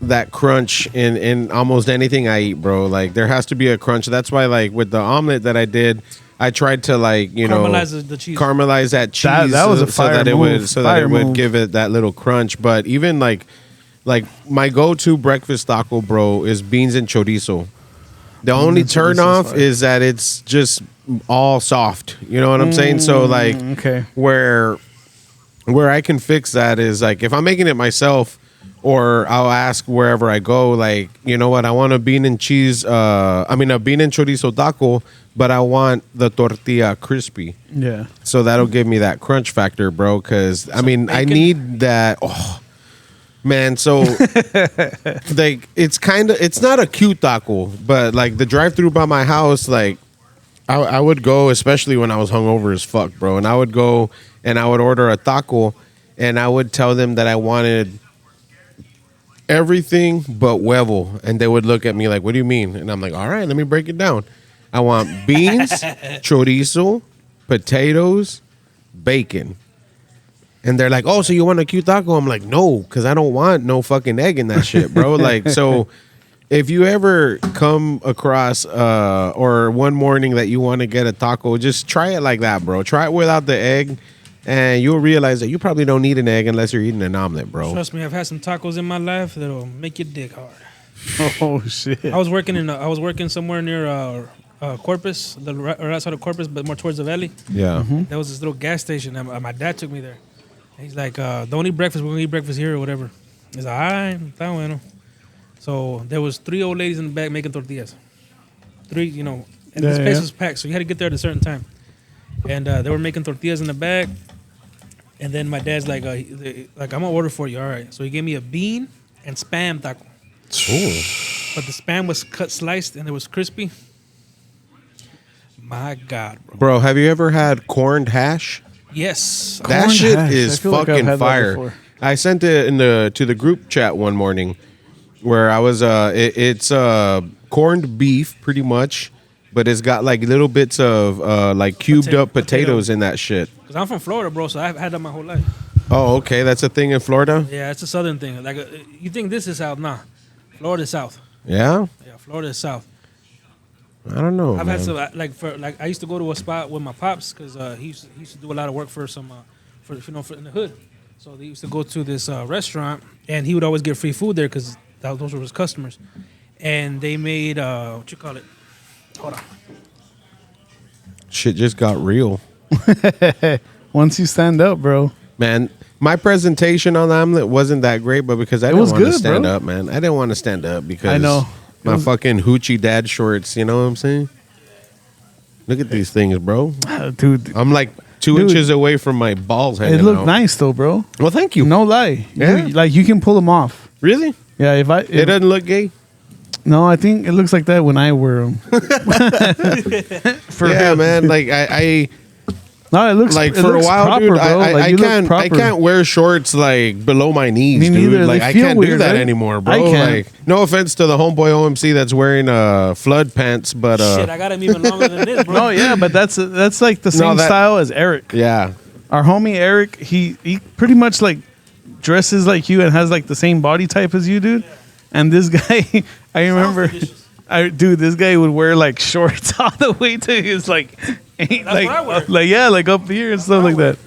that crunch in almost anything I eat, bro. Like, there has to be a crunch. That's why, like, with the omelet that I did, I tried to like Caramelize the cheese. caramelize that cheese. That was a so fire that it move. would Fire move. give it that little crunch. But even like my go-to breakfast taco, bro, is beans and chorizo. The only and turn chorizo's off fire. is that it's just all soft. You know what I'm saying? So like okay. where I can fix that is like if I'm making it myself, or I'll ask wherever I go, like, you know what, I want a bean and cheese, a bean and chorizo taco, but I want the tortilla crispy. Yeah. So that'll give me that crunch factor, bro, because, I bacon? need that. Oh, man, so, like, it's not a cute taco, but, like, the drive-through by my house, like, I would go, especially when I was hungover as fuck, bro, and I would go and I would order a taco, and I would tell them that I wanted everything but huevo, and they would look at me like, what do you mean? And I'm like, all right, let me break it down. I want beans, chorizo, potatoes, bacon. And they're like, oh, so you want a cute taco? I'm like, no, because I don't want no fucking egg in that shit, bro. Like, so if you ever come across or one morning that you want to get a taco, just try it like that, bro. Try it without the egg, and you'll realize that you probably don't need an egg unless you're eating an omelet, bro. Trust me, I've had some tacos in my life that'll make your dick hard. Oh shit. I was working somewhere near Corpus, or outside of Corpus, but more towards the valley. Yeah. There was this little gas station, and my dad took me there. And he's like, "Don't eat breakfast. We're gonna eat breakfast here or whatever." He's like, "All right, está bueno." So there was 3 old ladies in the back making tortillas. 3, and this place was packed, so you had to get there at a certain time. And they were making tortillas in the back. And then my dad's like, I'm gonna order for you. All right. So he gave me a bean and Spam taco. Ooh. But the Spam was sliced, and it was crispy. My God, bro. Bro, have you ever had corned hash? Yes. That Corned shit hash. is I feel like I've fucking had that fire. before. I sent it to the group chat one morning where I was it's corned beef pretty much, but it's got like little bits of like cubed up potatoes in that shit. Because I'm from Florida, bro, so I've had that my whole life. Oh, okay, that's a thing in Florida? Yeah, it's a southern thing. Like, you think this is south? Nah. Florida's south. Yeah? Yeah, Florida is south. I don't know, I've man. had some I used to go to a spot with my pops because he used to do a lot of work for some for in the hood. So they used to go to this restaurant, and he would always get free food there because those were his customers. And they made what you call it? Hold on. Shit just got real. Once you stand up, bro. Man, my presentation on the omelet wasn't that great, but because I didn't was want to good, stand bro. up, man. I didn't want to stand up because I know. my fucking hoochie dad shorts, you know what I'm saying? Look at these things, bro. Dude, I'm like 2 Dude. inches away from my balls hanging it looked out. nice though, bro. Well, thank you. No lie. Yeah? You can pull them off. Really? Yeah, It doesn't look gay? no, I think it looks like that when I wear them. Yeah, man. Like I No, it looks like it for a looks while, proper, dude. bro. I Like, you look can't I proper. can't wear shorts like below my knees, Me dude. neither. Like They I feel can't do weird, that right? anymore, bro. I can't. Like no offense to the homeboy O.M.C. that's wearing flood pants, but Shit, I got him even longer than this, bro. No, yeah, but that's like the same that- style as Eric. yeah. Our homie Eric, he pretty much like dresses like you and has like the same body type as you, dude. And this guy, I remember, this guy would wear like shorts all the way to his like, what I wear. like up here and stuff like that.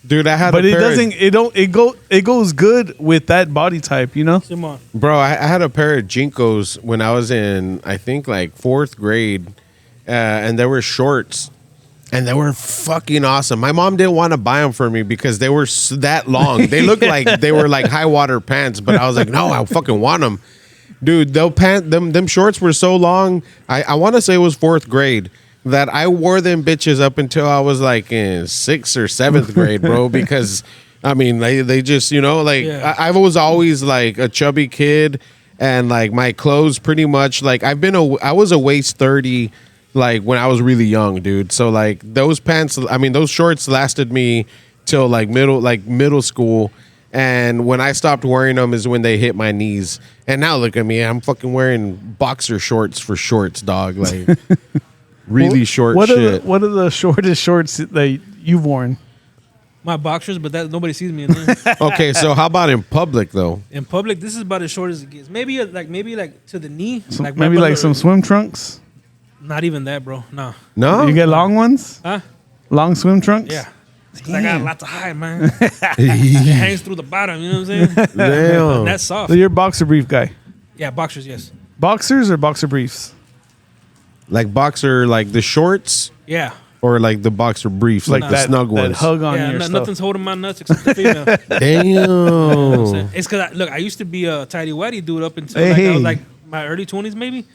Dude, I had But a it pair doesn't. It goes good with that body type, you know. Simon. Bro, I had a pair of Jinkos when I was in, I think, like 4th grade, and they were shorts, and they were fucking awesome. My mom didn't want to buy them for me because they were that long. They looked like they were like high water pants, but I was like, no, I fucking want them. Dude, them shorts were so long. I want to say it was 4th grade that I wore them bitches up until I was like in 6th or 7th grade, bro, because I mean, they just, like Yeah. I was always like a chubby kid, and like my clothes pretty much like I was a waist 30 like when I was really young, dude. So like those shorts lasted me till like middle school. And when I stopped wearing them is when they hit my knees. And now look at me, I'm fucking wearing boxer shorts for shorts, dog. Like really short shit. What are the shortest shorts that you've worn? My boxers, but that nobody sees me in there. Okay, so how about in public though? In public, this is about as short as it gets. Maybe like to the knee. Maybe like some swim trunks. Not even that, bro. No. No, You get long ones? Huh? Long swim trunks? Yeah. 'Cause I got a lot to hide, man. It hangs through the bottom. You know what I'm saying? But Damn. that's soft. So you're a boxer brief guy. Yeah, boxers. Yes. Boxers or boxer briefs? Like boxer, like the shorts, Yeah. or like the boxer briefs, like the that, snug that ones. hug on Yeah. your stuff. Nothing's holding my nuts except the female. You know what I'm Damn. saying? It's because look, I used to be a tidy whitey dude up until like, I Hey. was like my early 20s maybe,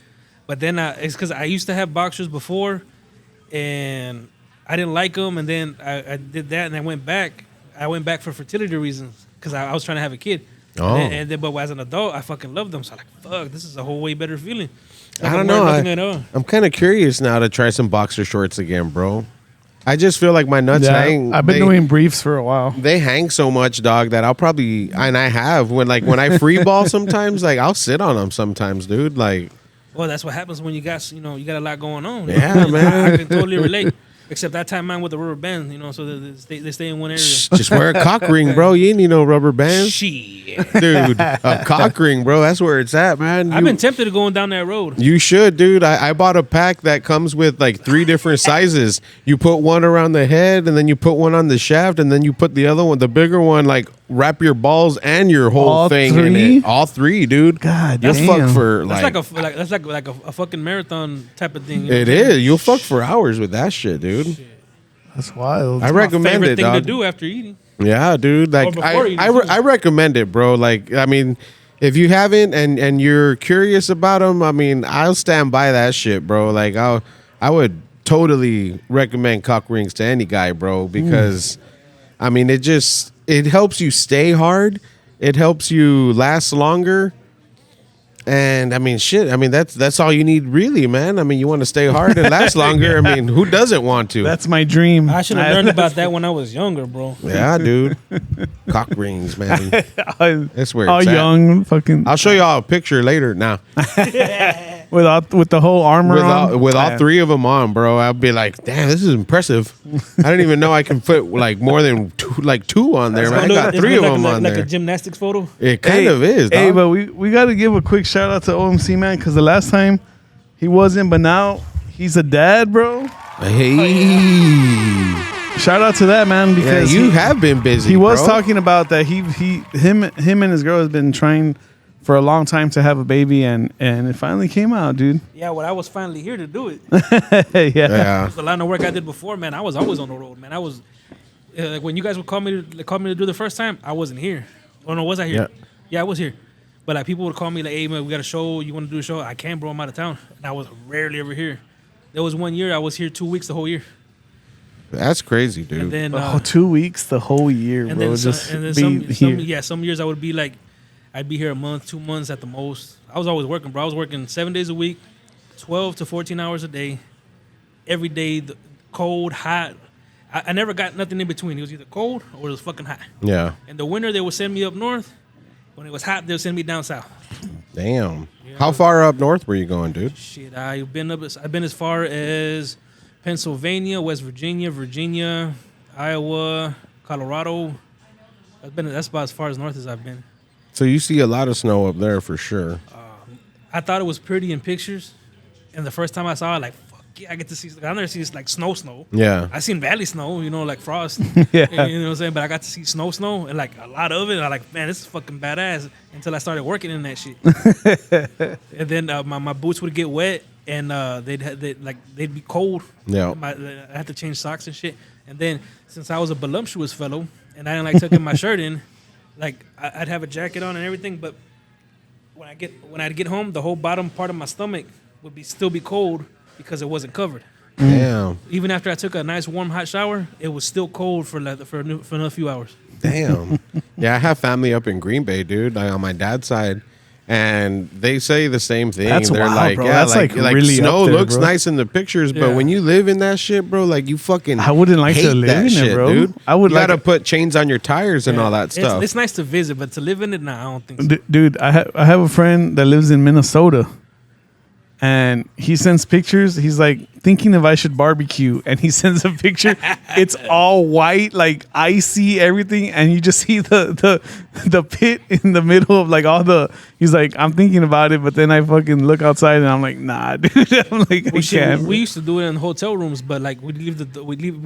but then it's because I used to have boxers before, and I didn't like them, and then I did that, and I went back. I went back for fertility reasons because I was trying to have a kid. Oh. And then, but as an adult, I fucking loved them. So I'm like, fuck, this is a whole way better feeling. I don't know. I'm kind of curious now to try some boxer shorts again, bro. I just feel like my nuts hang. I've been doing briefs for a while. They hang so much, dog, that I'll probably, and I have, when I free ball sometimes, like I'll sit on them sometimes, dude. Like, Well, that's what happens when you got a lot going on. Yeah, man. I can totally relate. Except that time, mine with the rubber band, so they stay in one area. just wear a cock ring, bro. You ain't need no rubber bands. Shit. Dude, a cock ring, bro. That's where it's at, man. I've been tempted to going down that road. You should, dude. I bought a pack that comes with like 3 different sizes. You put one around the head, and then you put one on the shaft, and then you put the other one, the bigger one, like wrap your balls and your whole All thing in 3? it. All 3, dude. God That's damn. fuck for That's like. like a fucking marathon type of thing. You know It what I'm saying? is. You'll fuck for hours with that shit, dude. That's wild. I My recommend favorite it, thing to dog. do after eating. Yeah, dude. Like before you do. I recommend it, bro. Like, I mean, if you haven't and you're curious about them, I mean, I'll stand by that shit, bro. Like, I would totally recommend cock rings to any guy, bro, because I mean, it helps you stay hard. It helps you last longer. And I mean, shit. I mean, that's all you need, really, man. I mean, you want to stay hard and last longer. I mean, who doesn't want to? That's my dream. I should have learned about that when I was younger, bro. Yeah, dude. Cock rings, man. That's where all it's at. young, fucking I'll show y'all a picture later. Now, with the whole armor on. with all Man. 3 of them on, bro, I'll be like, damn, this is impressive. I didn't even know I can fit like more than 2 on there, man. I got 3 of them on like there. a gymnastics photo. It kind of is. Hey, dog. but we got to give a quick shout out to O.M.C, man, because the last time he wasn't, but now he's a dad, bro. Hey, Shout out to that, man, yeah, because you have been busy. he was bro. talking about that him and his girl has been trying for a long time to have a baby, and it finally came out, dude. Yeah, well, I was finally here to do it. Yeah. Yeah, The line of work I did before, man, I was always on the road, man. I was like when you guys would call me to do the first time, I wasn't here. Oh no, was I here? Yeah, I was here. But like people would call me like, "Hey man, we got a show. You want to do a show?" I can't, bro. I'm out of town, and I was rarely ever here. There was one year I was here 2 weeks the whole year, that's crazy, dude. and then 2 weeks the whole year, and bro. then, Just and then be here. some years I would be like, I'd be here a month, 2 months at the most. I was always working, bro. I was working 7 days a week, 12 to 14 hours a day, every day, cold, hot. I never got nothing in between. It was either cold or it was fucking hot. Yeah, In the winter, they would send me up north. When it was hot, they would send me down south. damn. How far up north were you going, dude? Shit, I've been as far as Pennsylvania, West Virginia, Iowa, Colorado. That's about as far as north as I've been. So you see a lot of snow up there for sure. I thought it was pretty in pictures, and the first time I saw it, like, fuck yeah, I get to see. I never see like snow. Yeah. I seen valley snow, like frost. Yeah. You know what I'm saying? But I got to see snow, and like a lot of it. And I'm like, man, this is fucking badass. Until I started working in that shit, and then my boots would get wet, and they'd be cold. Yeah. I had to change socks and shit. And then since I was a voluptuous fellow, and I didn't like tucking my shirt in, like I'd have a jacket on and everything, but when I'd get home, the whole bottom part of my stomach would still be cold because it wasn't covered. Damn. Even after I took a nice warm hot shower, it was still cold for another few hours. Damn. Yeah, I have family up in Green Bay, dude, like on my dad's side. And they say the same thing. That's They're wild, like, bro. yeah, That's, like like, really snow up there, looks bro. nice in the pictures, but Yeah. when you live in that shit, bro, like you fucking I wouldn't like to hate live that in it, shit, bro. dude. I would you like gotta put chains on your tires and all that It's- stuff. It's nice to visit, but to live in it, nah, I don't think so. Dude, I have a friend that lives in Minnesota, and he sends pictures. He's like, thinking if I should barbecue, and he sends a picture. It's all white, like icy, everything, and you just see the pit in the middle of like all the. He's like, I'm thinking about it, but then I fucking look outside and I'm like, nah, dude. I'm like, I can't. We used to do it in hotel rooms, but like we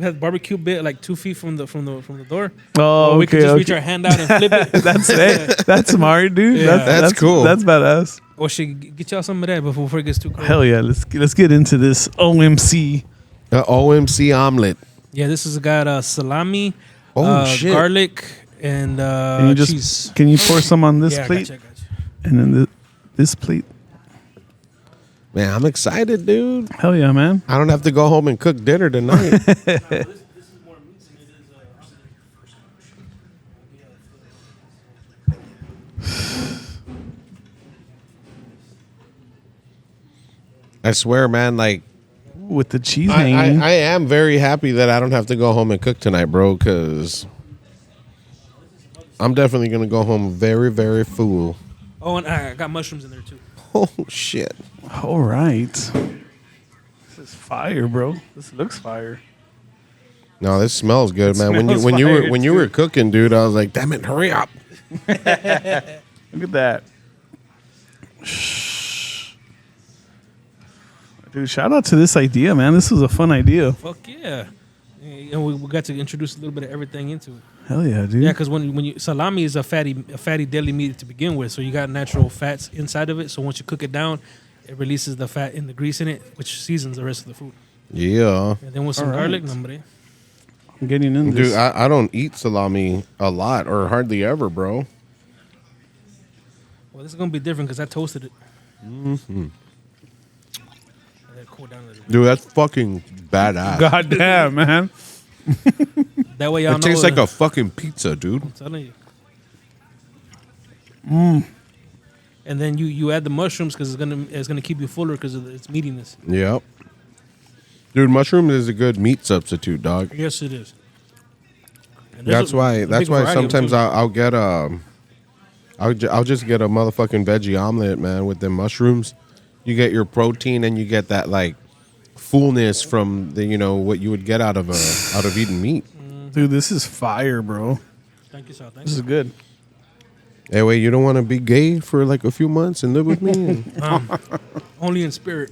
had barbecue bit like 2 feet from the door. Oh, Or we could just okay. reach our hand out and flip it. That's it. That's smart, dude. Yeah. That's cool. That's badass. Or should get y'all some of that before it gets too cold. Hell yeah, let's get into this O.M.C. O.M.C omelet. Yeah, this has got salami, Oh, shit. garlic, and Can you cheese. can you pour some on this Yeah, plate gotcha. and then this plate? Man, I'm excited, dude. Hell yeah, man. I don't have to go home and cook dinner tonight. I swear, man, like, With the cheese I hanging. am very happy that I don't have to go home and cook tonight, bro, because I'm definitely going to go home very, very full. Oh, and I got mushrooms in there too. Oh, shit. All right. This is fire, bro. This looks fire. No, this smells good, man. When smells you fire, were cooking, dude, I was like, damn it, hurry up. Look at that. Dude, shout out to this idea, man. This was a fun idea. Fuck yeah. And we got to introduce a little bit of everything into it. Hell yeah, dude. Yeah, because when you salami is a fatty deadly meat to begin with, so you got natural fats inside of it. So once you cook it down, it releases the fat and the grease in it, which seasons the rest of the food. Yeah. And then with some All right. garlic, hombre. I'm getting in Dude, this. I don't eat salami a lot or hardly ever, bro. Well, this is gonna be different because I toasted it. Mm-hmm. Cool down a little bit. Dude, that's fucking badass. God damn, man. That way y'all It know. tastes like a fucking pizza, dude. I'm telling you. And then you add the mushrooms because it's gonna keep you fuller because of its meatiness. Yep. Dude, mushroom is a good meat substitute, dog. Yes, it is. And there's That's a why big variety of sometimes them. I'll get I'll just get a motherfucking veggie omelet, man, with them mushrooms. You get your protein and you get that like fullness from the what you would get out of eating meat. Dude, this is fire, bro. Thank you, sir. Thank This is you. good. Hey, wait, you don't want to be gay for like a few months and live with me? Only in spirit.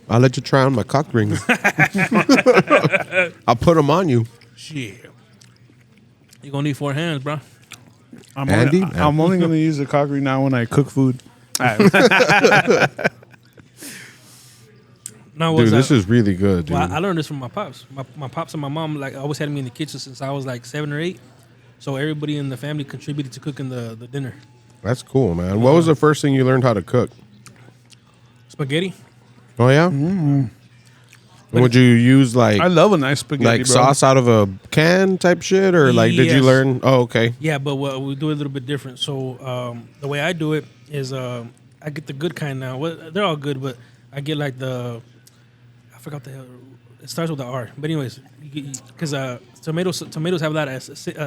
I'll let you try on my cock rings. I'll put them on you. Shit. You're gonna need 4 hands, bro. Andy? I'm only going to use the cock ring now when I cook food. No, Dude, this is really good, dude. Well, I learned this from my pops. My pops and my mom like always had me in the kitchen since I was like 7 or 8. So everybody in the family contributed to cooking the dinner. That's cool, man. What was the first thing you learned how to cook? Spaghetti. Oh, yeah? Would you use like I love a nice spaghetti, like bro. sauce out of a can type shit, or like did you Yes. learn? Oh, okay. Yeah, but we do it a little bit different. So the way I do it is I get the good kind now. Well, they're all good, but I get like I forgot the hell. It starts with the R. But anyways, because tomatoes have a lot of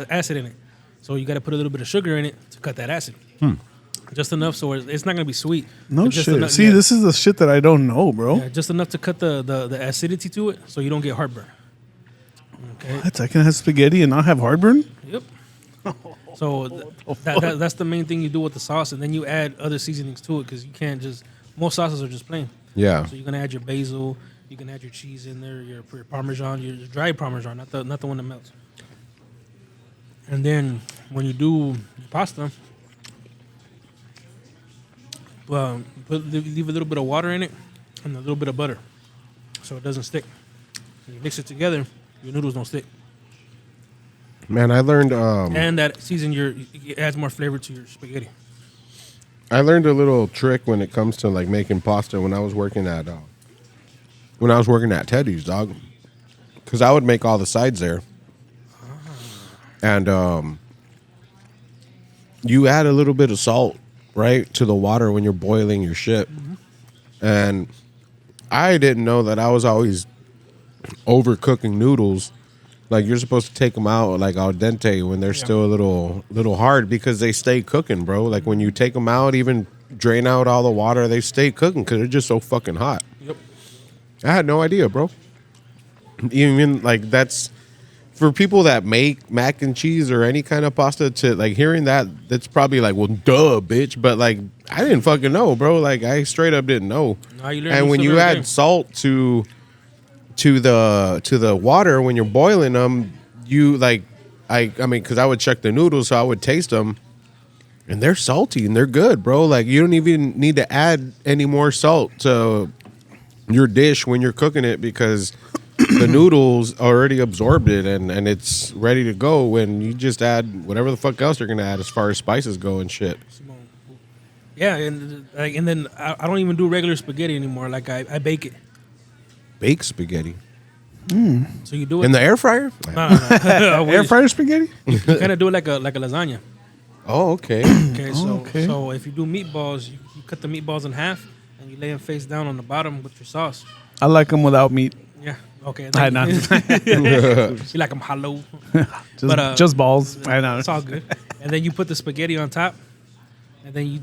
acid in it, so you got to put a little bit of sugar in it to cut that acid. Just enough so it's not gonna be sweet. No but just shit. enough- See, yeah, this is the shit that I don't know, bro. yeah, just enough to cut the acidity to it, so you don't get heartburn. Okay. What? I can have spaghetti and not have heartburn? Yep. So that's the main thing you do with the sauce, and then you add other seasonings to it because you can't just. Most sauces are just plain. Yeah. So you're gonna add your basil, you can add your cheese in there, your parmesan, your dry parmesan, not the one that melts. And then when you do pasta, leave a little bit of water in it and a little bit of butter, so it doesn't stick. When you mix it together, your noodles don't stick. Man, I learned And that season it adds more flavor to your spaghetti. I learned a little trick when it comes to like making pasta when I was working at Teddy's, dog. Because I would make all the sides there, and you add a little bit of salt, right, to the water when you're boiling your shit. And I didn't know that I was always overcooking noodles. Like you're supposed to take them out like al dente when they're still a little hard because they stay cooking, bro. Like when you take them out, even drain out all the water, they stay cooking because they're just so fucking hot. Yep. I had no idea, bro. Even like that's for people that make mac and cheese or any kind of pasta. To like hearing that's probably like, well, duh, bitch. But like, I didn't fucking know, bro. Like, I straight up didn't know. No, you learn And new when stuff you every add day. salt to the water when you're boiling them, you like, I mean, because I would check the noodles, so I would taste them, and they're salty and they're good, bro. Like, you don't even need to add any more salt to your dish when you're cooking it because the noodles already absorbed it and it's ready to go. When you just add whatever the fuck else you're gonna add as far as spices go and shit. Yeah, and then I don't even do regular spaghetti anymore. Like I bake it. Bake spaghetti So you do it in the air fryer. No. Air fryer spaghetti? You kind of do it like a lasagna. Oh, okay. Okay, okay. So if you do meatballs, you cut the meatballs in half and you lay them face down on the bottom with your sauce. I like them without meat. Yeah. Okay. I know. You like them hollow. Just balls. I know. It's all good. And then you put the spaghetti on top, and then you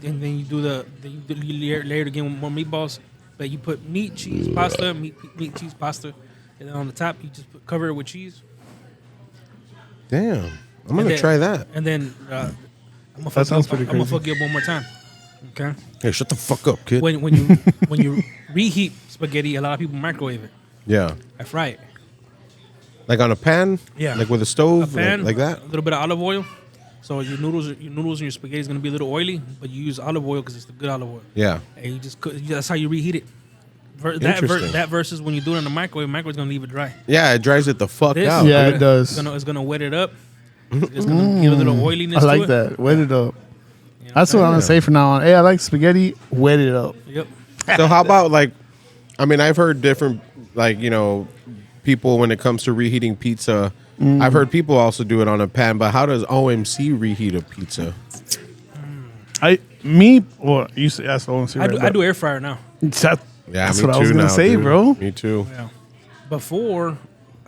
layer it again with more meatballs. But you put meat, cheese, pasta, meat, cheese, pasta, and then on the top you just cover it with cheese. Damn, I'm gonna then- try that. And then I'm That sounds pretty I'm gonna crazy. fuck you up one more time. Okay. Hey, shut the fuck up, kid. When you reheat spaghetti, a lot of people microwave it. Yeah, I fry it. like on a pan. Yeah. like with a stove, A pan, like that. A little bit of olive oil. So your noodles and your spaghetti is gonna be a little oily, but you use olive oil because it's the good olive oil. Yeah, And you just cook. That's how you reheat it. Interesting. That versus when you do it in the microwave's gonna leave it dry. yeah, it dries it the fuck This, out. Yeah, dude. it does. It's gonna wet it up. It's gonna give a little oiliness. I like to it. that. Wet it up. You know That's what I'm gonna say from now on. Hey, I like spaghetti. Wet it up. Yep. So how about like, I mean, I've heard different like people when it comes to reheating pizza. I've heard people also do it on a pan, but how does O.M.C. reheat a pizza? Well, you say that's what I'm saying. I do air fryer now. Yeah, That's me what I was too gonna now, say, dude. bro. Me too. Yeah. Before,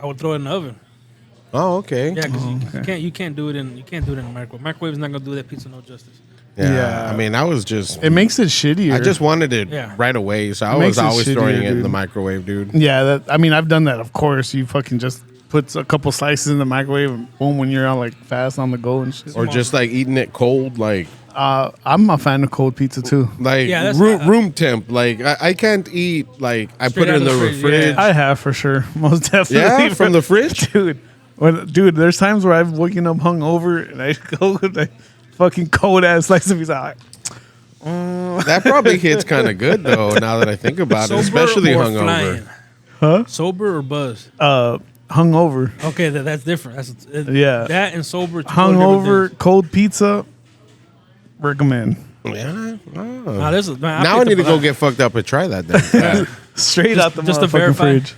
I would throw it in the oven. Oh, okay. Yeah, because you can't do it in the microwave. Microwave's not gonna do that pizza no justice. Yeah. Yeah. I mean, I was just. It makes it shittier. I just wanted it Yeah. right away, so I makes was it always throwing shittier, it in the dude. microwave, dude. Yeah, I've done that. Of course, you fucking just put a couple slices in the microwave, and boom, when you're on like fast on the go and shit. Or just like eating it cold, like I'm a fan of cold pizza too. Yeah, that's room temp. Like I can't eat like I Straight put it in out the of the fridge, fridge. yeah. I have for sure, most definitely. Yeah, from the fridge. dude. Dude, there's times where I've woken up hungover and I go with a fucking cold ass slice of pizza. That probably hits kind of good though. Now that I think about it, especially or hungover. flying? Sober or buzz? Hungover, Okay, that's different. Yeah. That and sober. two totally different hungover, things. cold pizza. Recommend Yeah. Oh. Nah, Now I need to go get fucked up and try that then. straight out the just to motherfucking verify. fridge.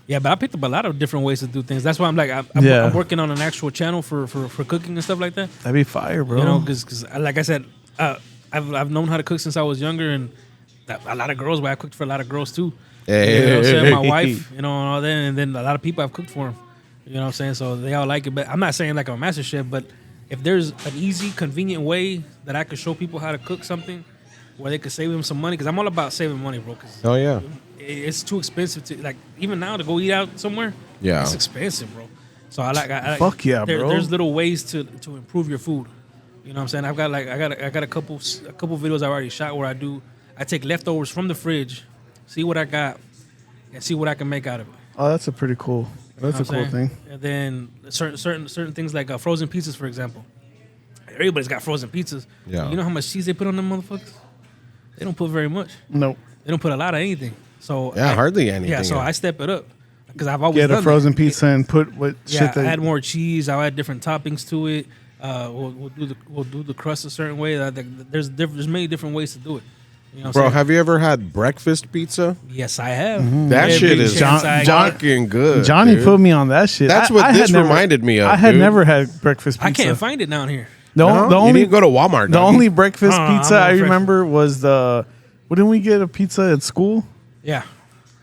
Yeah, but I picked up a lot of different ways to do things. That's why I'm like, I'm working on an actual channel for cooking and stuff like that. That'd be fire, bro. You know, because like I said, I've known how to cook since I was younger, and a lot of girls. But I cooked for a lot of girls too. You know what I'm saying? My wife, you know, and all that, and then a lot of people I've cooked for them. You know what I'm saying? So they all like it. But I'm not saying like I'm a master chef, but if there's an easy, convenient way that I could show people how to cook something where they could save them some money, because I'm all about saving money, bro. Cause Oh yeah. it's too expensive to like even now to go eat out somewhere. Yeah. It's expensive, bro. So I like Fuck yeah, bro. There's little ways to improve your food. You know what I'm saying? I got a couple videos I already shot where I take leftovers from the fridge, see what I got, and see what I can make out of it. Oh, that's a pretty cool. That's a You know cool what I'm thing. saying? And then certain things like frozen pizzas, for example. Everybody's got frozen pizzas. Yeah. You know how much cheese they put on them motherfuckers? They don't put very much. Nope. They don't put a lot of anything. So Yeah, hardly anything. Yeah, so I step it up because I've always Get a done frozen that. pizza and put what Yeah, shit that. add more cheese. I'll add different toppings to it. We'll do the crust a certain way. There's many different ways to do it. You know what Bro, I'm saying? have you ever had breakfast pizza? Yes, I have. That Every shit is chance I get. fucking good. Johnny dude. put me on that shit. That's I what had this reminded me of. I had dude. never had breakfast pizza. I can't find it down here. The, No? the You only need to go to Walmart. the doggy. only breakfast I'm pizza not I fresh. remember was the. Didn't we get a pizza at school? Yeah,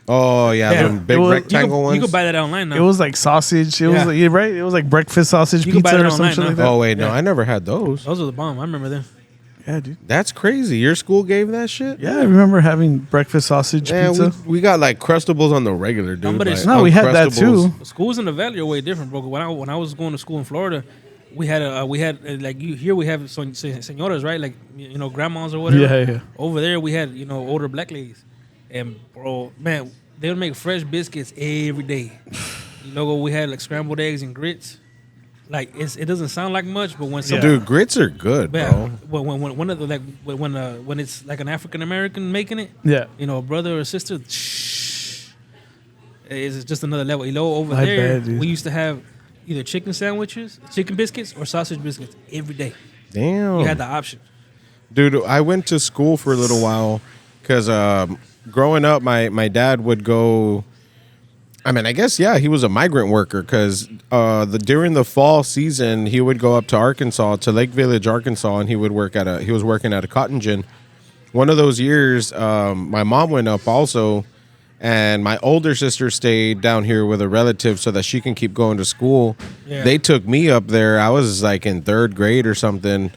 Oh yeah, Yeah. them big It was- rectangle ones. you can buy that online now. It was like sausage. It was Yeah. like, yeah, right. It was like breakfast sausage You can buy pizza it or some online shit now. like that. Oh wait, no, Yeah. I never had those. Those are the bomb. I remember them. Yeah, dude. That's crazy. Your school gave that shit? Yeah, I remember having breakfast sausage Yeah, pizza. we got like Crustables on the regular, dude. Somebody- Like, No, we had that too. The schools in the valley are way different, bro. When I was going to school in Florida, we had like you here we have senoras, right? Like grandmas or whatever. Yeah, yeah. Over there we had older black ladies, and bro, man, they would make fresh biscuits every day. We had like scrambled eggs and grits. Like it doesn't sound like much, but when some Dude, grits are good, yeah, bro. when it's like an African American making it, Yeah. a brother or sister, it's just another level. Over I there, bet, dude. we used to have either chicken sandwiches, chicken biscuits, or sausage biscuits every day. Damn. You had the option. Dude, I went to school for a little while because growing up, my dad would go. I mean, I guess, yeah, he was a migrant worker because during the fall season, he would go up to Arkansas, to Lake Village, Arkansas, and he was working at a cotton gin. One of those years, my mom went up also, and my older sister stayed down here with a relative so that she can keep going to school. Yeah. They took me up there. I was like in 3rd grade or something,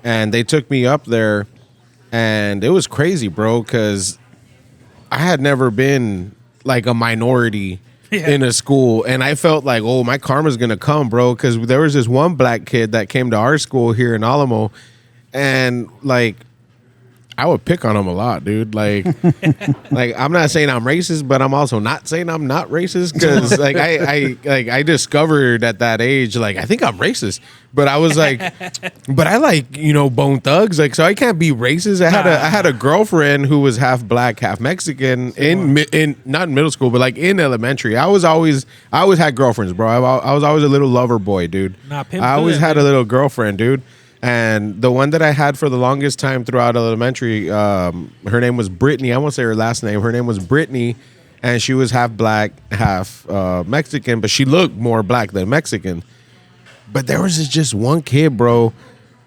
and they took me up there, and it was crazy, bro, because I had never been like a minority in a school, and I felt like, oh, my karma's gonna come, bro, because there was this one black kid that came to our school here in Alamo, and like I would pick on him a lot, dude. Like, like I'm not saying I'm racist, but I'm also not saying I'm not racist because like I discovered at that age, like I think I'm racist, but I was like, but I like Bone Thugs, like so I can't be racist. I had a girlfriend who was half black, half Mexican in not in middle school, but like in elementary. I always had girlfriends, bro. I was always a little lover boy, dude. Nah, pimp I always good, had man. a little girlfriend, dude. And the one that I had for the longest time throughout elementary, her name was Brittany. I won't say her last name. Her name was Brittany, and she was half black, half Mexican, but she looked more black than Mexican. But there was just one kid, bro.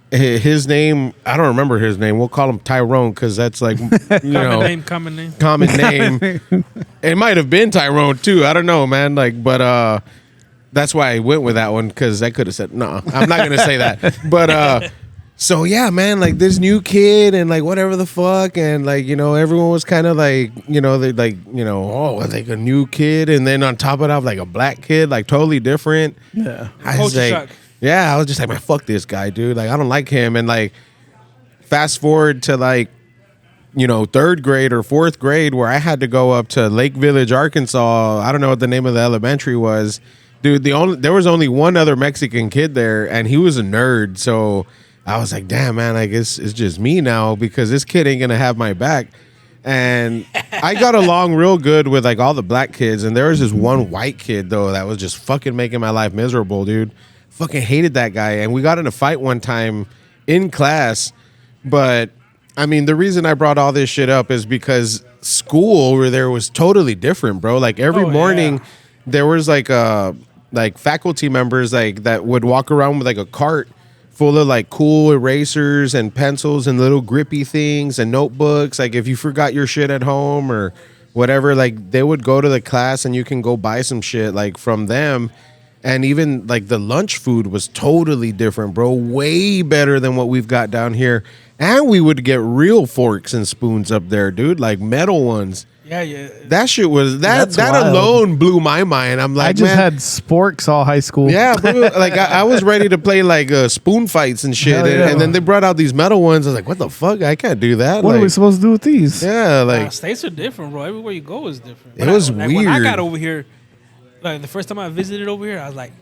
His name, I don't remember his name. We'll call him Tyrone because that's like, Common name. common name. It might have been Tyrone too. I don't know, man. Like, but that's why I went with that one because I could have said no. I'm not gonna say that. But so yeah, man. Like this new kid and like whatever the fuck, and like everyone was kind of like they like oh like a new kid, and then on top of that like a black kid, like totally different. Yeah. I was Culture like, shock. yeah, I was just like, man, fuck this guy, dude. Like I don't like him, and like fast forward to like 3rd grade or 4th grade where I had to go up to Lake Village, Arkansas. I don't know what the name of the elementary was. Dude, there was only one other Mexican kid there, and he was a nerd. So I was like, damn, man, I guess it's just me now because this kid ain't gonna have my back. And I got along real good with like all the black kids, and there was this one white kid though that was just fucking making my life miserable, dude. Fucking hated that guy, and we got in a fight one time in class. But I mean, the reason I brought all this shit up is because school over there was totally different, bro. Like every morning. There was like faculty members like that would walk around with like a cart full of like cool erasers and pencils and little grippy things and notebooks. Like if you forgot your shit at home or whatever, like they would go to the class and you can go buy some shit like from them. And even like the lunch food was totally different, bro. Way better than what we've got down here. And we would get real forks and spoons up there, dude, like metal ones. Yeah. That shit was that wild. alone blew my mind. I'm like, I just man, had sporks all high school. yeah, bro. Like I was ready to play like spoon fights and shit, Hell yeah. and then they brought out these metal ones. I was like, what the fuck? I can't do that. What like, are we supposed to do with these? yeah, like States are different, bro. Everywhere you go is different. It was When I weird. got over here, like the first time I visited over here, I was like,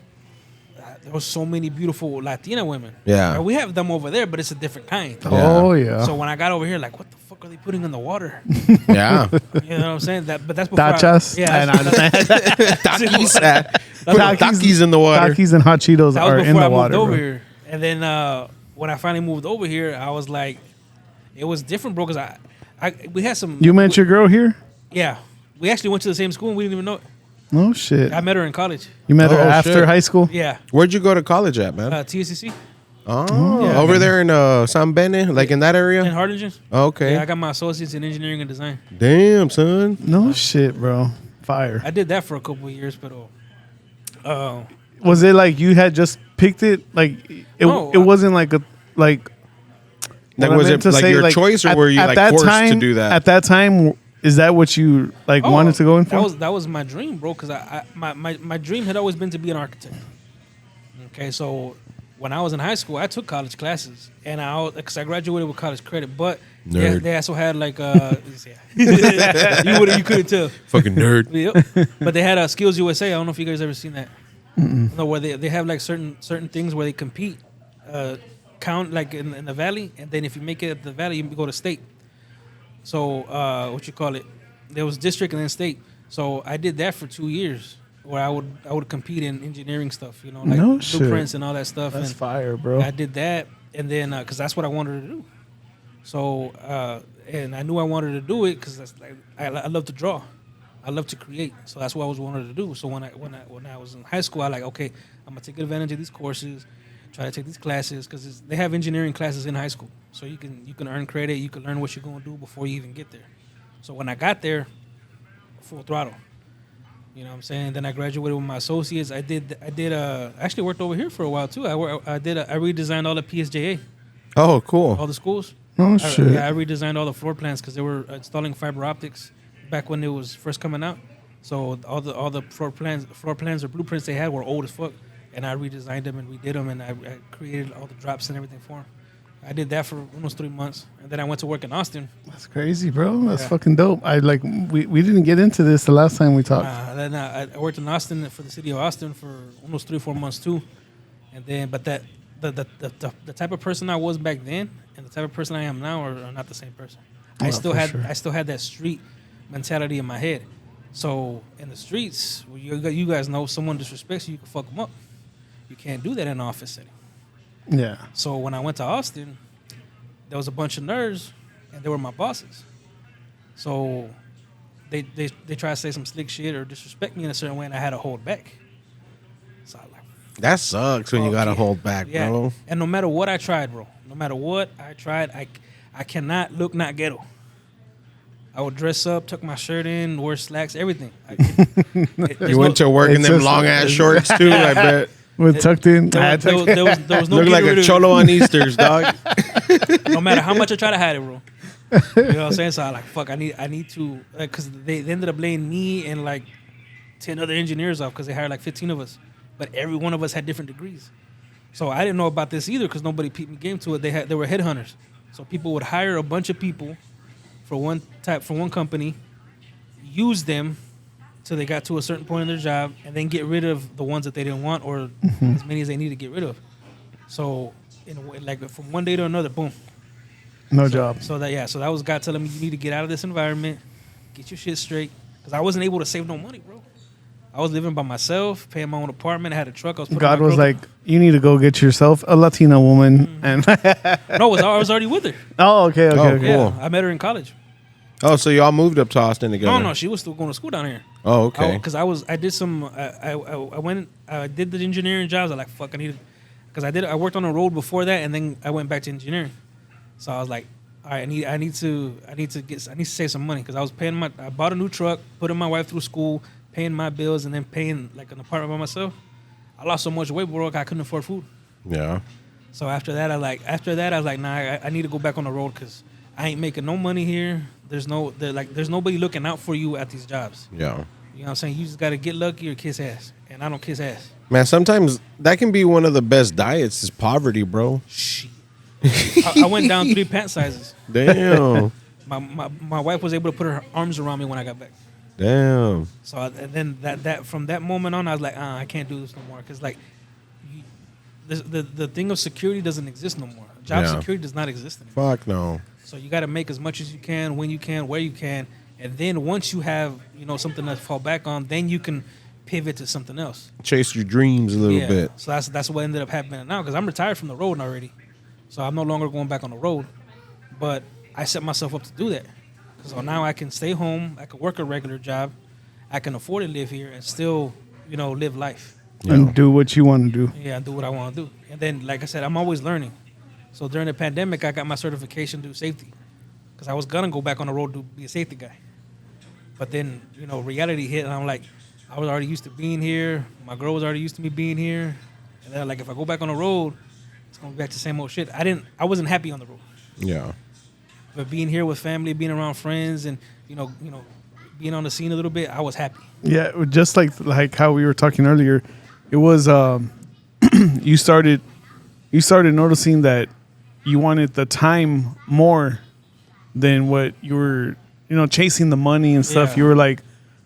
there was so many beautiful Latina women. Yeah. Like, we have them over there, but it's a different kind. Oh yeah. So when I got over here, like, what the fuck are they putting in the water? yeah. You know what I'm saying? But that's before Tachas. Yeah, And Takis, put Takis- Takis in the water. Takis and hot Cheetos that are was in before the I moved water. over Bro. here. And then when I finally moved over here, I was like, it was different, bro. Because we had some. You met your girl here? Yeah, we actually went to the same school and we didn't even know it. No shit. I met her in college. You met her Oh, after shit. high school? Yeah, Where'd you go to college at, man? TSCC Oh, over there in San Bene, like in that in area. Harlingen. Okay. Yeah, I got my associates in engineering and design. Damn, son. No shit, bro. Fire. I did that for a couple of years, but Was it like you had just picked it? Like it No, it wasn't like a like Like, What I was meant it to like say, your choice, or were you at like that forced to time, do that? At that time, is that what you like Oh, wanted to go in for? That was my dream, bro. Because my dream had always been to be an architect. Okay, so when I was in high school, I took college classes, and because I graduated with college credit, but Nerd. they also had like you couldn't tell. Fucking nerd. Yep. But they had Skills USA. I don't know if you guys ever seen that. No, where they have like certain things where they compete, count like in the valley, and then if you make it at the valley, you go to state. So what you call it? There was district and then state. So I did that for 2 years, where I would compete in engineering stuff, you know, like No shit. blueprints and all that stuff. That's and fire, bro. I did that, and then because that's what I wanted to do. So and I knew I wanted to do it because that's like I love to draw. I love to create, so that's what I was wanted to do. So when I was in high school, I like, okay, I'm gonna take advantage of these courses, try to take these classes because they have engineering classes in high school, so you can earn credit, you can learn what you're gonna do before you even get there. So when I got there, full throttle, you know what I'm saying. Then I graduated with my associates. I actually worked over here for a while too. I redesigned all the PSJA, Oh, cool. all the schools. Oh shit. I redesigned all the floor plans because they were installing fiber optics back when it was first coming out. So all the floor plans or blueprints they had were old as fuck, and I redesigned them and redid them, and I created all the drops and everything for them. I did that for almost 3 months, and then I went to work in Austin. That's crazy, bro. That's Yeah. fucking dope. We didn't get into this the last time we talked. Then I worked in Austin for the city of Austin for almost 3 or 4 months too, and then but that the type of person I was back then and the type of person I am now are not the same person. I still had that street mentality in my head. So in the streets, you guys know, someone disrespects you, you can fuck them up. You can't do that in an office setting. Yeah. So when I went to Austin, there was a bunch of nerds, and they were my bosses. So they try to say some slick shit or disrespect me in a certain way, and I had to hold back. So I like, That sucks when you fuck gotta yeah. hold back, Yeah. bro. And no matter what I tried, bro, I cannot look not ghetto. I would dress up, tuck my shirt in, wear slacks, everything. You went to work in It's them just- long ass shorts too, I bet. With tucked in. There was no Look like getting a rid of it. cholo on Easter's, dog. No matter how much I try to hide it, bro. You know what I'm saying? So I like, fuck, I need to, because they ended up laying me and like 10 other engineers off because they hired like 15 of us, but every one of us had different degrees. So I didn't know about this either because nobody peeped me game to it. They were headhunters, so people would hire a bunch of people for one company, use them till they got to a certain point in their job, and then get rid of the ones that they didn't want or as many as they need to get rid of. So in a way, like from one day to another, boom. No job. So that was God telling me you need to get out of this environment, get your shit straight. Because I wasn't able to save no money, bro. I was living by myself, paying my own apartment. I had a truck. I was putting God my was girl- like, you need to go get yourself a Latina woman. And no, I was already with her. oh, okay. Oh, Okay. cool. Yeah, I met her in college. Oh, so y'all moved up to Austin together? No, she was still going to school down here. Oh, okay. Because I did some. I did the engineering jobs. I like fuck. I needed because I worked on a road before that, and then I went back to engineering. So I was like, all right, I need to save some money because I bought a new truck, putting my wife through school, paying my bills, and then paying like an apartment by myself. I lost so much weight, bro. I couldn't afford food. Yeah. So after that, I was like, nah, I need to go back on the road because I ain't making no money here. There's nobody looking out for you at these jobs. Yeah. You know what I'm saying? You just got to get lucky or kiss ass. And I don't kiss ass. Man, sometimes that can be one of the best diets is poverty, bro. Shit. I went down 3 pant sizes. Damn. My wife was able to put her arms around me when I got back. Damn. So and then that from that moment on, I was like, I can't do this no more. Because like, the thing of security doesn't exist no more. Job security does not exist anymore. Fuck no. So you got to make as much as you can, when you can, where you can. And then once you have, something to fall back on, then you can pivot to something else. Chase your dreams a little bit. So that's what ended up happening now because I'm retired from the road already. So I'm no longer going back on the road. But I set myself up to do that. So now I can stay home. I can work a regular job. I can afford to live here and still, live life. And do what you want to do. Yeah, and do what I want to do. And then, like I said, I'm always learning. So during the pandemic, I got my certification to do safety because I was going to go back on the road to be a safety guy. But then, reality hit, and I'm like, I was already used to being here. My girl was already used to me being here. And then, like, if I go back on the road, it's going to be back to the same old shit. I wasn't happy on the road. Yeah. But being here with family, being around friends, and you know, being on the scene a little bit, I was happy. Yeah, just like how we were talking earlier, it was you started noticing that you wanted the time more than what you were, chasing the money and stuff. Yeah. You were like,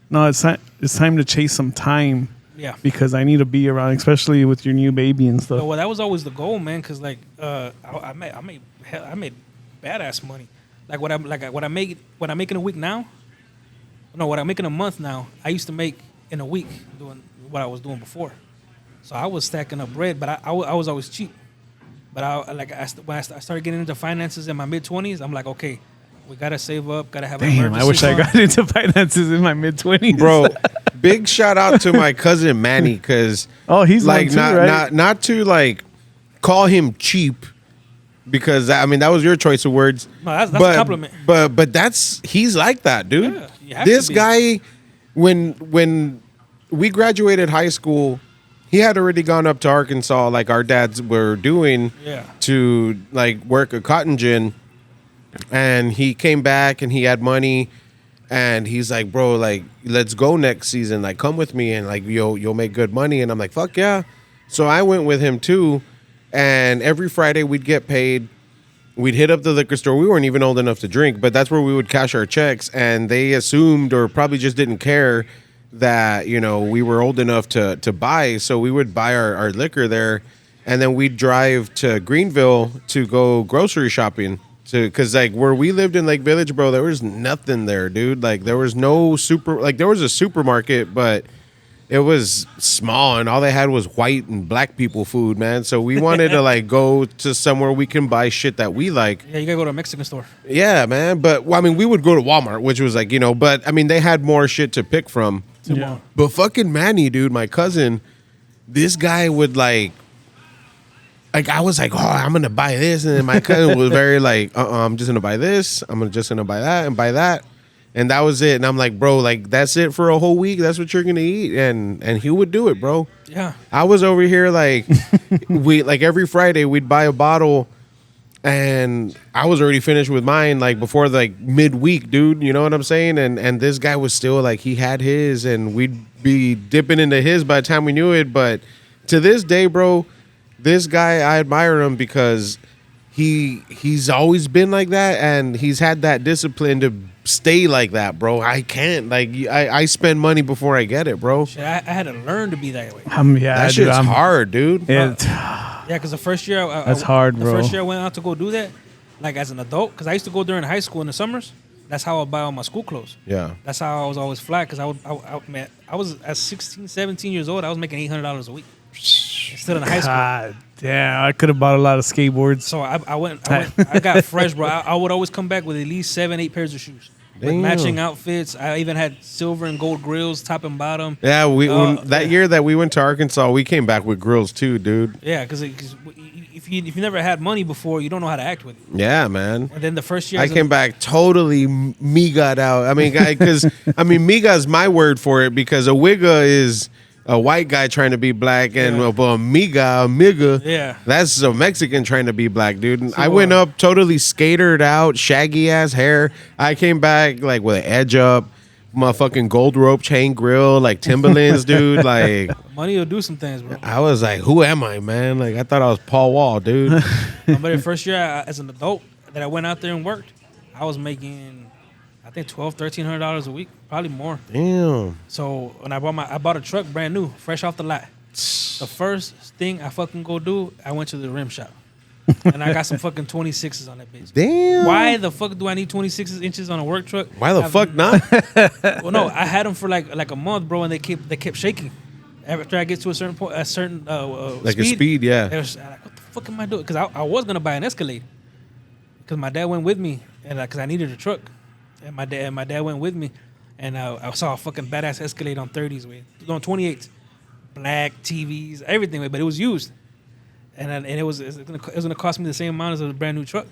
no, it's time to chase some time. Yeah. Because I need to be around, especially with your new baby and stuff. Well, that was always the goal, man. Because like, I made badass money. Like what I make in a week now. No, what I make in a month now. I used to make in a week doing what I was doing before. So I was stacking up bread, but I was always cheap. But when I started getting into finances in my mid-20s, I'm like, okay, we gotta save up, gotta have. Damn, I wish I got into finances in my mid-20s, Bro. Big shout out to my cousin Manny, because he's like one too, right? not to like call him cheap, because I mean that was your choice of words. No, that's a compliment. But he's like that, dude. Yeah, you have This to be. guy, when we graduated high school, he had already gone up to Arkansas, like our dads were doing, to like work a cotton gin, and he came back and he had money. And he's like, bro, like, let's go next season. Like, come with me, and like, you'll make good money. And I'm like, fuck yeah. So I went with him too. And every Friday we'd get paid. We'd hit up the liquor store. We weren't even old enough to drink, but that's where we would cash our checks. And they assumed, or probably just didn't care, that we were old enough to buy. So we would buy our liquor there, and then we'd drive to Greenville to go grocery shopping. Because like where we lived in Lake Village, bro, there was nothing there, dude. Like there was no there was a supermarket, but it was small, and all they had was white and black people food, man. So we wanted to like go to somewhere we can buy shit that we like. Yeah, you gotta go to a Mexican store. Yeah, man. But well, I mean, we would go to Walmart, which was like, but I mean, they had more shit to pick from. Yeah. But fucking Manny, dude, my cousin, this guy would like I was like, oh, I'm gonna buy this, and then my cousin was very like, I'm just gonna buy this, just gonna buy that and buy that, and that was it. And I'm like, bro, like that's it for a whole week. That's what you're gonna eat, and he would do it, bro. Yeah, I was over here like we like every Friday we'd buy a bottle, and I was already finished with mine like before like midweek, dude. You know what I'm saying? And this guy was still like he had his, and we'd be dipping into his by the time we knew it. But to this day, bro. This guy, I admire him because he's always been like that, and he's had that discipline to stay like that, bro. I can't. Like, I spend money before I get it, bro. Shit, I had to learn to be that way. Yeah, that shit's hard, dude. Yeah, because the first year, that's hard, bro. The first year I went out to go do that, like as an adult, because I used to go during high school in the summers. That's how I would buy all my school clothes. Yeah. That's how I was always flat, because I was at 16, 17 years old, I was making $800 a week. Still in high school. God damn, I could have bought a lot of skateboards. So I got fresh, bro. I would always come back with at least 7-8 pairs of shoes. With matching outfits. I even had silver and gold grills, top and bottom. Yeah, that year that we went to Arkansas, we came back with grills too, dude. Yeah, because if you never had money before, you don't know how to act with it. Yeah, man. And then the first year I came back totally Miga'd out. I mean, because Miga's my word for it, because a wigga is a white guy trying to be black, and a miga, yeah, that's a Mexican trying to be black, dude. And I went up totally skatered out, shaggy ass hair. I came back like with an edge up, motherfucking gold rope chain grill, like Timberlands, dude. Like money will do some things, bro. I was like, who am I, man? Like I thought I was Paul Wall, dude. But the first year as an adult that I went out there and worked, I was making, I think $1,200-$1,300 a week, probably more. Damn. So when I bought a truck brand new, fresh off the lot. The first thing I fucking go do, I went to the rim shop, and I got some fucking 26s on that bitch. Damn. Why the fuck do I need 26 inches on a work truck? Why the fuck not? Well, no, I had them for like a month, bro, and they kept shaking. After I get to a certain point, like speed, a speed, yeah. They was like, what the fuck am I doing? Because I was gonna buy an Escalade, because my dad went with me, and because I needed a truck. And my dad went with me, and I saw a fucking badass Escalade on 30s, on 28s, black TVs, everything, but it was used, and it was gonna cost me the same amount as a brand new truck.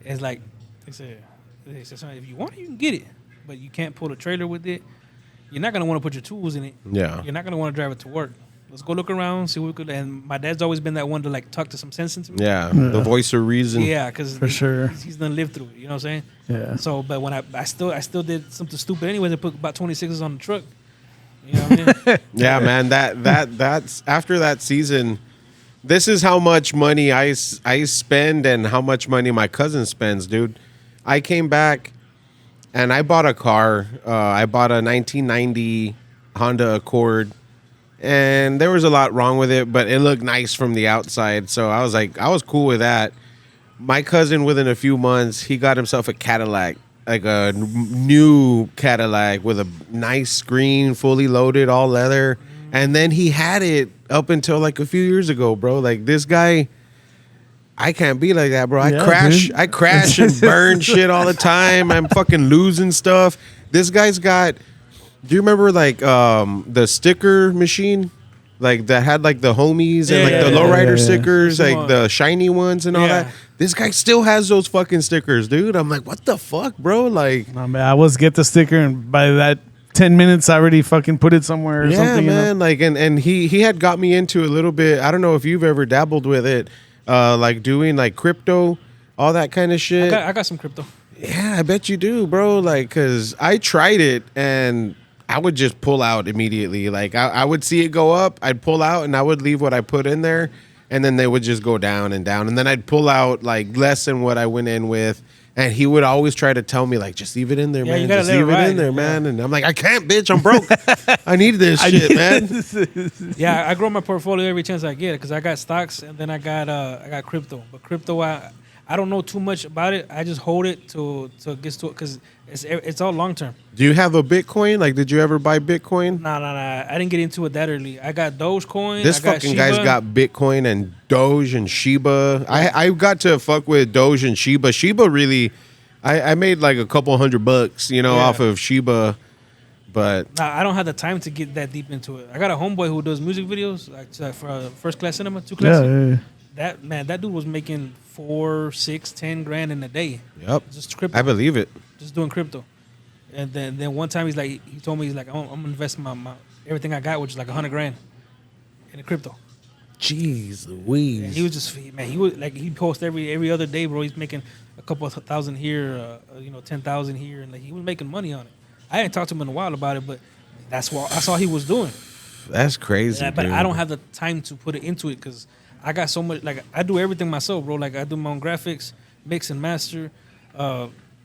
It's like they said, son, if you want it, you can get it, but you can't pull a trailer with it. You're not gonna want to put your tools in it. Yeah. You're not gonna want to drive it to work. Let's go look around, see what we could. And my dad's always been that one to like talk to some sense into me. Yeah, the voice of reason. Yeah, because For sure. he's done lived through it. You know what I'm saying? Yeah. So, but when I still did something stupid anyways. I put about 26s on the truck. You know what I mean? Yeah, man. That's after that season. This is how much money I spend and how much money my cousin spends, dude. I came back and I bought a car. I bought a 1990 Honda Accord. And there was a lot wrong with it, but it looked nice from the outside. So I was cool with that. My cousin, within a few months, he got himself a Cadillac, like a new Cadillac with a nice screen, fully loaded, all leather. And then he had it up until like a few years ago, bro. Like this guy, I can't be like that, bro. I crash and burn shit all the time. I'm fucking losing stuff. This guy's got. Do you remember like the sticker machine, like that had like the homies and like the lowrider stickers, like the shiny ones and all that? This guy still has those fucking stickers, dude. I'm like, what the fuck, bro? Like, No, man, I was get the sticker, and by that 10 minutes, I already fucking put it somewhere or something. yeah, man. You know? Like, and he had got me into a little bit. I don't know if you've ever dabbled with it, like doing like crypto, all that kind of shit. I got some crypto. Yeah, I bet you do, bro. Like, cause I tried it and I would just pull out immediately. Like I would see it go up, I'd pull out, and I would leave what I put in there, and then they would just go down and down, and then I'd pull out like less than what I went in with, and he would always try to tell me like, just leave it in there, man. You gotta Just let it leave it in ride, there, man. And I'm like, I can't, bitch. I'm broke. I need this shit, man. Yeah, I grow my portfolio every chance I get because I got stocks and then I got crypto. But crypto, I don't know too much about it. I just hold it to get to it because it's all long term. Do you have a Bitcoin? Like, did you ever buy Bitcoin? Nah. I didn't get into it that early. I got Dogecoin. This I got fucking Shiba. guy's got Bitcoin and Doge and Shiba. I got to fuck with Doge and Shiba. Shiba really, I made like a couple $100, you know, off of Shiba. But Nah, I don't have the time to get that deep into it. I got a homeboy who does music videos, like for First Class Cinema, 2 Class. Yeah. That dude was making 4, 6, 10 grand in a day. yep, Just crypto. I believe it. Just doing crypto. And then one time he told me, he's like, I'm gonna invest my everything I got, which is like 100 grand in the crypto. Jeez And Louise. he was just, man, he would like, he post every other day, bro. He's making a couple of thousand here, 10,000 here. And like, he was making money on it. I hadn't talked to him in a while about it, but that's all he was doing. That's crazy, But dude. I don't have the time to put it into it because I got so much. Like I do everything myself, bro. Like I do my own graphics, mix and master.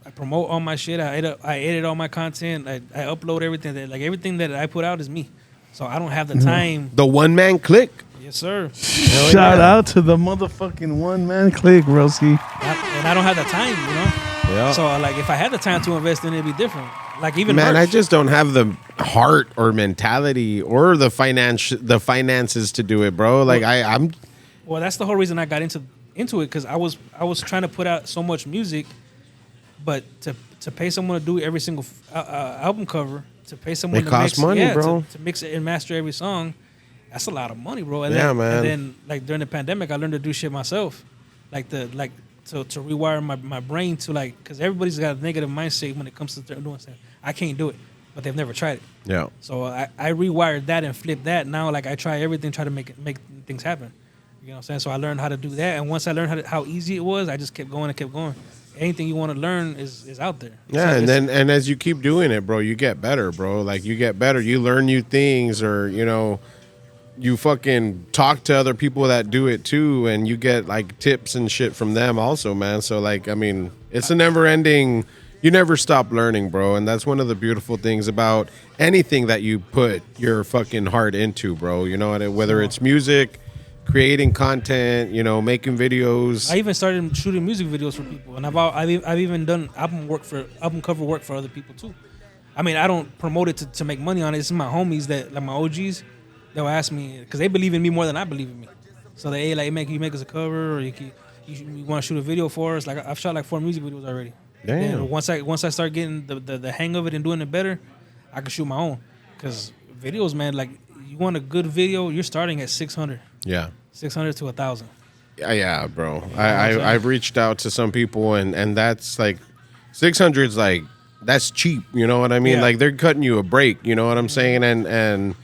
I promote all my shit. I edit all my content. I upload everything. Like everything that I put out is me. So I don't have the time. The one man click. Yes, sir. Shout out to the motherfucking one man click, Roski. And I don't have the time, you know. Yeah. So like if I had the time to invest in it, it'd be different. Like even Man, merch. I just don't have the heart or mentality or the finances to do it, bro. Like I'm. Well, that's the whole reason I got into it because I was trying to put out so much music, but to pay someone to do every single album cover, to pay someone It to costs mix, money, bro. to mix it and master every song, that's a lot of money, bro. And Yeah, then, man. And then like during the pandemic, I learned to do shit myself, to rewire my brain to like because everybody's got a negative mindset when it comes to doing stuff. I can't do it, but they've never tried it. Yeah. So I rewired that and flipped that. Now like I try everything, try to make things happen. You know what I'm saying? So I learned how to do that, and once I learned how easy it was, I just kept going and kept going. Anything you want to learn is out there. Yeah, So and as you keep doing it, bro, you get better, bro. Like you get better. You learn new things, or you fucking talk to other people that do it too, and you get like tips and shit from them also, man. So like, I mean, it's a never ending. You never stop learning, bro, and that's one of the beautiful things about anything that you put your fucking heart into, bro. You know, whether it's music, creating content, making videos. I even started shooting music videos for people, and I've even done album cover work for other people too. I mean, I don't promote it to make money on it. It's my homies that like my OGs. They'll ask me because they believe in me more than I believe in me. So they like, you make us a cover, or you want to shoot a video for us. Like I've shot like 4 music videos already. Damn. And once I start getting the hang of it and doing it better, I can shoot my own. Because videos, man, like you want a good video, you're starting at 600. Yeah. 600 to 1,000. Yeah, bro. I've reached out to some people, and that's like 600's like that's cheap. You know what I mean? Yeah. Like they're cutting you a break. You know what I'm saying? And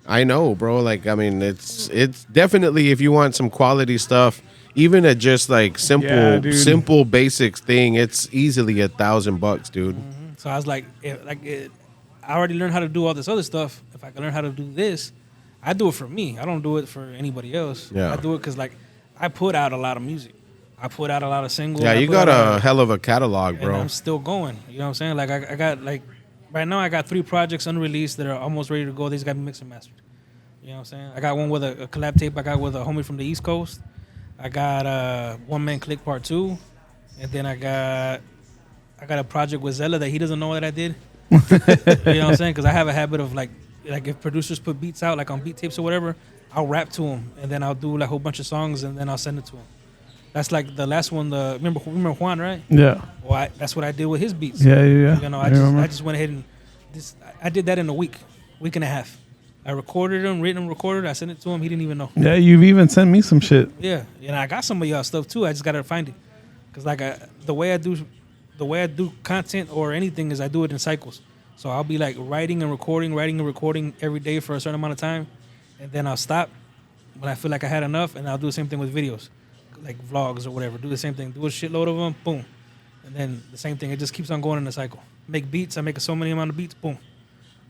I know, bro. Like, I mean, it's definitely, if you want some quality stuff, even at just like simple basics thing, it's easily $1,000, dude. So I was like, I already learned how to do all this other stuff. If I can learn how to do this, I do it for me. I don't do it for anybody else. Yeah. I do it because like I put out a lot of music. I put out a lot of singles. Yeah, you got a hell of a catalog, bro. And I'm still going. You know what I'm saying? Like I got like right now I got 3 projects unreleased that are almost ready to go. These got to be mixed and mastered. You know what I'm saying? I got one with a collab tape I got with a homie from the East Coast. I got One Man Click Part 2, and then I got a project with Zella that he doesn't know that I did. You know what I'm saying? Because I have a habit of like if producers put beats out like on beat tapes or whatever, I'll rap to them and then I'll do like a whole bunch of songs and then I'll send it to them. That's like the last one. Remember Juan, right? Yeah. Well, that's what I did with his beats. Yeah. You know, I just went ahead and I did that in a week and a half. I recorded him, recorded. I sent it to him. He didn't even know. Yeah, you've even sent me some shit. Yeah, and I got some of y'all stuff too. I just gotta find it, cause like the way I do content or anything is I do it in cycles. So I'll be like writing and recording every day for a certain amount of time, and then I'll stop when I feel like I had enough, and I'll do the same thing with videos, like vlogs or whatever. Do the same thing. Do a shitload of them, boom, and then the same thing. It just keeps on going in a cycle. Make beats. I make so many amount of beats, boom.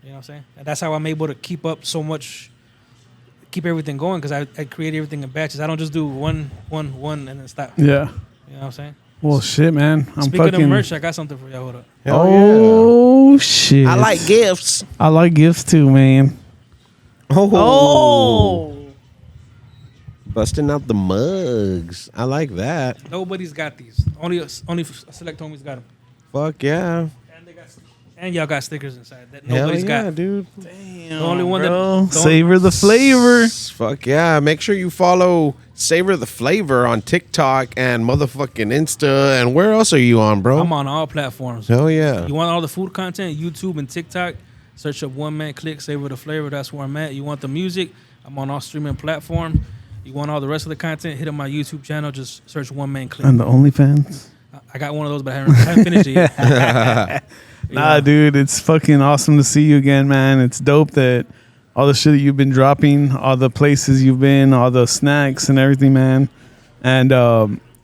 You know what I'm saying? And that's how I'm able to keep up so much, keep everything going, because I create everything in batches. I don't just do one, and then stop. Yeah. You know what I'm saying? Well, shit, man. Speaking of merch, I got something for y'all. Hold up. Shit. I like gifts. I like gifts too, man. Busting out the mugs. I like that. Nobody's got these. Only a select homies got them. Fuck yeah. And y'all got stickers inside that nobody's got, dude. Damn, the only one bro. that Savor the flavor. Fuck yeah. Make sure you follow Savor the Flavor on TikTok and motherfucking Insta. And where else are you on, bro? I'm on all platforms. Hell yeah. You want all the food content? YouTube and TikTok. Search up One Man Click, Savor the Flavor. That's where I'm at. You want the music? I'm on all streaming platforms. You want all the rest of the content? Hit up my YouTube channel. Just search One Man Click. And the OnlyFans? I got one of those, but I haven't finished it yet. Nah, dude, it's fucking awesome to see you again, man. It's dope that all the shit that you've been dropping, all the places you've been, all the snacks and everything, man. And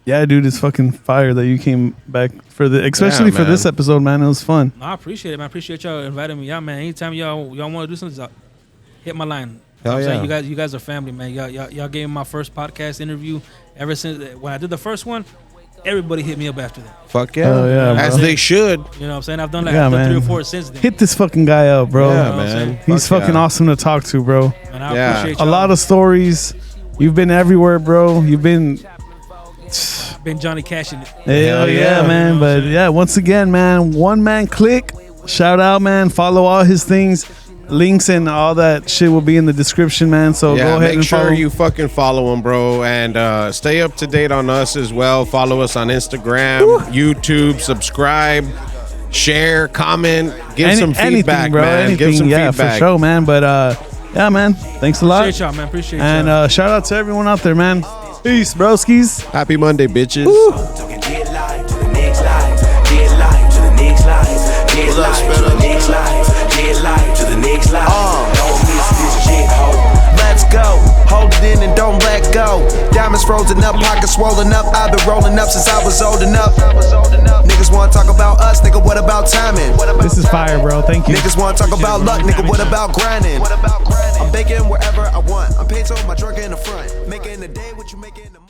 yeah, dude, it's fucking fire that you came back especially for this episode, man. It was fun. No, I appreciate it, man. I appreciate y'all inviting me out, man. Anytime y'all want to do something, hit my line. Hell yeah. You guys are family, man. Y'all gave me my first podcast interview. Ever since when I did the first one, everybody hit me up after that. Fuck yeah. Oh, yeah, as they should. You know what I'm saying? I've done like 3 or 4 since then. Hit this fucking guy up, bro. Yeah, You know what I'm man. saying? He's fucking awesome to talk to, bro. And I appreciate A y'all. lot of stories. You've been everywhere, bro. You've been Johnny Cash in it. Hell yeah, man. But yeah, once again, man, One Man Click. Shout out, man. Follow all his things. Links and all that shit will be in the description, man. So go ahead and follow. Make sure you fucking follow him, bro. And stay up to date on us as well. Follow us on Instagram, YouTube, subscribe, share, comment, give some feedback, bro. man. Give some feedback. For sure, man. But yeah, man. Thanks a lot. Appreciate y'all, man. Appreciate y'all. And shout out to everyone out there, man. Peace, broskies. Happy Monday, bitches. Talking dead life to the next life, dead life to the next life, dead life to the next life, dead life to the next life. Don't miss this shit, ho. Let's go, hold it in and don't let go. Diamonds frozen up, pockets swollen up. I've been rolling up since I was old enough. Niggas wanna talk about us, nigga. What about timing? This is fire, bro. Thank you. Niggas wanna talk about luck, nigga. What about grinding? I'm baking wherever I want. I'm paid so my drug in the front, making the day what you making the